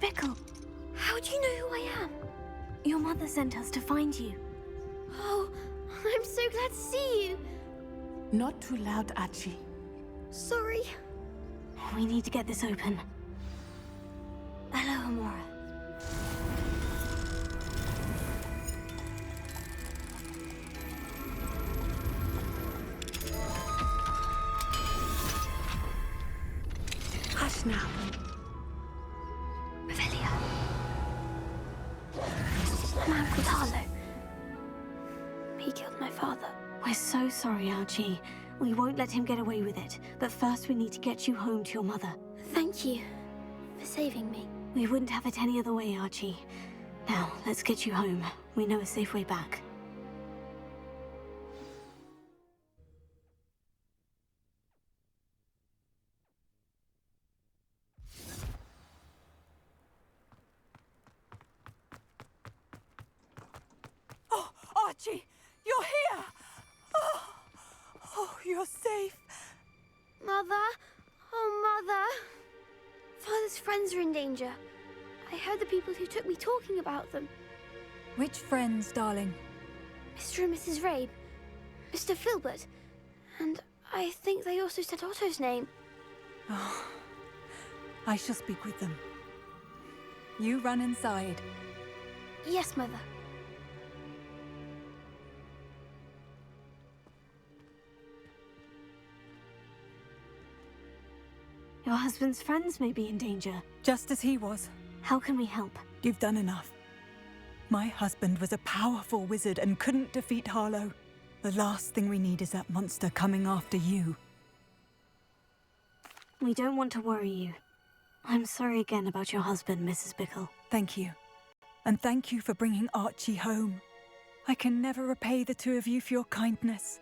Bickle, how do you know who I am? Your mother sent us to find you. Oh, I'm so glad to see you. Not too loud, Archie. Sorry. We need to get this open. Hello, Amora. Hush now. Revelia. A man called Harlow. He killed my father. We're so sorry, Archie. We won't let him get away with it. But first we need to get you home to your mother. Thank you for saving me. We wouldn't have it any other way, Archie. Now, let's get you home. We know a safe way back. Oh, Archie, you're here! Oh, you're safe. Mother? Oh, Mother. Father's friends are in danger. I heard the people who took me talking about them. Which friends, darling? Mr. and Mrs. Rabe, Mr. Filbert, and I think they also said Otto's name. Oh, I shall speak with them. You run inside. Yes, Mother. Your husband's friends may be in danger. Just as he was. How can we help? You've done enough. My husband was a powerful wizard and couldn't defeat Harlow. The last thing we need is that monster coming after you. We don't want to worry you. I'm sorry again about your husband, Mrs. Bickle. Thank you. And thank you for bringing Archie home. I can never repay the two of you for your kindness.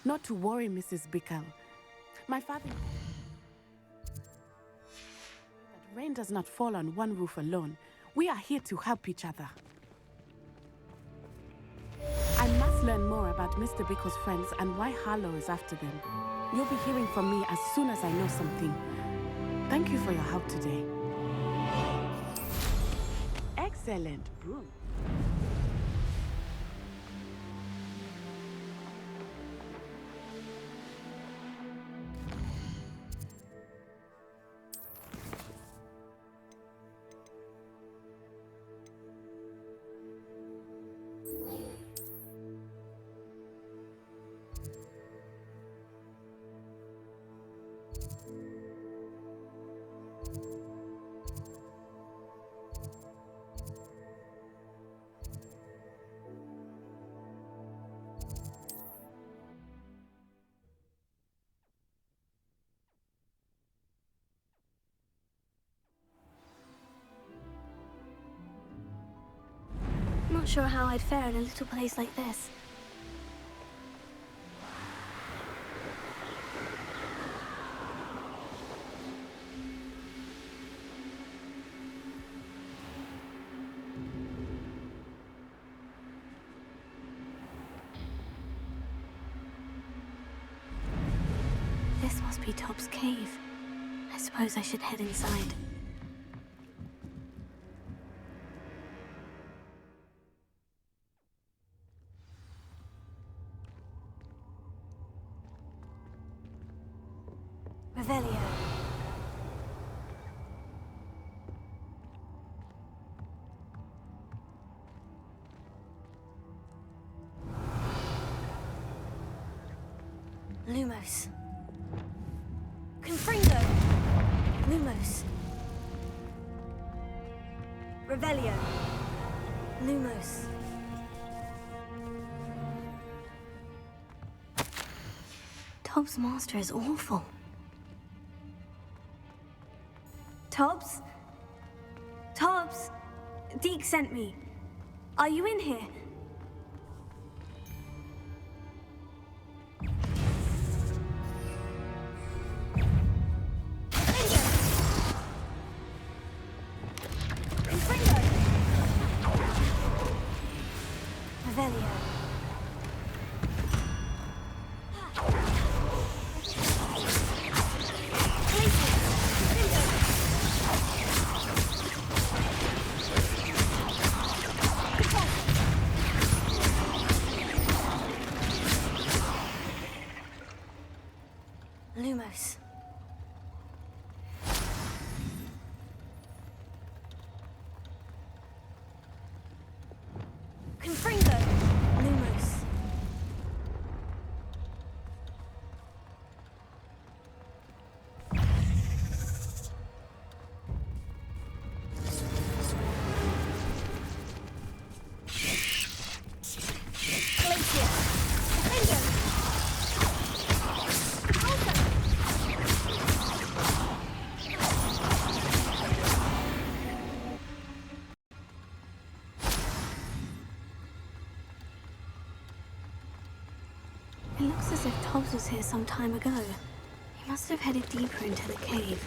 Not to worry, Mrs. Bickle. My father... that rain does not fall on one roof alone. We are here to help each other. I must learn more about Mr. Bickle's friends and why Harlow is after them. You'll be hearing from me as soon as I know something. Thank you for your help today. Excellent brew. Not sure how I'd fare in a little place like this. This must be Top's cave. I suppose I should head inside. Revelio. Lumos. Confringo. Lumos. Revelio. Lumos. Tobbs' master is awful. Tobbs? Tobbs? Deke sent me. Are you in here? Revelio. Confringo! Lumos. It looks as if Tobbs was here some time ago. He must have headed deeper into the cave.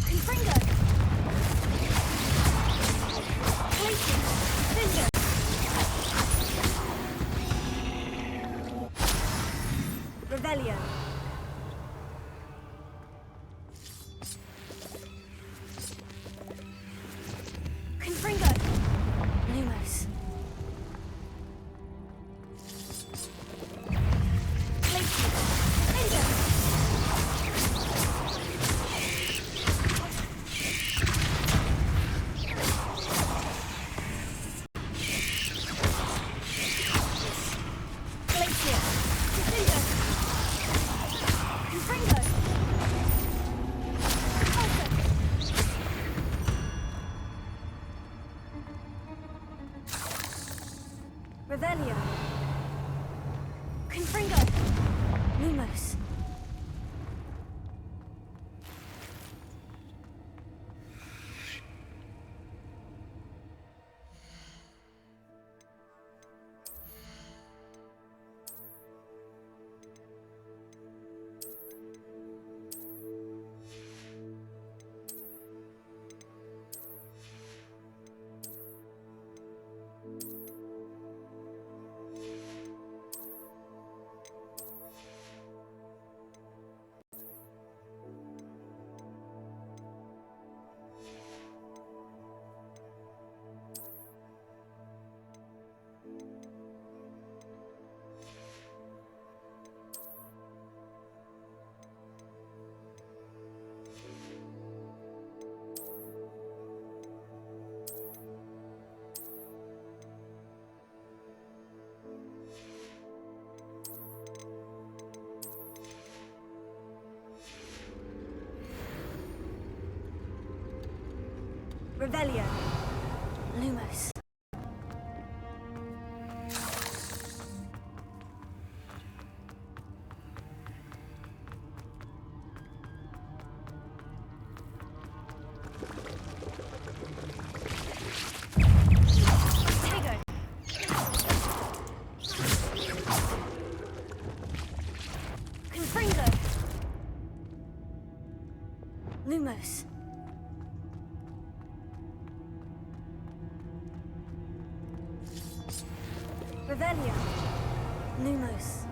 Confringo! Placing! Finger! Revelio! Confringo! Lumos. Revelio. Confringo. Lumos. Revelio. Lumos. Confringo. Lumos. Revelio. Lumos.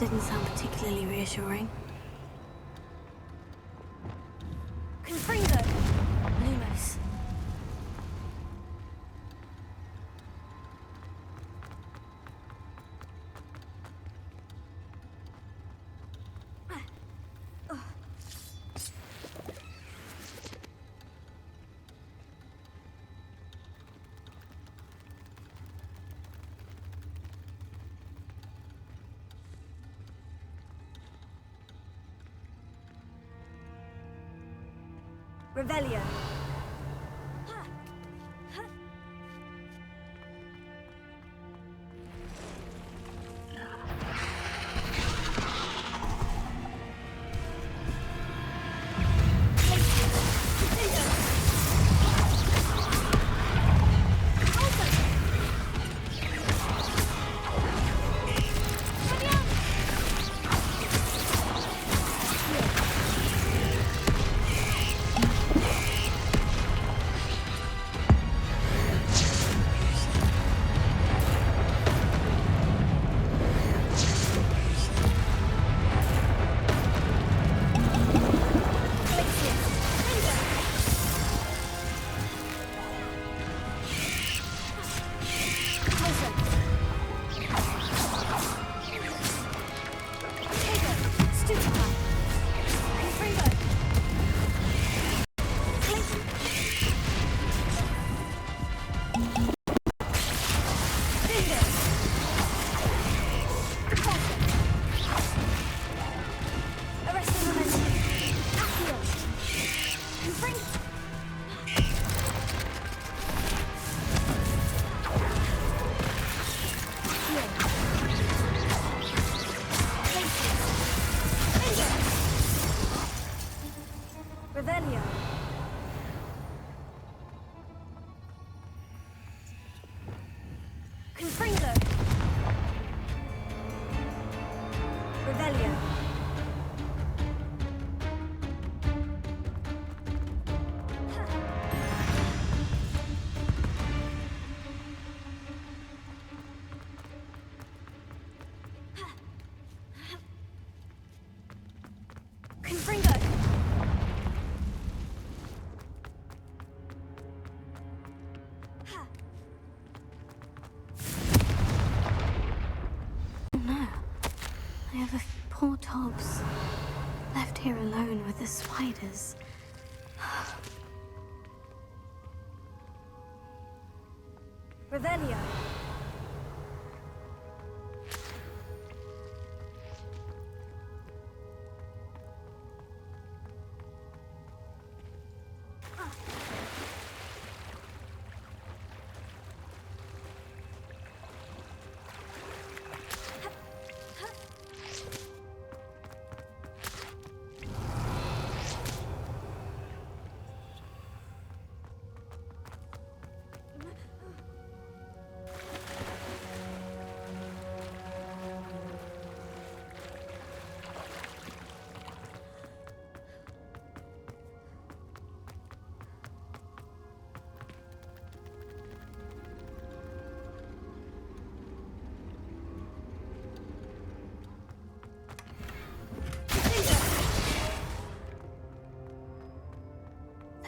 didn't sound particularly reassuring. Confringo! Lumos. Revelio. Revelio. Confringo. Revelio. Confringo. No. I have a poor Tobbs. Left here alone with the spiders. Revelio.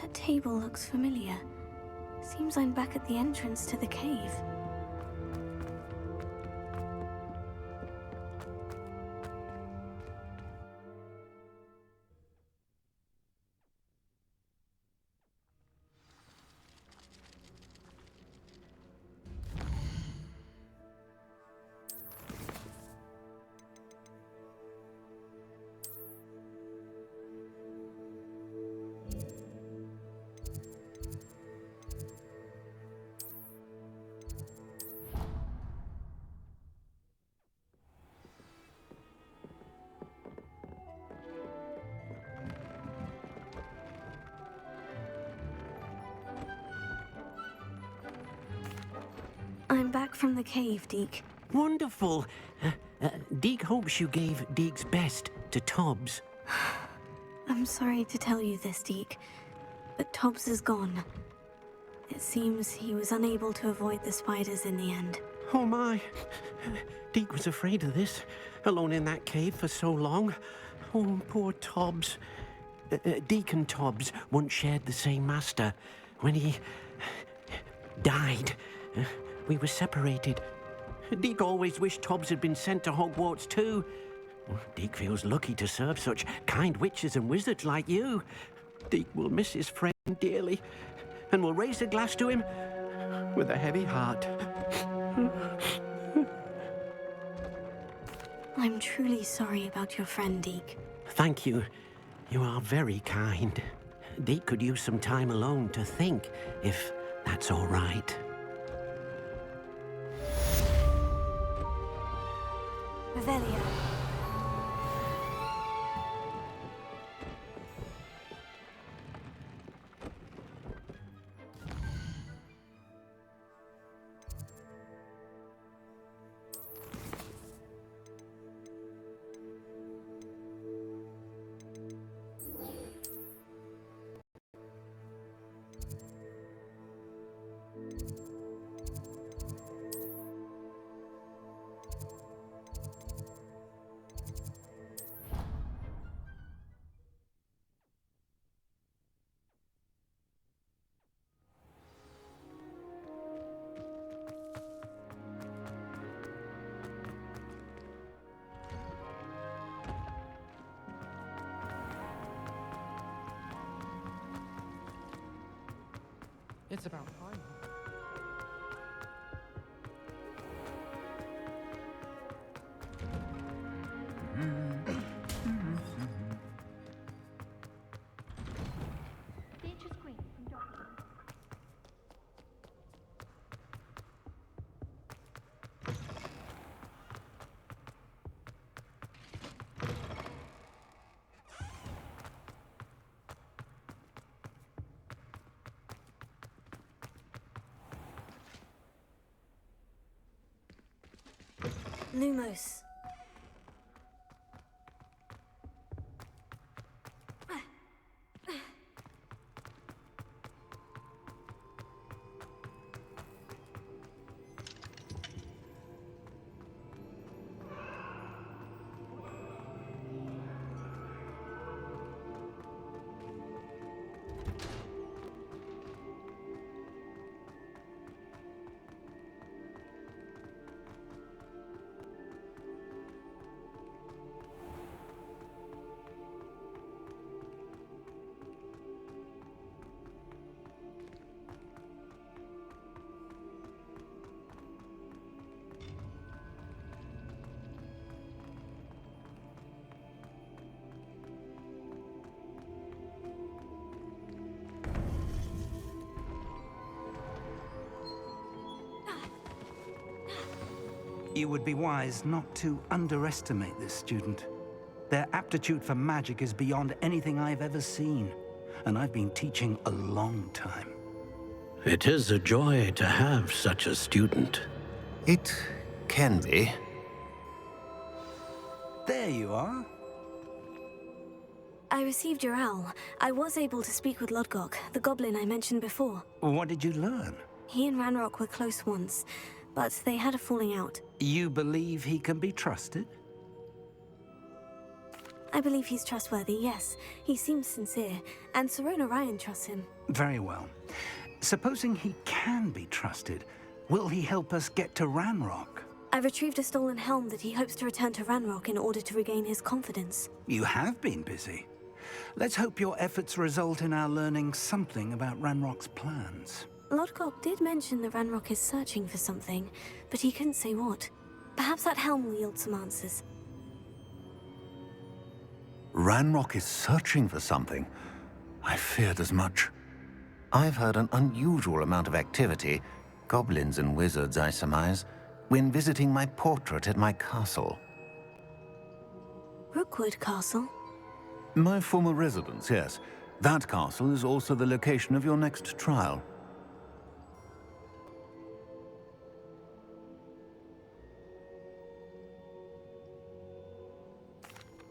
That table looks familiar. Seems I'm back at the entrance to the cave. I'm back from the cave, Deke. Wonderful. Deke hopes you gave Deke's best to Tobbs. I'm sorry to tell you this, Deke, but Tobbs is gone. It seems he was unable to avoid the spiders in the end. Oh my. Deke was afraid of this, alone in that cave for so long. Oh, poor Tobbs. Deacon Tobbs once shared the same master. When he died, we were separated. Deke always wished Tobbs had been sent to Hogwarts too. Deke feels lucky to serve such kind witches and wizards like you. Deke will miss his friend dearly, and will raise a glass to him with a heavy heart. I'm truly sorry about your friend, Deke. Thank you. You are very kind. Deke could use some time alone to think, if that's all right. Revelio. It's about time. Lumos. You would be wise not to underestimate this student. Their aptitude for magic is beyond anything I've ever seen, and I've been teaching a long time. It is a joy to have such a student. It can be. There you are. I received your owl. I was able to speak with Lodgok, the goblin I mentioned before. What did you learn? He and Ranrock were close once, but they had a falling out. You believe he can be trusted? I believe he's trustworthy, yes. He seems sincere, and Serona Ryan trusts him. Very well. Supposing he can be trusted, will he help us get to Ranrock? I retrieved a stolen helm that he hopes to return to Ranrock in order to regain his confidence. You have been busy. Let's hope your efforts result in our learning something about Ranrock's plans. Lodgok did mention that Ranrock is searching for something, but he couldn't say what. Perhaps that helm will yield some answers. Ranrock is searching for something. I feared as much. I've heard an unusual amount of activity, goblins and wizards, I surmise, when visiting my portrait at my castle. Rookwood Castle? My former residence, yes. That castle is also the location of your next trial.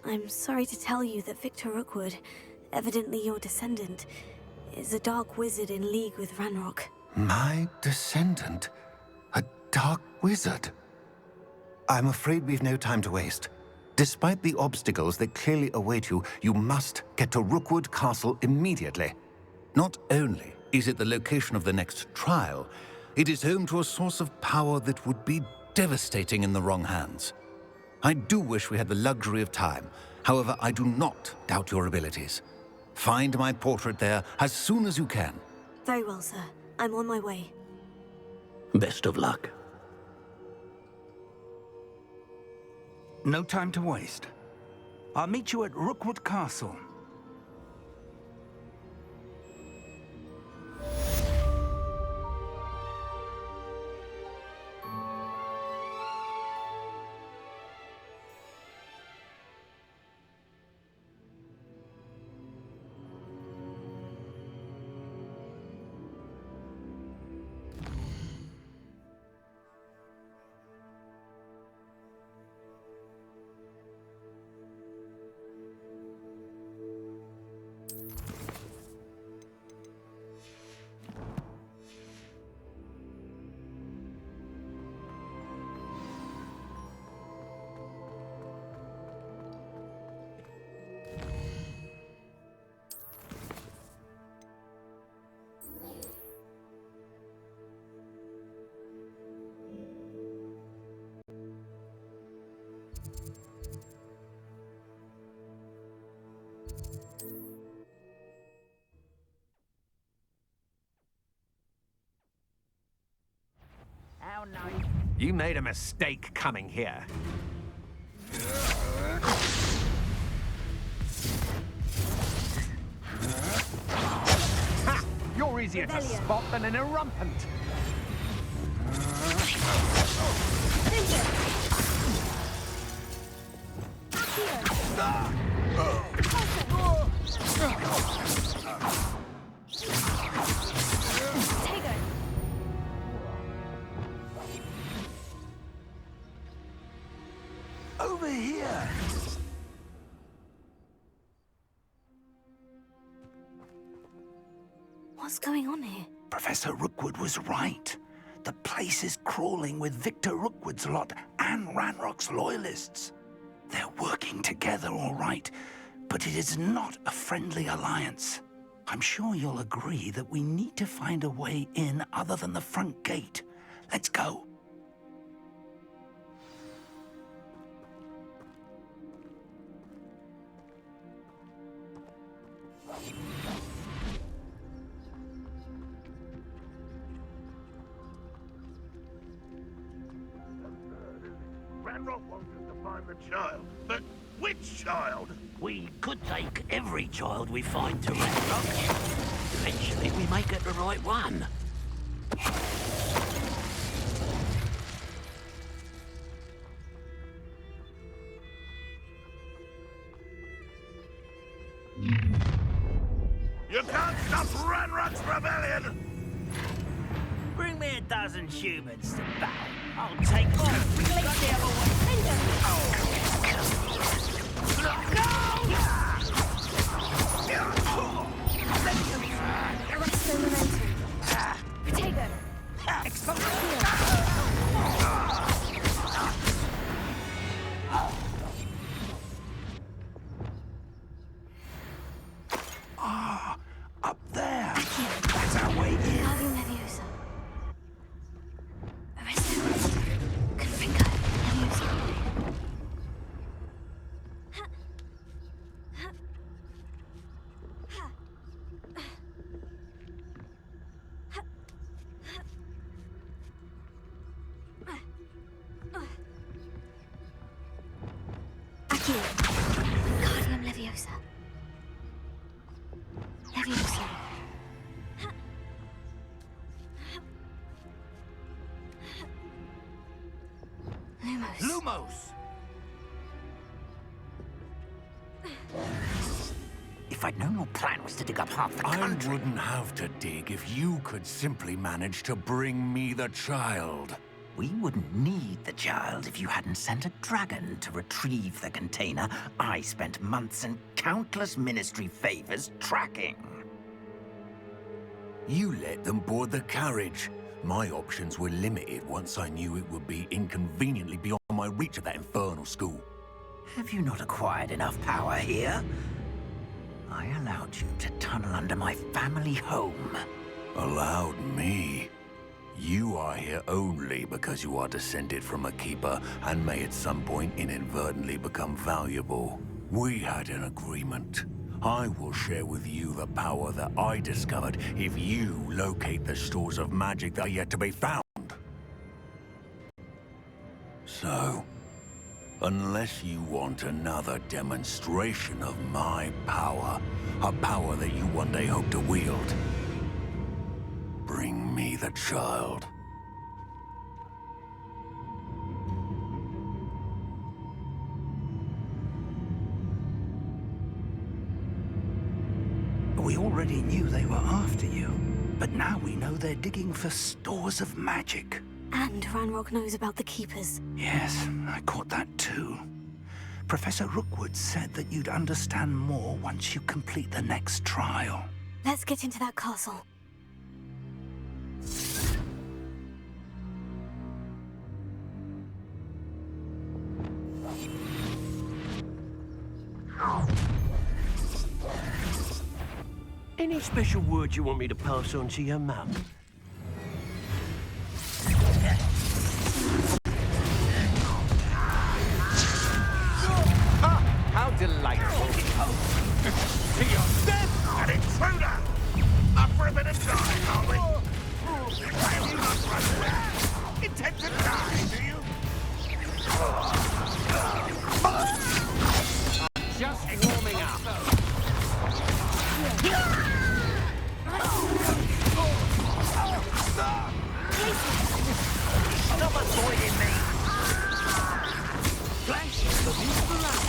I'm sorry to tell you that Victor Rookwood, evidently your descendant, is a dark wizard in league with Ranrock. My descendant? A Dark Wizard? I'm afraid we've no time to waste. Despite the obstacles that clearly await you, you must get to Rookwood Castle immediately. Not only is it the location of the next trial, it is home to a source of power that would be devastating in the wrong hands. I do wish we had the luxury of time. However, I do not doubt your abilities. Find my portrait there as soon as you can. Very well, sir. I'm on my way. Best of luck. No time to waste. I'll meet you at Rookwood Castle. You made a mistake coming here. Ha! You're easier to spot than an irrumpent. Over here! What's going on here? Professor Rookwood was right. The place is crawling with Victor Rookwood's lot and Ranrock's loyalists. They're working together, all right, but it is not a friendly alliance. I'm sure you'll agree that we need to find a way in other than the front gate. Let's go. Ranrock wants us to find the child. But which child? We could take every child we find to Ranrock. Eventually, we may get the right one. You can't stop Ranrock's rebellion! Bring me a dozen humans to battle. I'll take on. We got the other way. Arresto momentum. Potato. Ah, up there. That's our way in. Wingardium Leviosa. Leviosa. Lumos. Lumos! If I'd known your plan was to dig up half the country... I wouldn't have to dig if you could simply manage to bring me the child. We wouldn't need the child if you hadn't sent a dragon to retrieve the container I spent months and countless ministry favors tracking. You let them board the carriage. My options were limited once I knew it would be inconveniently beyond my reach at that infernal school. Have you not acquired enough power here? I allowed you to tunnel under my family home. Allowed me? You are here only because you are descended from a keeper and may at some point inadvertently become valuable. We had an agreement. I will share with you the power that I discovered if you locate the stores of magic that are yet to be found. So, unless you want another demonstration of my power, a power that you one day hope to wield, bring me the child. We already knew they were after you, but now we know they're digging for stores of magic. And Ranrock knows about the Keepers. Yes, I caught that too. Professor Rookwood said that you'd understand more once you complete the next trial. Let's get into that castle. Any special word you want me to pass on to your mum? How delightful. To your death, an intruder! Up for a bit of time, are we? Why have you not run away? Intend to die, do you? Just warming up. Stop avoiding me! Flash the beautiful light.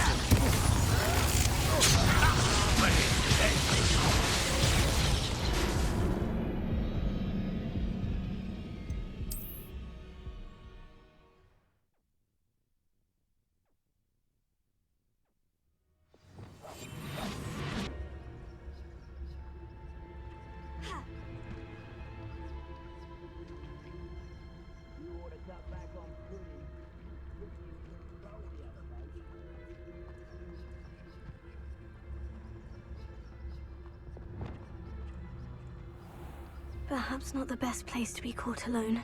Perhaps not the best place to be caught alone.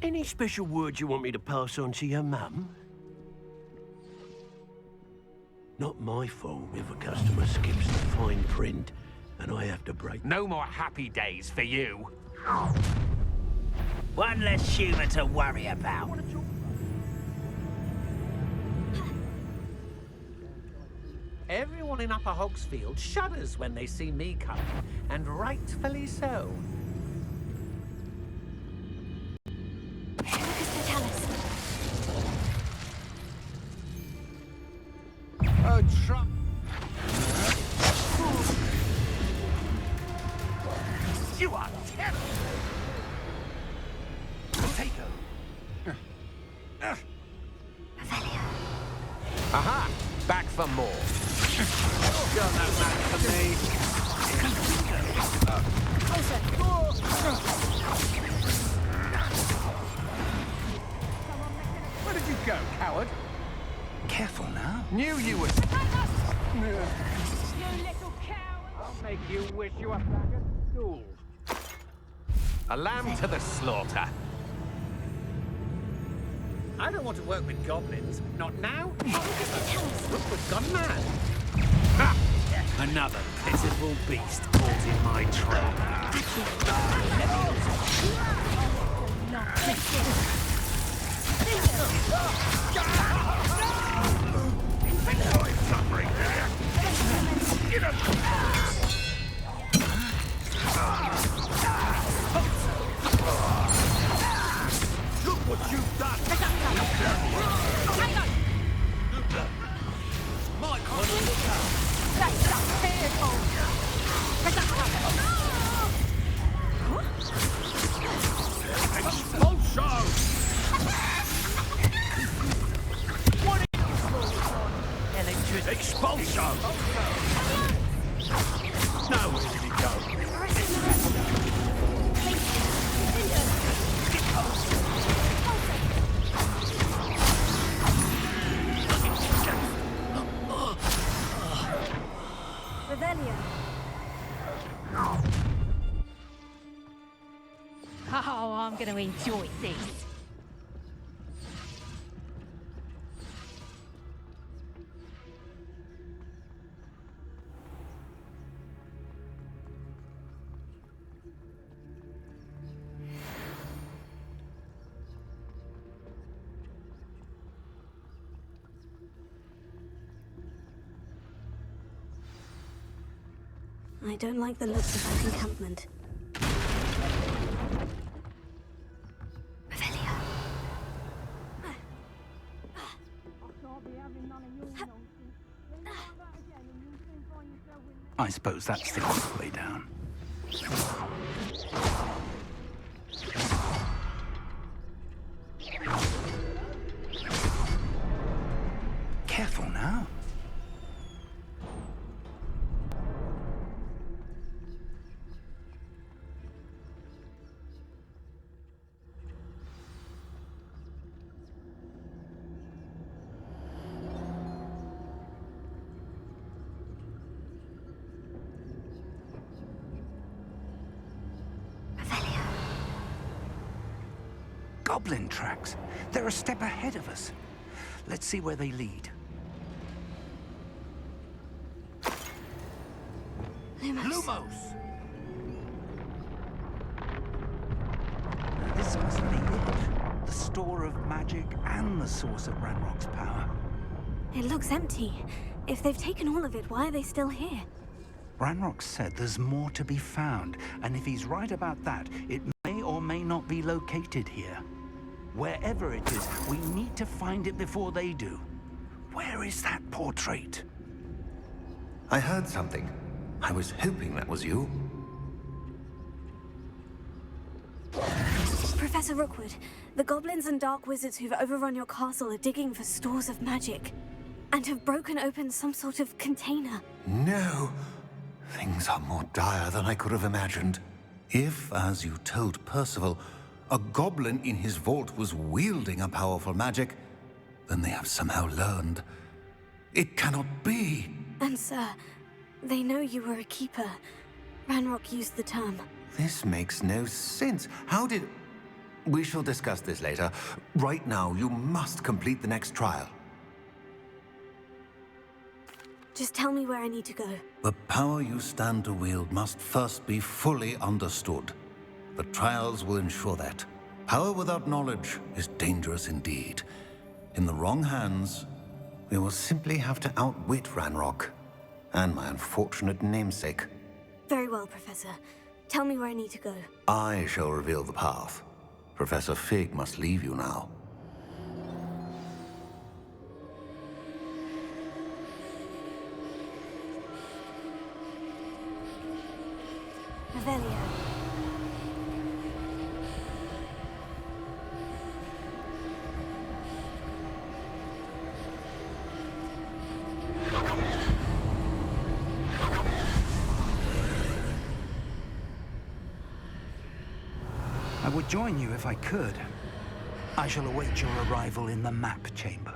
Any special word you want me to pass on to your mum? Not my fault if a customer skips the fine print and I have to break. No more happy days for you. One less human to worry about. Everyone in Upper Hogsfield shudders when they see me coming, and rightfully so. Oh, You are terrible! Take her. Aha! Back for more. You're no match for me. Where did you go, coward? Careful now. Knew you would. You little coward! I'll make you wish you were back at school. A lamb to the slaughter. I don't want to work with goblins. Not now. Rookwood's gone mad. Ha! Another pitiful beast caught in my trap. Enjoy suffering, do you? Get up! Look what you've done! Expulsion! Revelio. Oh, I'm going to enjoy this. I don't like the looks of that encampment. Revelio. I suppose that's the quick way down. Careful now. Goblin tracks. They're a step ahead of us. Let's see where they lead. Lumos. This must be it. The store of magic and the source of Ranrock's power. It looks empty. If they've taken all of it, why are they still here? Ranrock said there's more to be found, and if he's right about that, it may or may not be located here. Wherever it is, we need to find it before they do. Where is that portrait? I heard something. I was hoping that was you. Professor Rookwood, the goblins and dark wizards who've overrun your castle are digging for stores of magic and have broken open some sort of container. No. Things are more dire than I could have imagined. If, as you told Percival, a goblin in his vault was wielding a powerful magic, then they have somehow learned. It cannot be. And sir, they know you were a keeper. Ranrock used the term. This makes no sense. How did... We shall discuss this later. Right now, you must complete the next trial. Just tell me where I need to go. The power you stand to wield must first be fully understood. The trials will ensure that. Power without knowledge is dangerous indeed. In the wrong hands, we will simply have to outwit Ranrock and my unfortunate namesake. Very well, Professor. Tell me where I need to go. I shall reveal the path. Professor Fig must leave you now. Revelio. I would join you if I could. I shall await your arrival in the map chamber.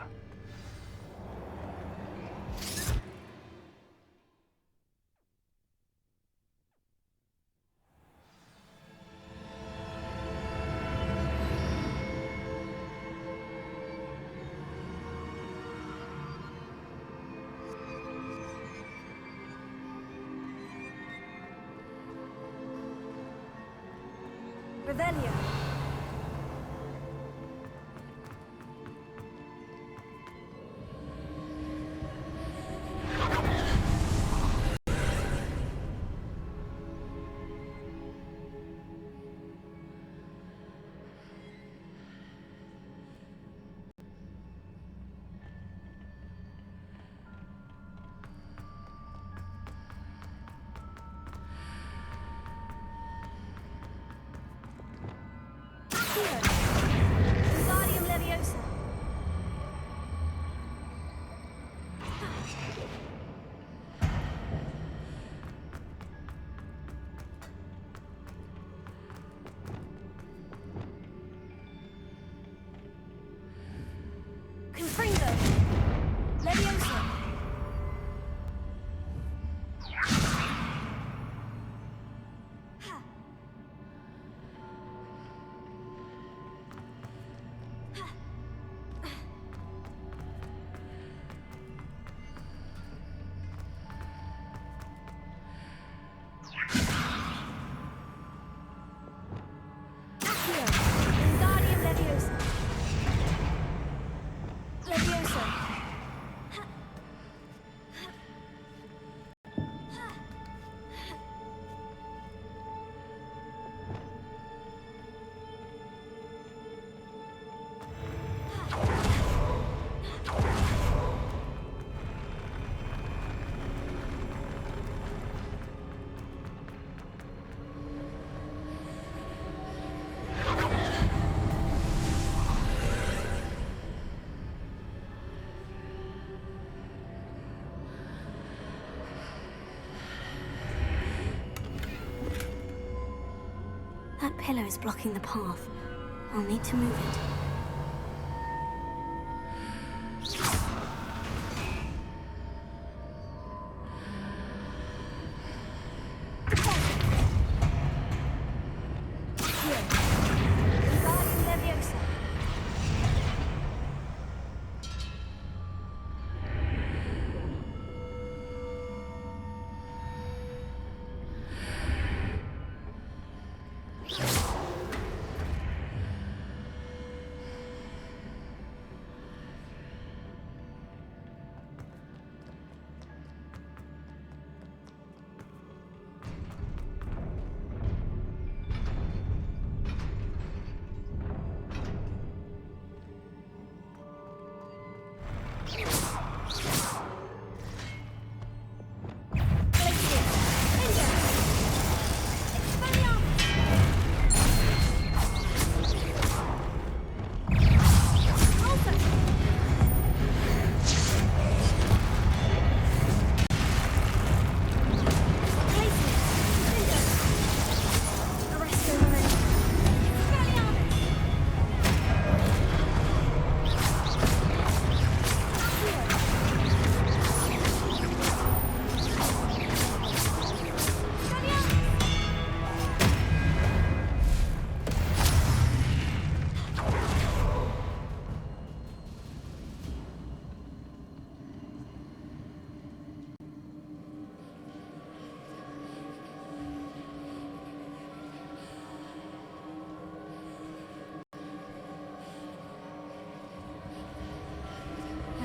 Revelio. Scriptorium Leviosa. Confringo. Leviosa. pillar is blocking the path. I'll need to move it.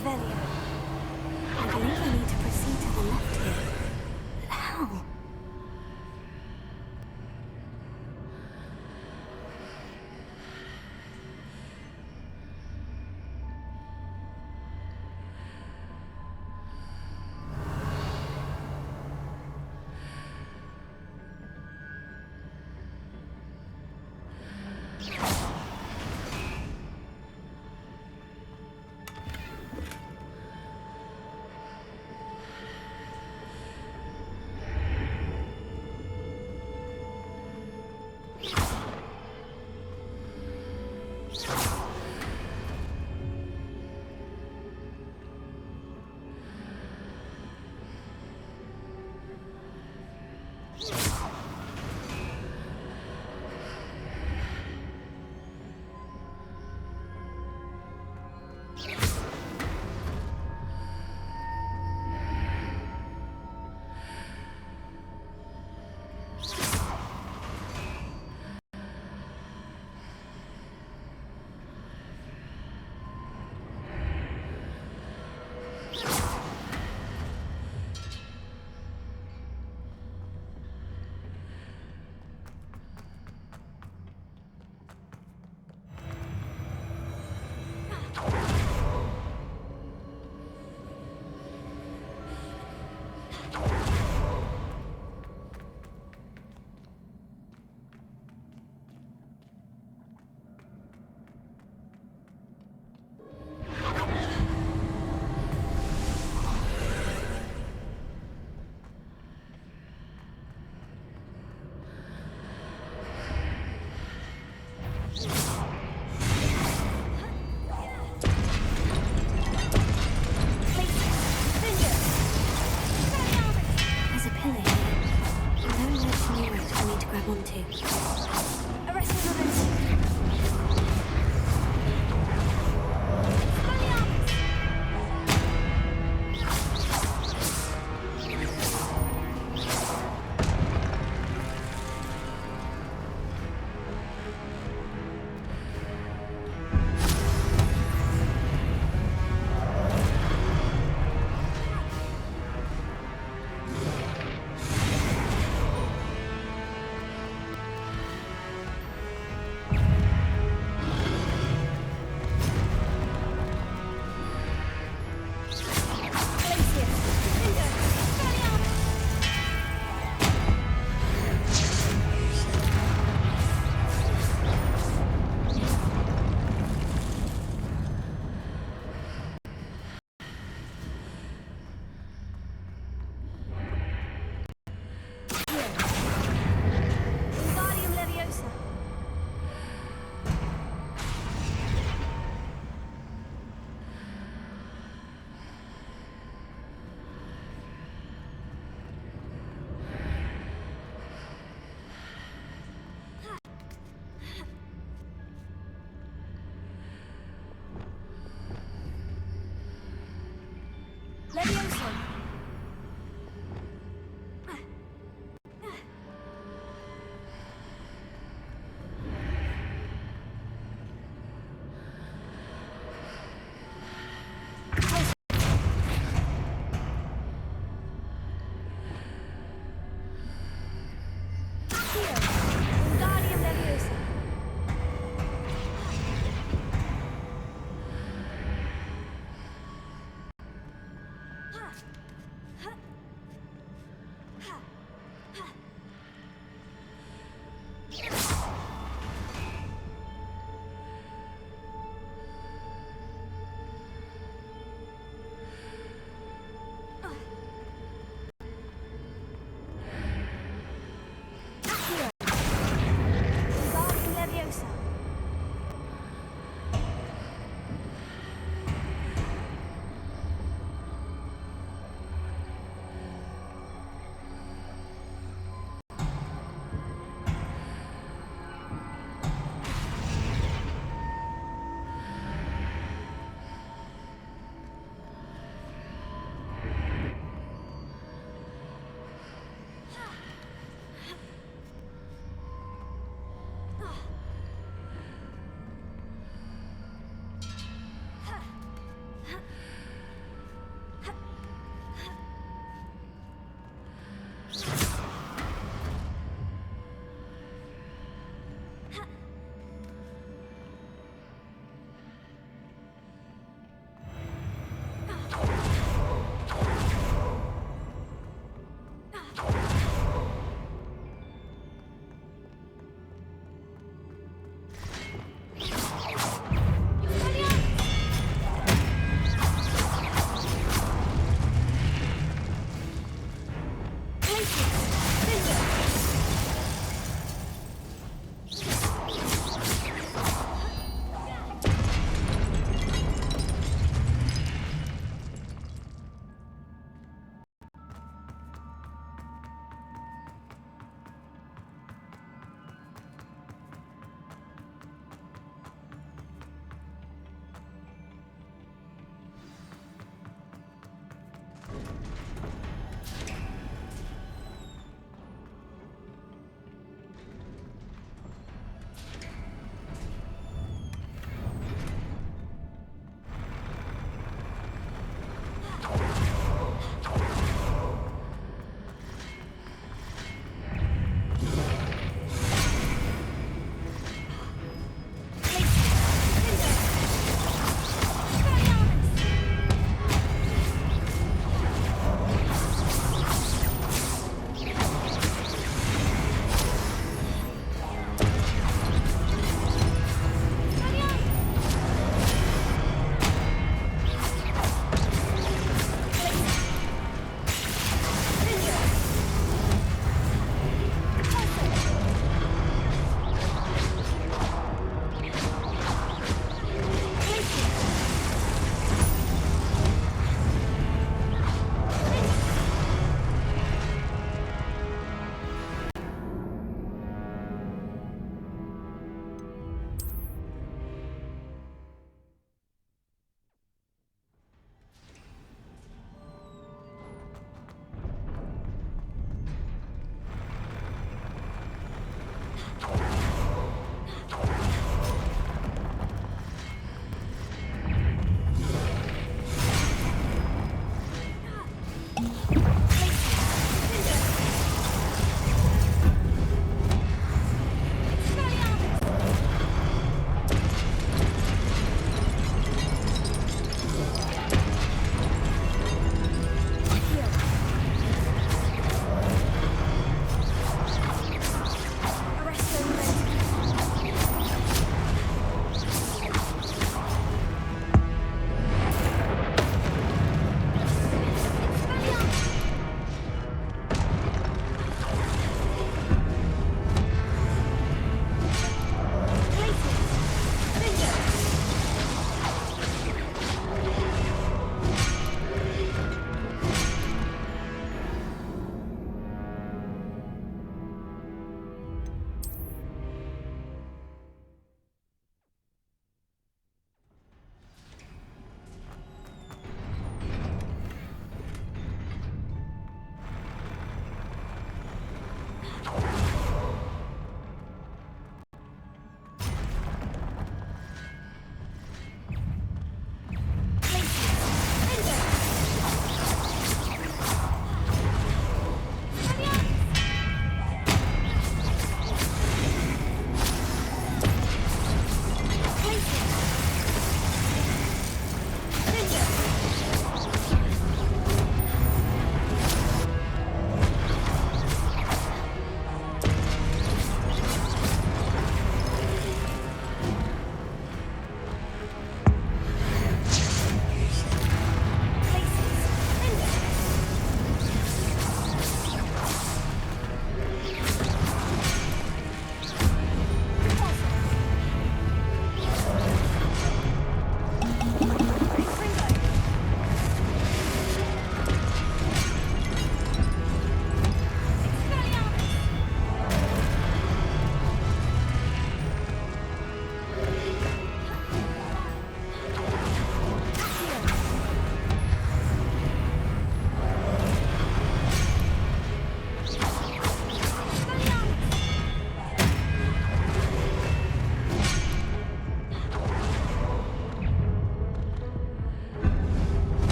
I believe I need to proceed to the left here. But how?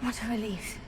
What a relief.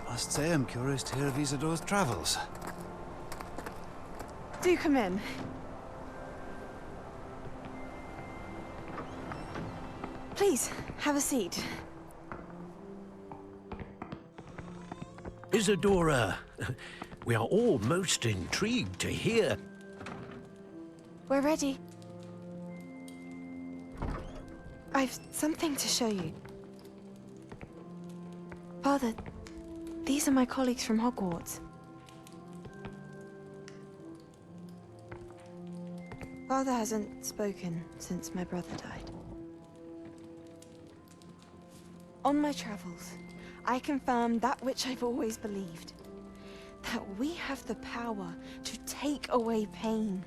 I must say I'm curious to hear of Isidore's travels. Do come in. Please, have a seat. Isadora, we are all most intrigued to hear. We're ready. I've something to show you. Father, these are my colleagues from Hogwarts. Father hasn't spoken since my brother died. On my travels, I confirmed that which I've always believed. That we have the power to take away pain.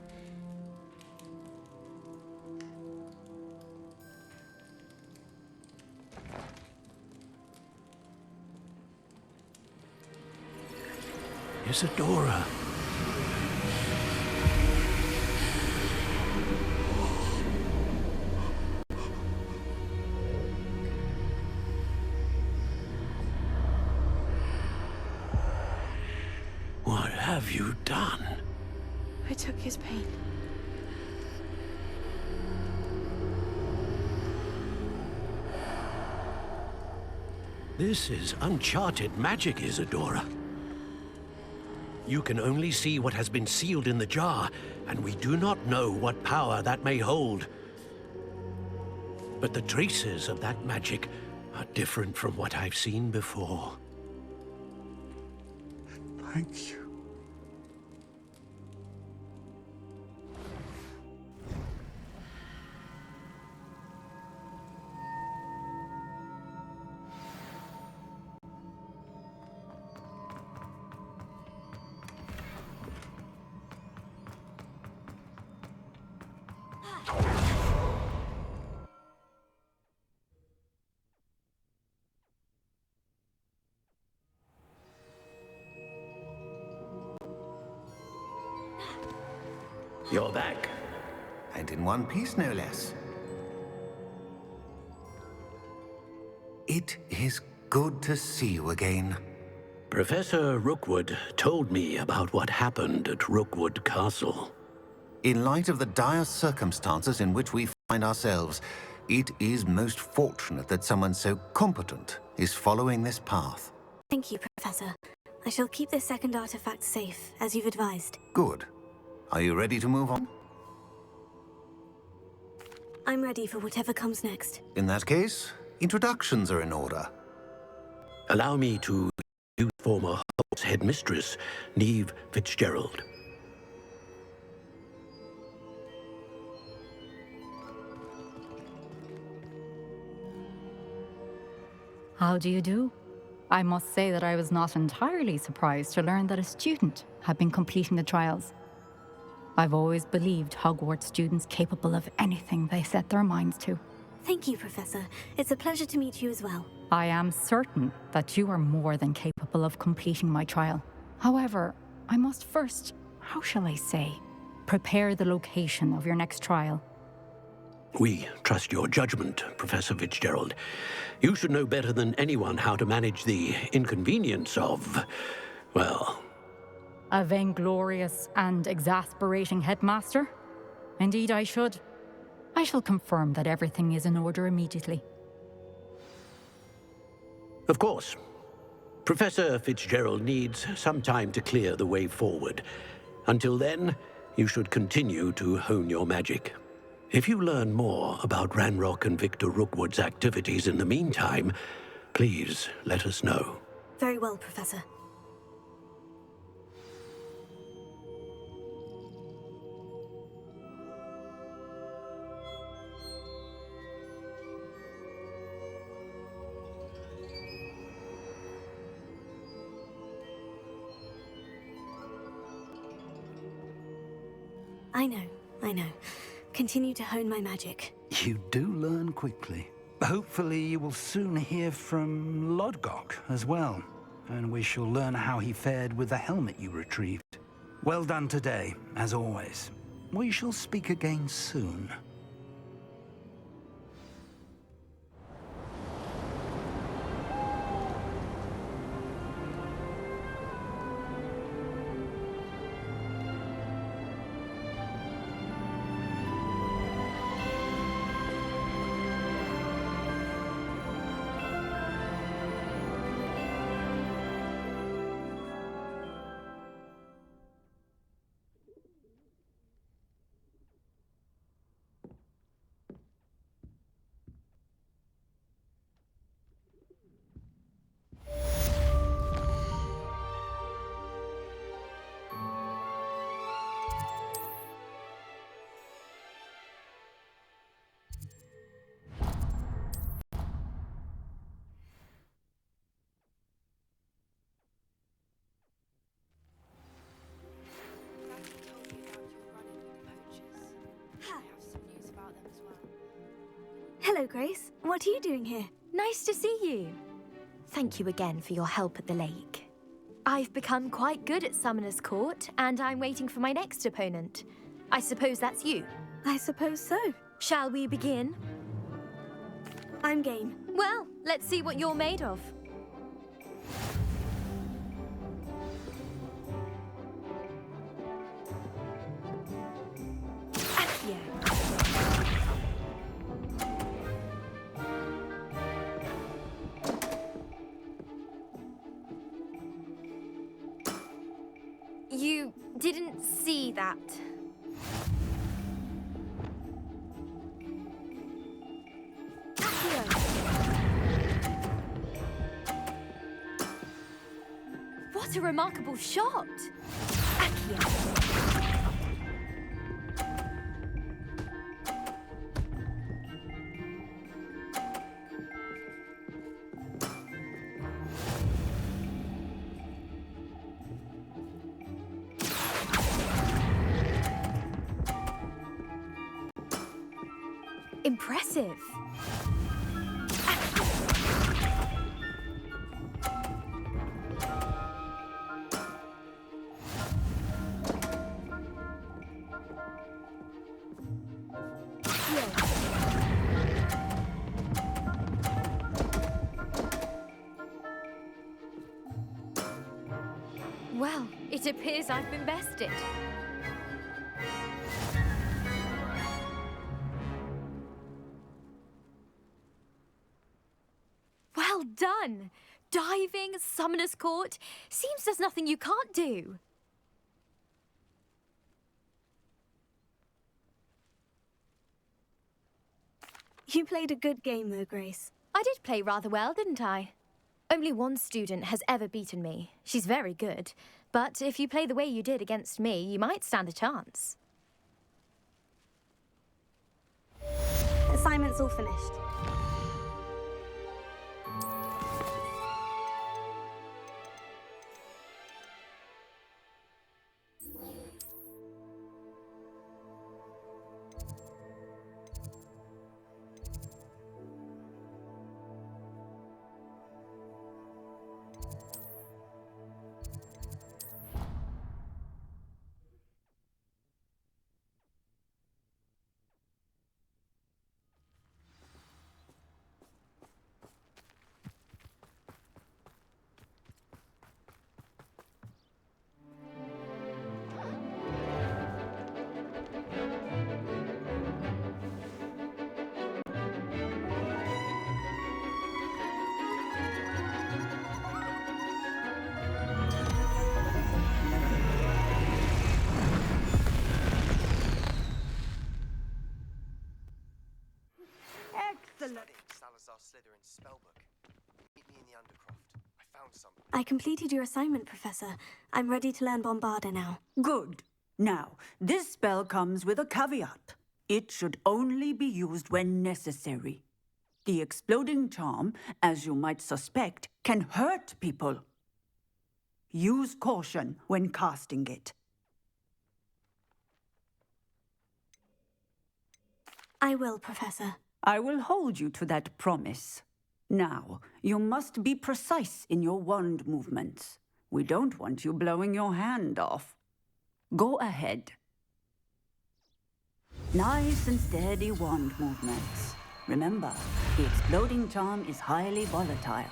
Isadora. What have you done? I took his pain. This is uncharted magic, Isadora. You can only see what has been sealed in the jar, and we do not know what power that may hold. But the traces of that magic are different from what I've seen before. Thank you. You're back. And in one piece, no less. It is good to see you again. Professor Rookwood told me about what happened at Rookwood Castle. In light of the dire circumstances in which we find ourselves, it is most fortunate that someone so competent is following this path. Thank you, Professor. I shall keep this second artifact safe, as you've advised. Good. Are you ready to move on? I'm ready for whatever comes next. In that case, introductions are in order. Allow me to introduce former Hogwarts headmistress, Neve Fitzgerald. How do you do? I must say that I was not entirely surprised to learn that a student had been completing the trials. I've always believed Hogwarts students capable of anything they set their minds to. Thank you, Professor. It's a pleasure to meet you as well. I am certain that you are more than capable of completing my trial. However, I must first, how shall I say, prepare the location of your next trial. We trust your judgment, Professor Fitzgerald. You should know better than anyone how to manage the inconvenience of, well... A vainglorious and exasperating headmaster? Indeed I should. I shall confirm that everything is in order immediately. Of course. Professor Fitzgerald needs some time to clear the way forward. Until then, you should continue to hone your magic. If you learn more about Ranrock and Victor Rookwood's activities in the meantime, please let us know. Very well, Professor. I know. Continue to hone my magic. You do learn quickly. Hopefully you will soon hear from Lodgok as well, and we shall learn how he fared with the helmet you retrieved. Well done today, as always. We shall speak again soon. Hello, Grace. What are you doing here? Nice to see you. Thank you again for your help at the lake. I've become quite good at Summoner's Court, and I'm waiting for my next opponent. I suppose that's you. I suppose so. Shall we begin? I'm game. Well, let's see what you're made of. You didn't see that. What a remarkable shot! Impressive. Well, it appears I've been bested. Well done! Diving, Summoner's Court. Seems there's nothing you can't do. You played a good game, though, Grace. I did play rather well, didn't I? Only one student has ever beaten me. She's very good. But if you play the way you did against me, you might stand a chance. Assignment's all finished. our Slytherin spellbook. Meet me in the Undercroft. I found something. I completed your assignment, Professor. I'm ready to learn Bombarda now. Good. Now, this spell comes with a caveat. It should only be used when necessary. The exploding charm, as you might suspect, can hurt people. Use caution when casting it. I will, Professor. I will hold you to that promise. Now, you must be precise in your wand movements. We don't want you blowing your hand off. Go ahead. Nice and steady wand movements. Remember, the exploding charm is highly volatile.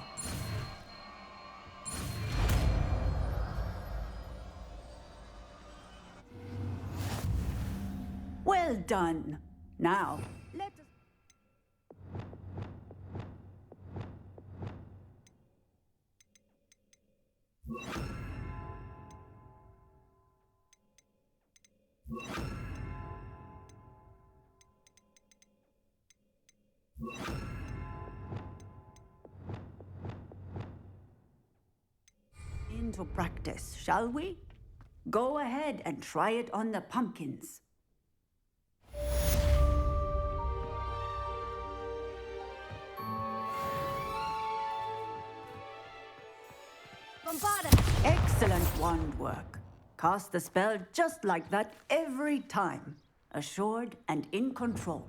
Well done. Now, let us... Into practice, shall we? Go ahead and try it on the pumpkins. Bombarda! Excellent wand work. Cast the spell just like that every time. Assured and in control.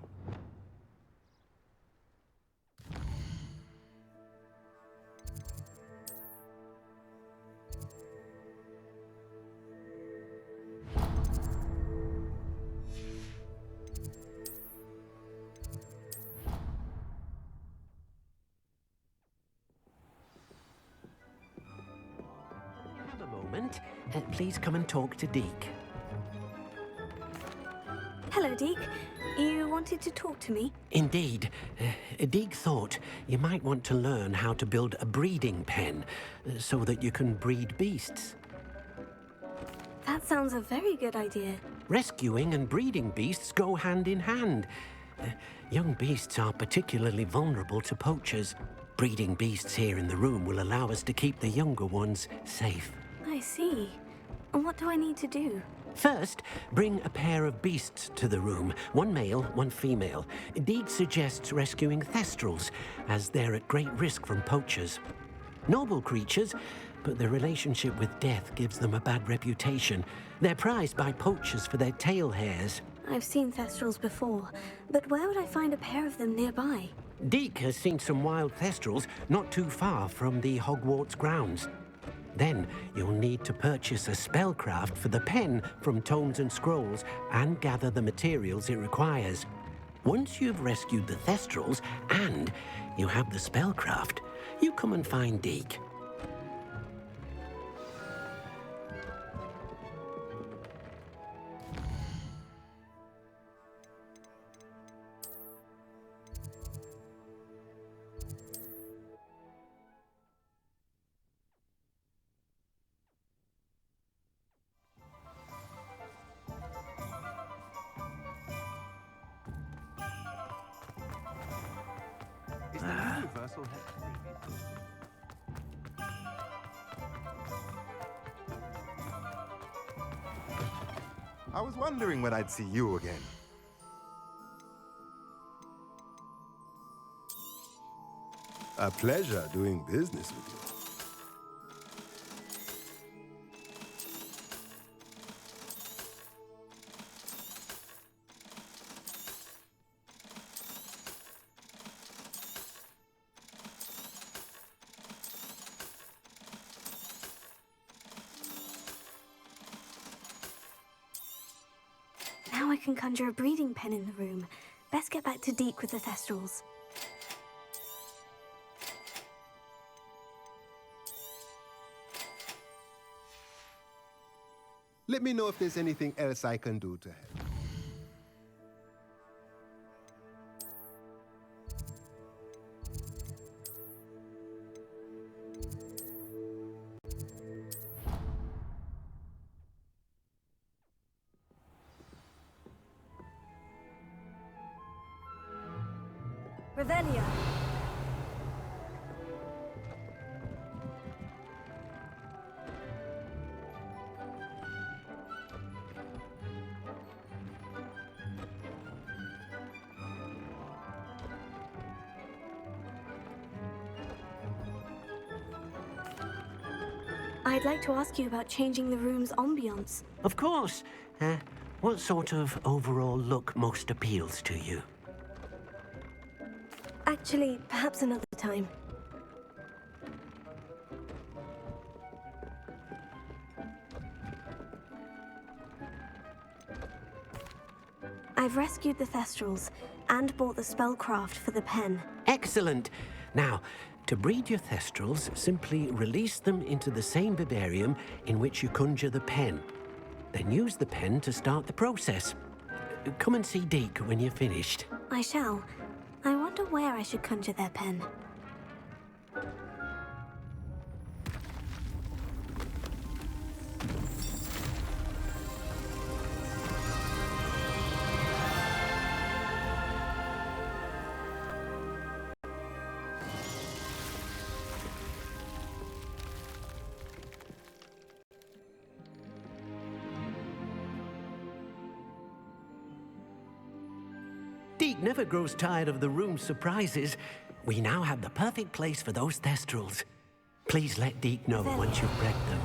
Have a moment. Please come and talk to Deke. Hello, Deke. You wanted to talk to me? Indeed. Deke thought you might want to learn how to build a breeding pen so that you can breed beasts. That sounds a very good idea. Rescuing and breeding beasts go hand in hand. Young beasts are particularly vulnerable to poachers. Breeding beasts here in the room will allow us to keep the younger ones safe. I see. And what do I need to do? First, bring a pair of beasts to the room. One male, one female. Deke suggests rescuing thestrals, as they're at great risk from poachers. Noble creatures, but their relationship with death gives them a bad reputation. They're prized by poachers for their tail hairs. I've seen thestrals before, but where would I find a pair of them nearby? Deke has seen some wild thestrals not too far from the Hogwarts grounds. Then you'll need to purchase a spellcraft for the pen from Tomes and Scrolls and gather the materials it requires. Once you've rescued the thestrals and you have the spellcraft, you come and find Deke. Is there universal I was wondering when I'd see you again. A pleasure doing business with you. Now I can conjure a breeding pen in the room. Best get back to Deke with the thestrals. Let me know if there's anything else I can do to help. Revelia. I'd like to ask you about changing the room's ambiance. Of course. What sort of overall look most appeals to you? Actually, perhaps another time. I've rescued the Thestrals and bought the spellcraft for the pen. Excellent. Now, to breed your Thestrals, simply release them into the same vivarium in which you conjure the pen. Then use the pen to start the process. Come and see Deke when you're finished. I shall. I wonder where I should conjure their pen. Deke never grows tired of the room's surprises. We now have the perfect place for those Thestrals. Please let Deke know once you've bred them.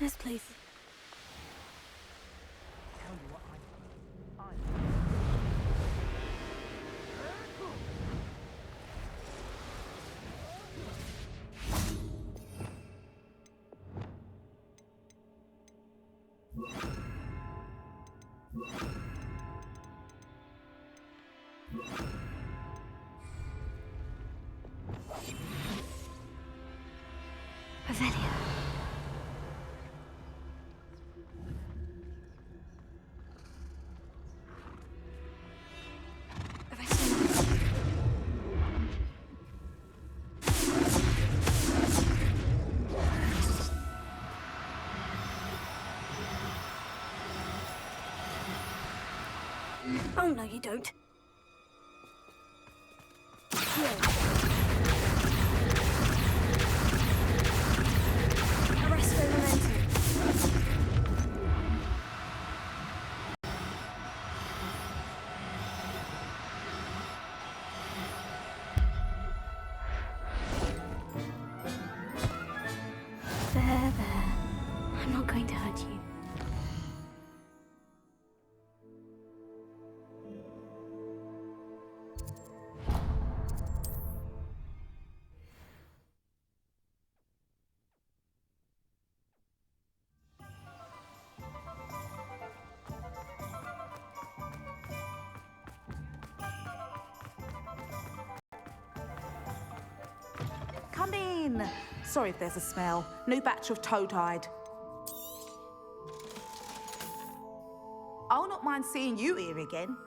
This place. Revelio. Oh, no, you don't. Arresto momentum. There. I'm not going to hurt you. Come in. Sorry if there's a smell. New batch of toad-hide. I'll not mind seeing you here again.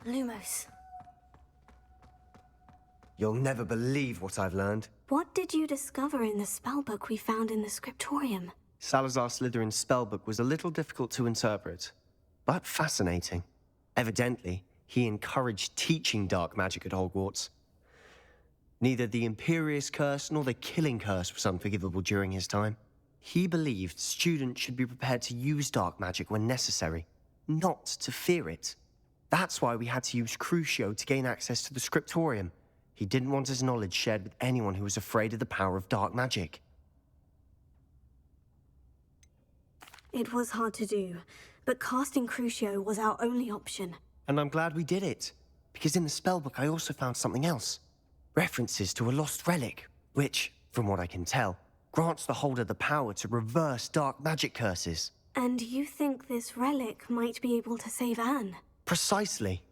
Lumos. You'll never believe what I've learned. What did you discover in the spellbook we found in the Scriptorium? Salazar Slytherin's spellbook was a little difficult to interpret, but fascinating. Evidently, he encouraged teaching dark magic at Hogwarts. Neither the Imperious Curse nor the Killing Curse was unforgivable during his time. He believed students should be prepared to use dark magic when necessary, not to fear it. That's why we had to use Crucio to gain access to the Scriptorium. He didn't want his knowledge shared with anyone who was afraid of the power of dark magic. It was hard to do, but casting Crucio was our only option. And I'm glad we did it, because in the spellbook I also found something else. References to a lost relic, which, from what I can tell, grants the holder the power to reverse dark magic curses. And you think this relic might be able to save Anne? Precisely.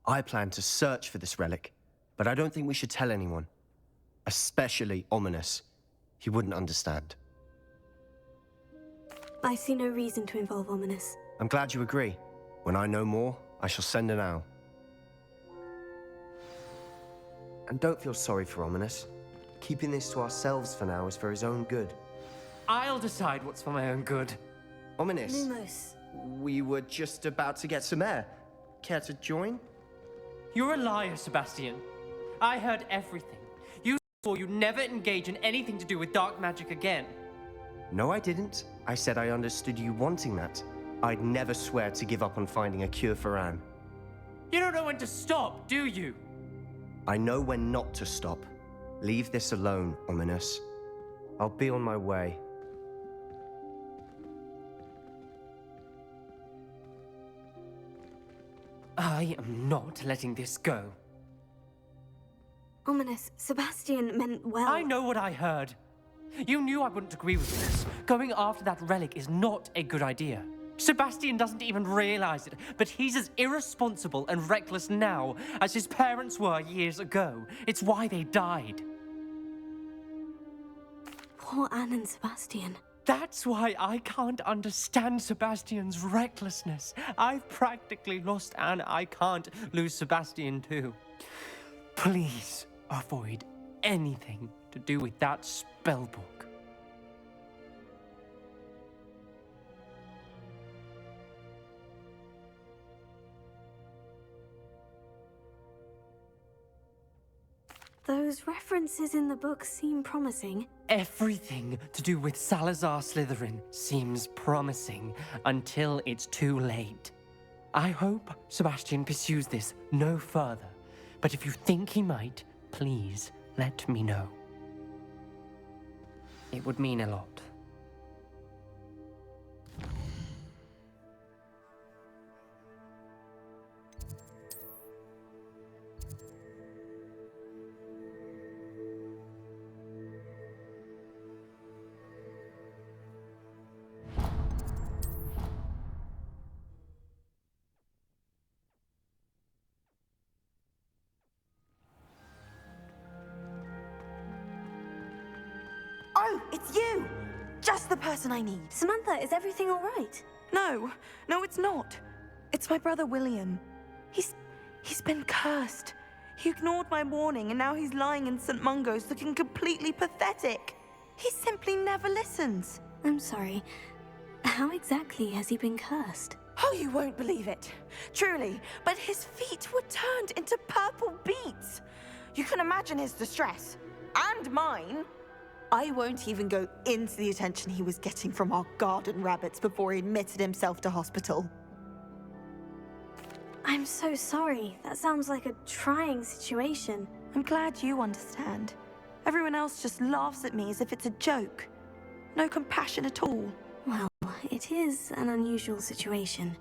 I plan to search for this relic, but I don't think we should tell anyone. Especially Ominous. He wouldn't understand. I see no reason to involve Ominous. I'm glad you agree. When I know more, I shall send an owl. And don't feel sorry for Ominous. Keeping this to ourselves for now is for his own good. I'll decide what's for my own good. Ominous. Lumos. We were just about to get some air. Care to join? You're a liar, Sebastian. I heard everything. You swore you'd never engage in anything to do with dark magic again. No, I didn't. I said I understood you wanting that. I'd never swear to give up on finding a cure for Anne. You don't know when to stop, do you? I know when not to stop. Leave this alone, Ominous. I'll be on my way. I am not letting this go. Ominous, Sebastian meant well. I know what I heard. You knew I wouldn't agree with this. Going after that relic is not a good idea. Sebastian doesn't even realize it, but he's as irresponsible and reckless now as his parents were years ago. It's why they died. Poor Anne and Sebastian. That's why I can't understand Sebastian's recklessness. I've practically lost Anne. I can't lose Sebastian too. Please avoid anything to do with that spellbook. Those references in the book seem promising. Everything to do with Salazar Slytherin seems promising until it's too late. I hope Sebastian pursues this no further, but if you think he might, please let me know. It would mean a lot. Oh, it's you! Just the person I need. Samantha, is everything all right? No, it's not. It's my brother William. He's been cursed. He ignored my warning and now he's lying in St. Mungo's looking completely pathetic. He simply never listens. I'm sorry. How exactly has he been cursed? Oh, you won't believe it. Truly, but his feet were turned into purple beets. You can imagine his distress. And mine. I won't even go into the attention he was getting from our garden rabbits before he admitted himself to hospital. I'm so sorry. That sounds like a trying situation. I'm glad you understand. Everyone else just laughs at me as if it's a joke. No compassion at all. Well, it is an unusual situation.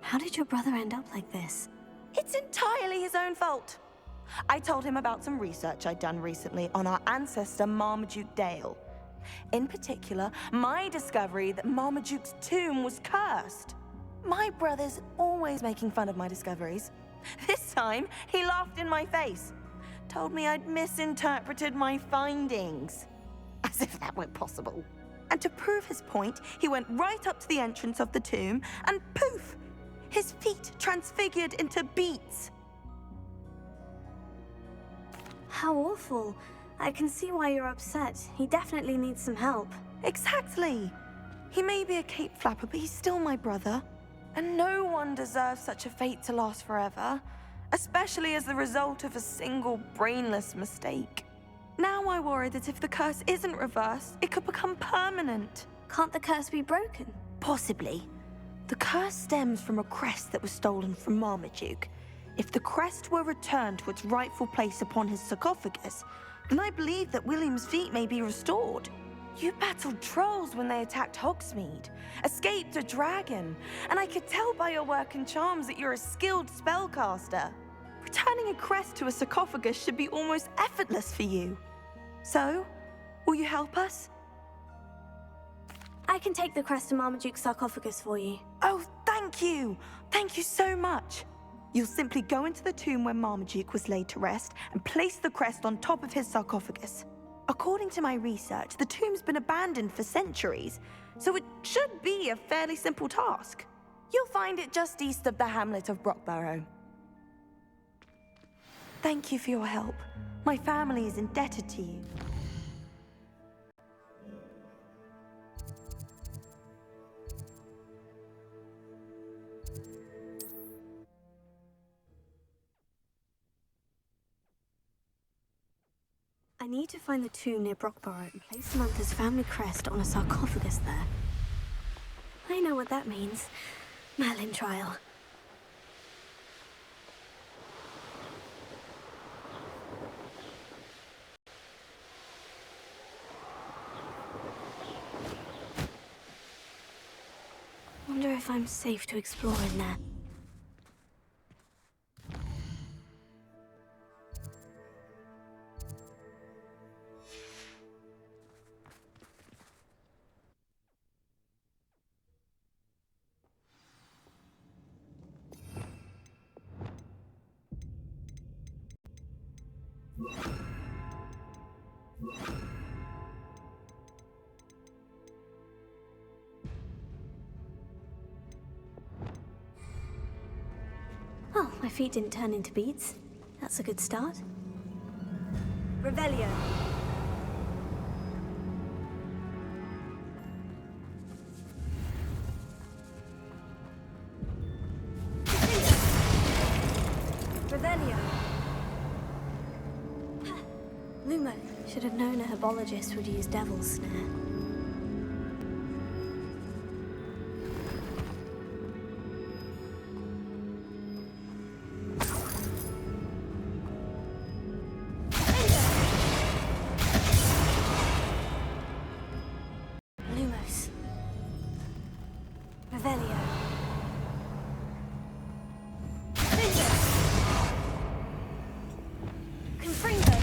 How did your brother end up like this? It's entirely his own fault. I told him about some research I'd done recently on our ancestor Marmaduke Dale. In particular, my discovery that Marmaduke's tomb was cursed. My brother's always making fun of my discoveries. This time, he laughed in my face. Told me I'd misinterpreted my findings. As if that weren't possible. And to prove his point, he went right up to the entrance of the tomb and poof! His feet transfigured into beets. How awful. I can see why you're upset. He definitely needs some help. Exactly. He may be a cape flapper, but he's still my brother. And no one deserves such a fate to last forever, especially as the result of a single brainless mistake. Now I worry that if the curse isn't reversed, it could become permanent. Can't the curse be broken? Possibly. The curse stems from a crest that was stolen from Marmaduke. If the crest were returned to its rightful place upon his sarcophagus, then I believe that William's feet may be restored. You battled trolls when they attacked Hogsmeade, escaped a dragon, and I could tell by your work and charms that you're a skilled spellcaster. Returning a crest to a sarcophagus should be almost effortless for you. So, will you help us? I can take the crest to Marmaduke's sarcophagus for you. Oh, thank you! Thank you so much! You'll simply go into the tomb where Marmaduke was laid to rest and place the crest on top of his sarcophagus. According to my research, the tomb's been abandoned for centuries, so it should be a fairly simple task. You'll find it just east of the hamlet of Brockborough. Thank you for your help. My family is indebted to you. I need to find the tomb near Brockborough and place Samantha's family crest on a sarcophagus there. I know what that means. Merlin trial. Wonder if I'm safe to explore in there. Oh, my feet didn't turn into beads. That's a good start. Revelio. Revelio. Lumo. Should have known a herbologist would use Devil's Snare. Lumos. Revelio. Confringo.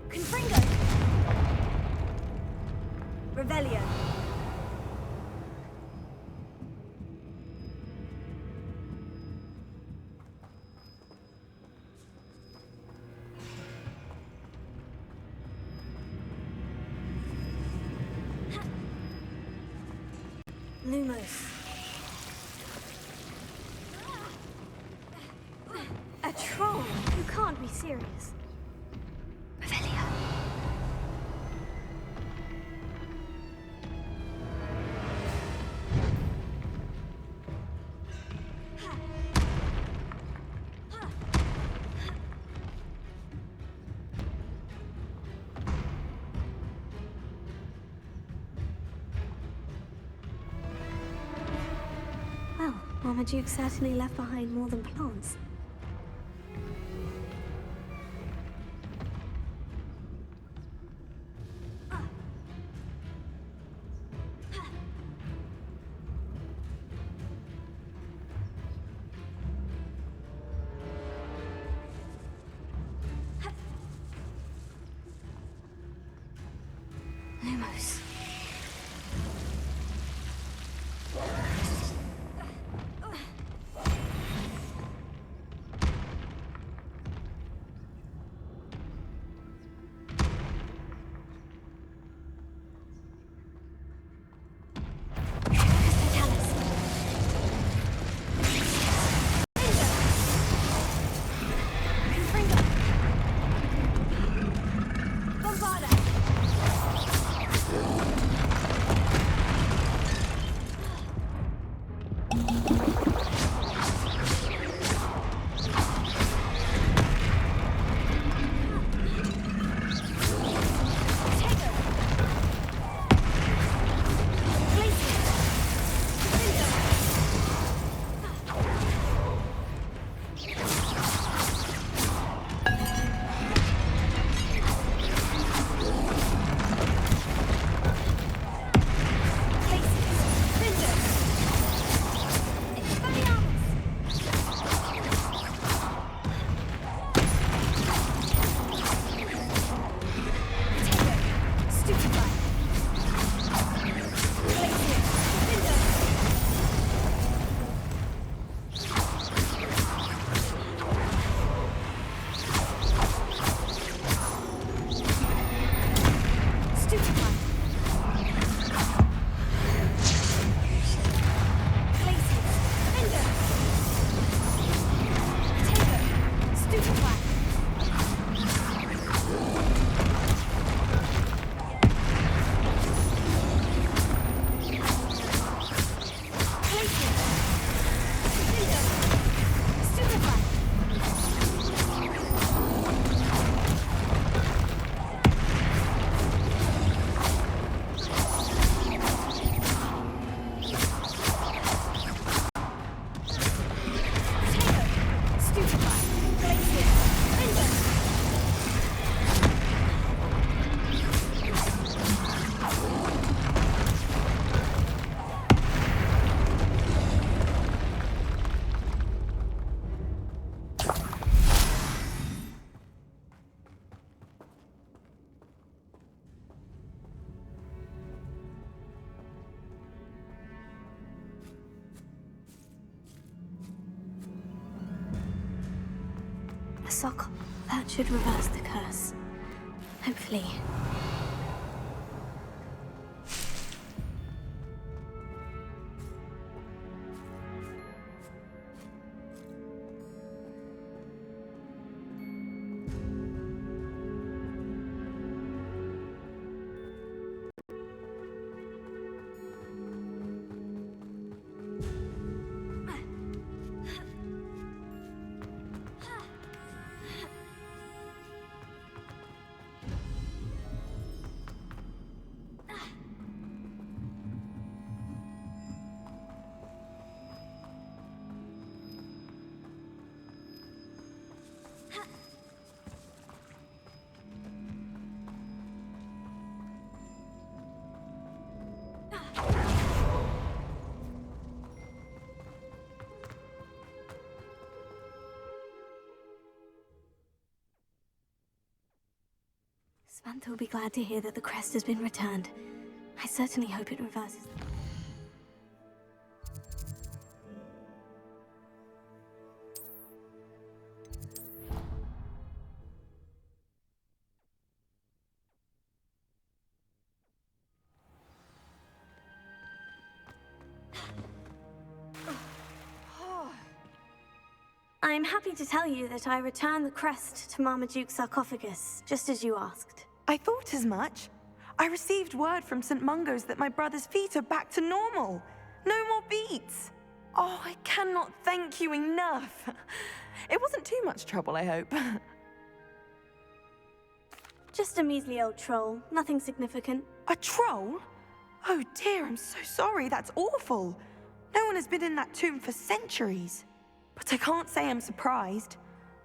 Confringo. Revelio. Lumos. A troll? You can't be serious. Revelio. Well, Marmaduke certainly left behind more than plants. Lumos. Stupefy. Glacier. sock. That should reverse the curse. Hopefully. Samantha will be glad to hear that the crest has been returned. I certainly hope it reverses. I'm happy to tell you that I returned the crest to Marmaduke's sarcophagus, just as you asked. I thought as much. I received word from St. Mungo's that my brother's feet are back to normal. No more beats. Oh, I cannot thank you enough. It wasn't too much trouble, I hope. Just a measly old troll, nothing significant. A troll? Oh dear, I'm so sorry, that's awful. No one has been in that tomb for centuries. But I can't say I'm surprised.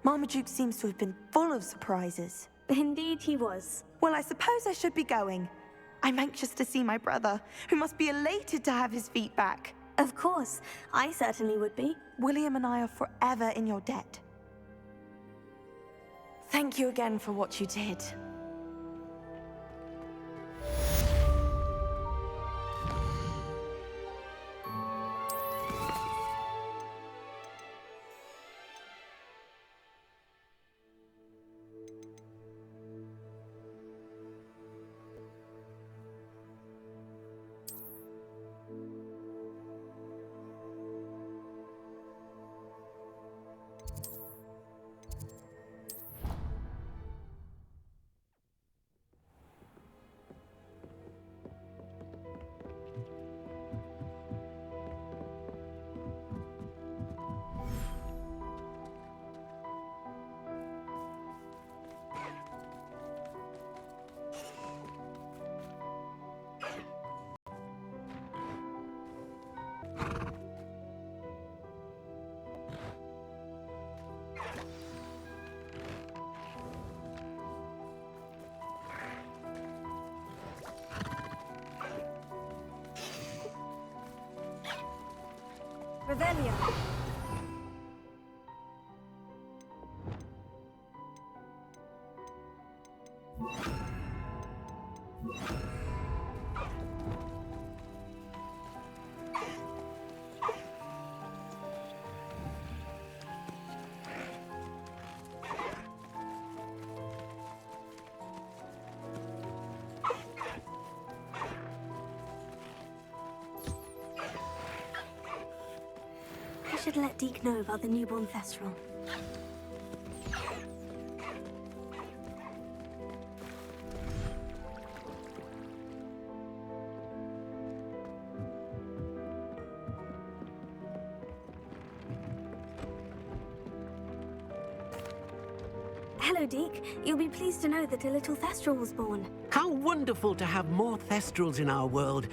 Marmaduke seems to have been full of surprises. Indeed he was. Well, I suppose I should be going. I'm anxious to see my brother, who must be elated to have his feet back. Of course, I certainly would be. William and I are forever in your debt. Thank you again for what you did. Revelio. I should let Deke know about the newborn Thestral. Hello, Deke. You'll be pleased to know that a little Thestral was born. How wonderful to have more Thestrals in our world.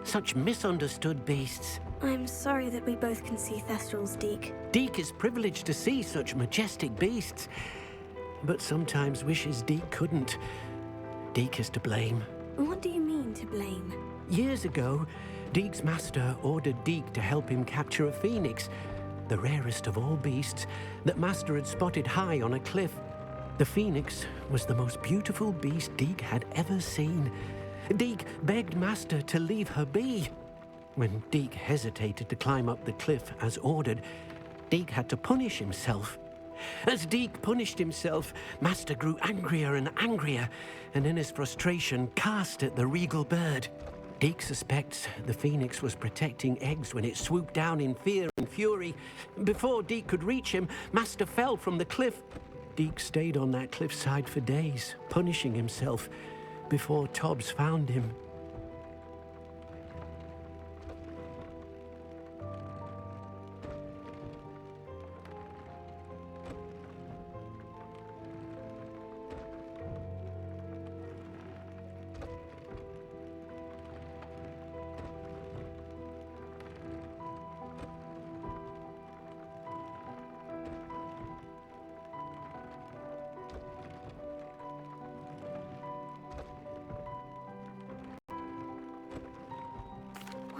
Such misunderstood beasts. I'm sorry that we both can see Thestrals, Deke. Deke is privileged to see such majestic beasts, but sometimes wishes Deke couldn't. Deke is to blame. What do you mean, to blame? Years ago, Deke's master ordered Deke to help him capture a phoenix, the rarest of all beasts, that master had spotted high on a cliff. The phoenix was the most beautiful beast Deke had ever seen. Deke begged master to leave her be. When Deke hesitated to climb up the cliff as ordered, Deke had to punish himself. As Deke punished himself, Master grew angrier and angrier, and in his frustration cast at the regal bird. Deke suspects the phoenix was protecting eggs when it swooped down in fear and fury. Before Deke could reach him, Master fell from the cliff. Deke stayed on that cliffside for days, punishing himself, before Tobbs found him.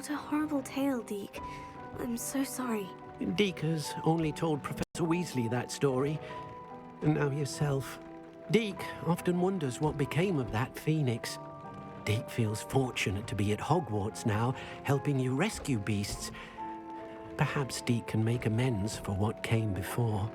What a horrible tale, Deke. I'm so sorry. Deke has only told Professor Weasley that story, and now yourself. Deke often wonders what became of that phoenix. Deke feels fortunate to be at Hogwarts now, helping you rescue beasts. Perhaps Deke can make amends for what came before.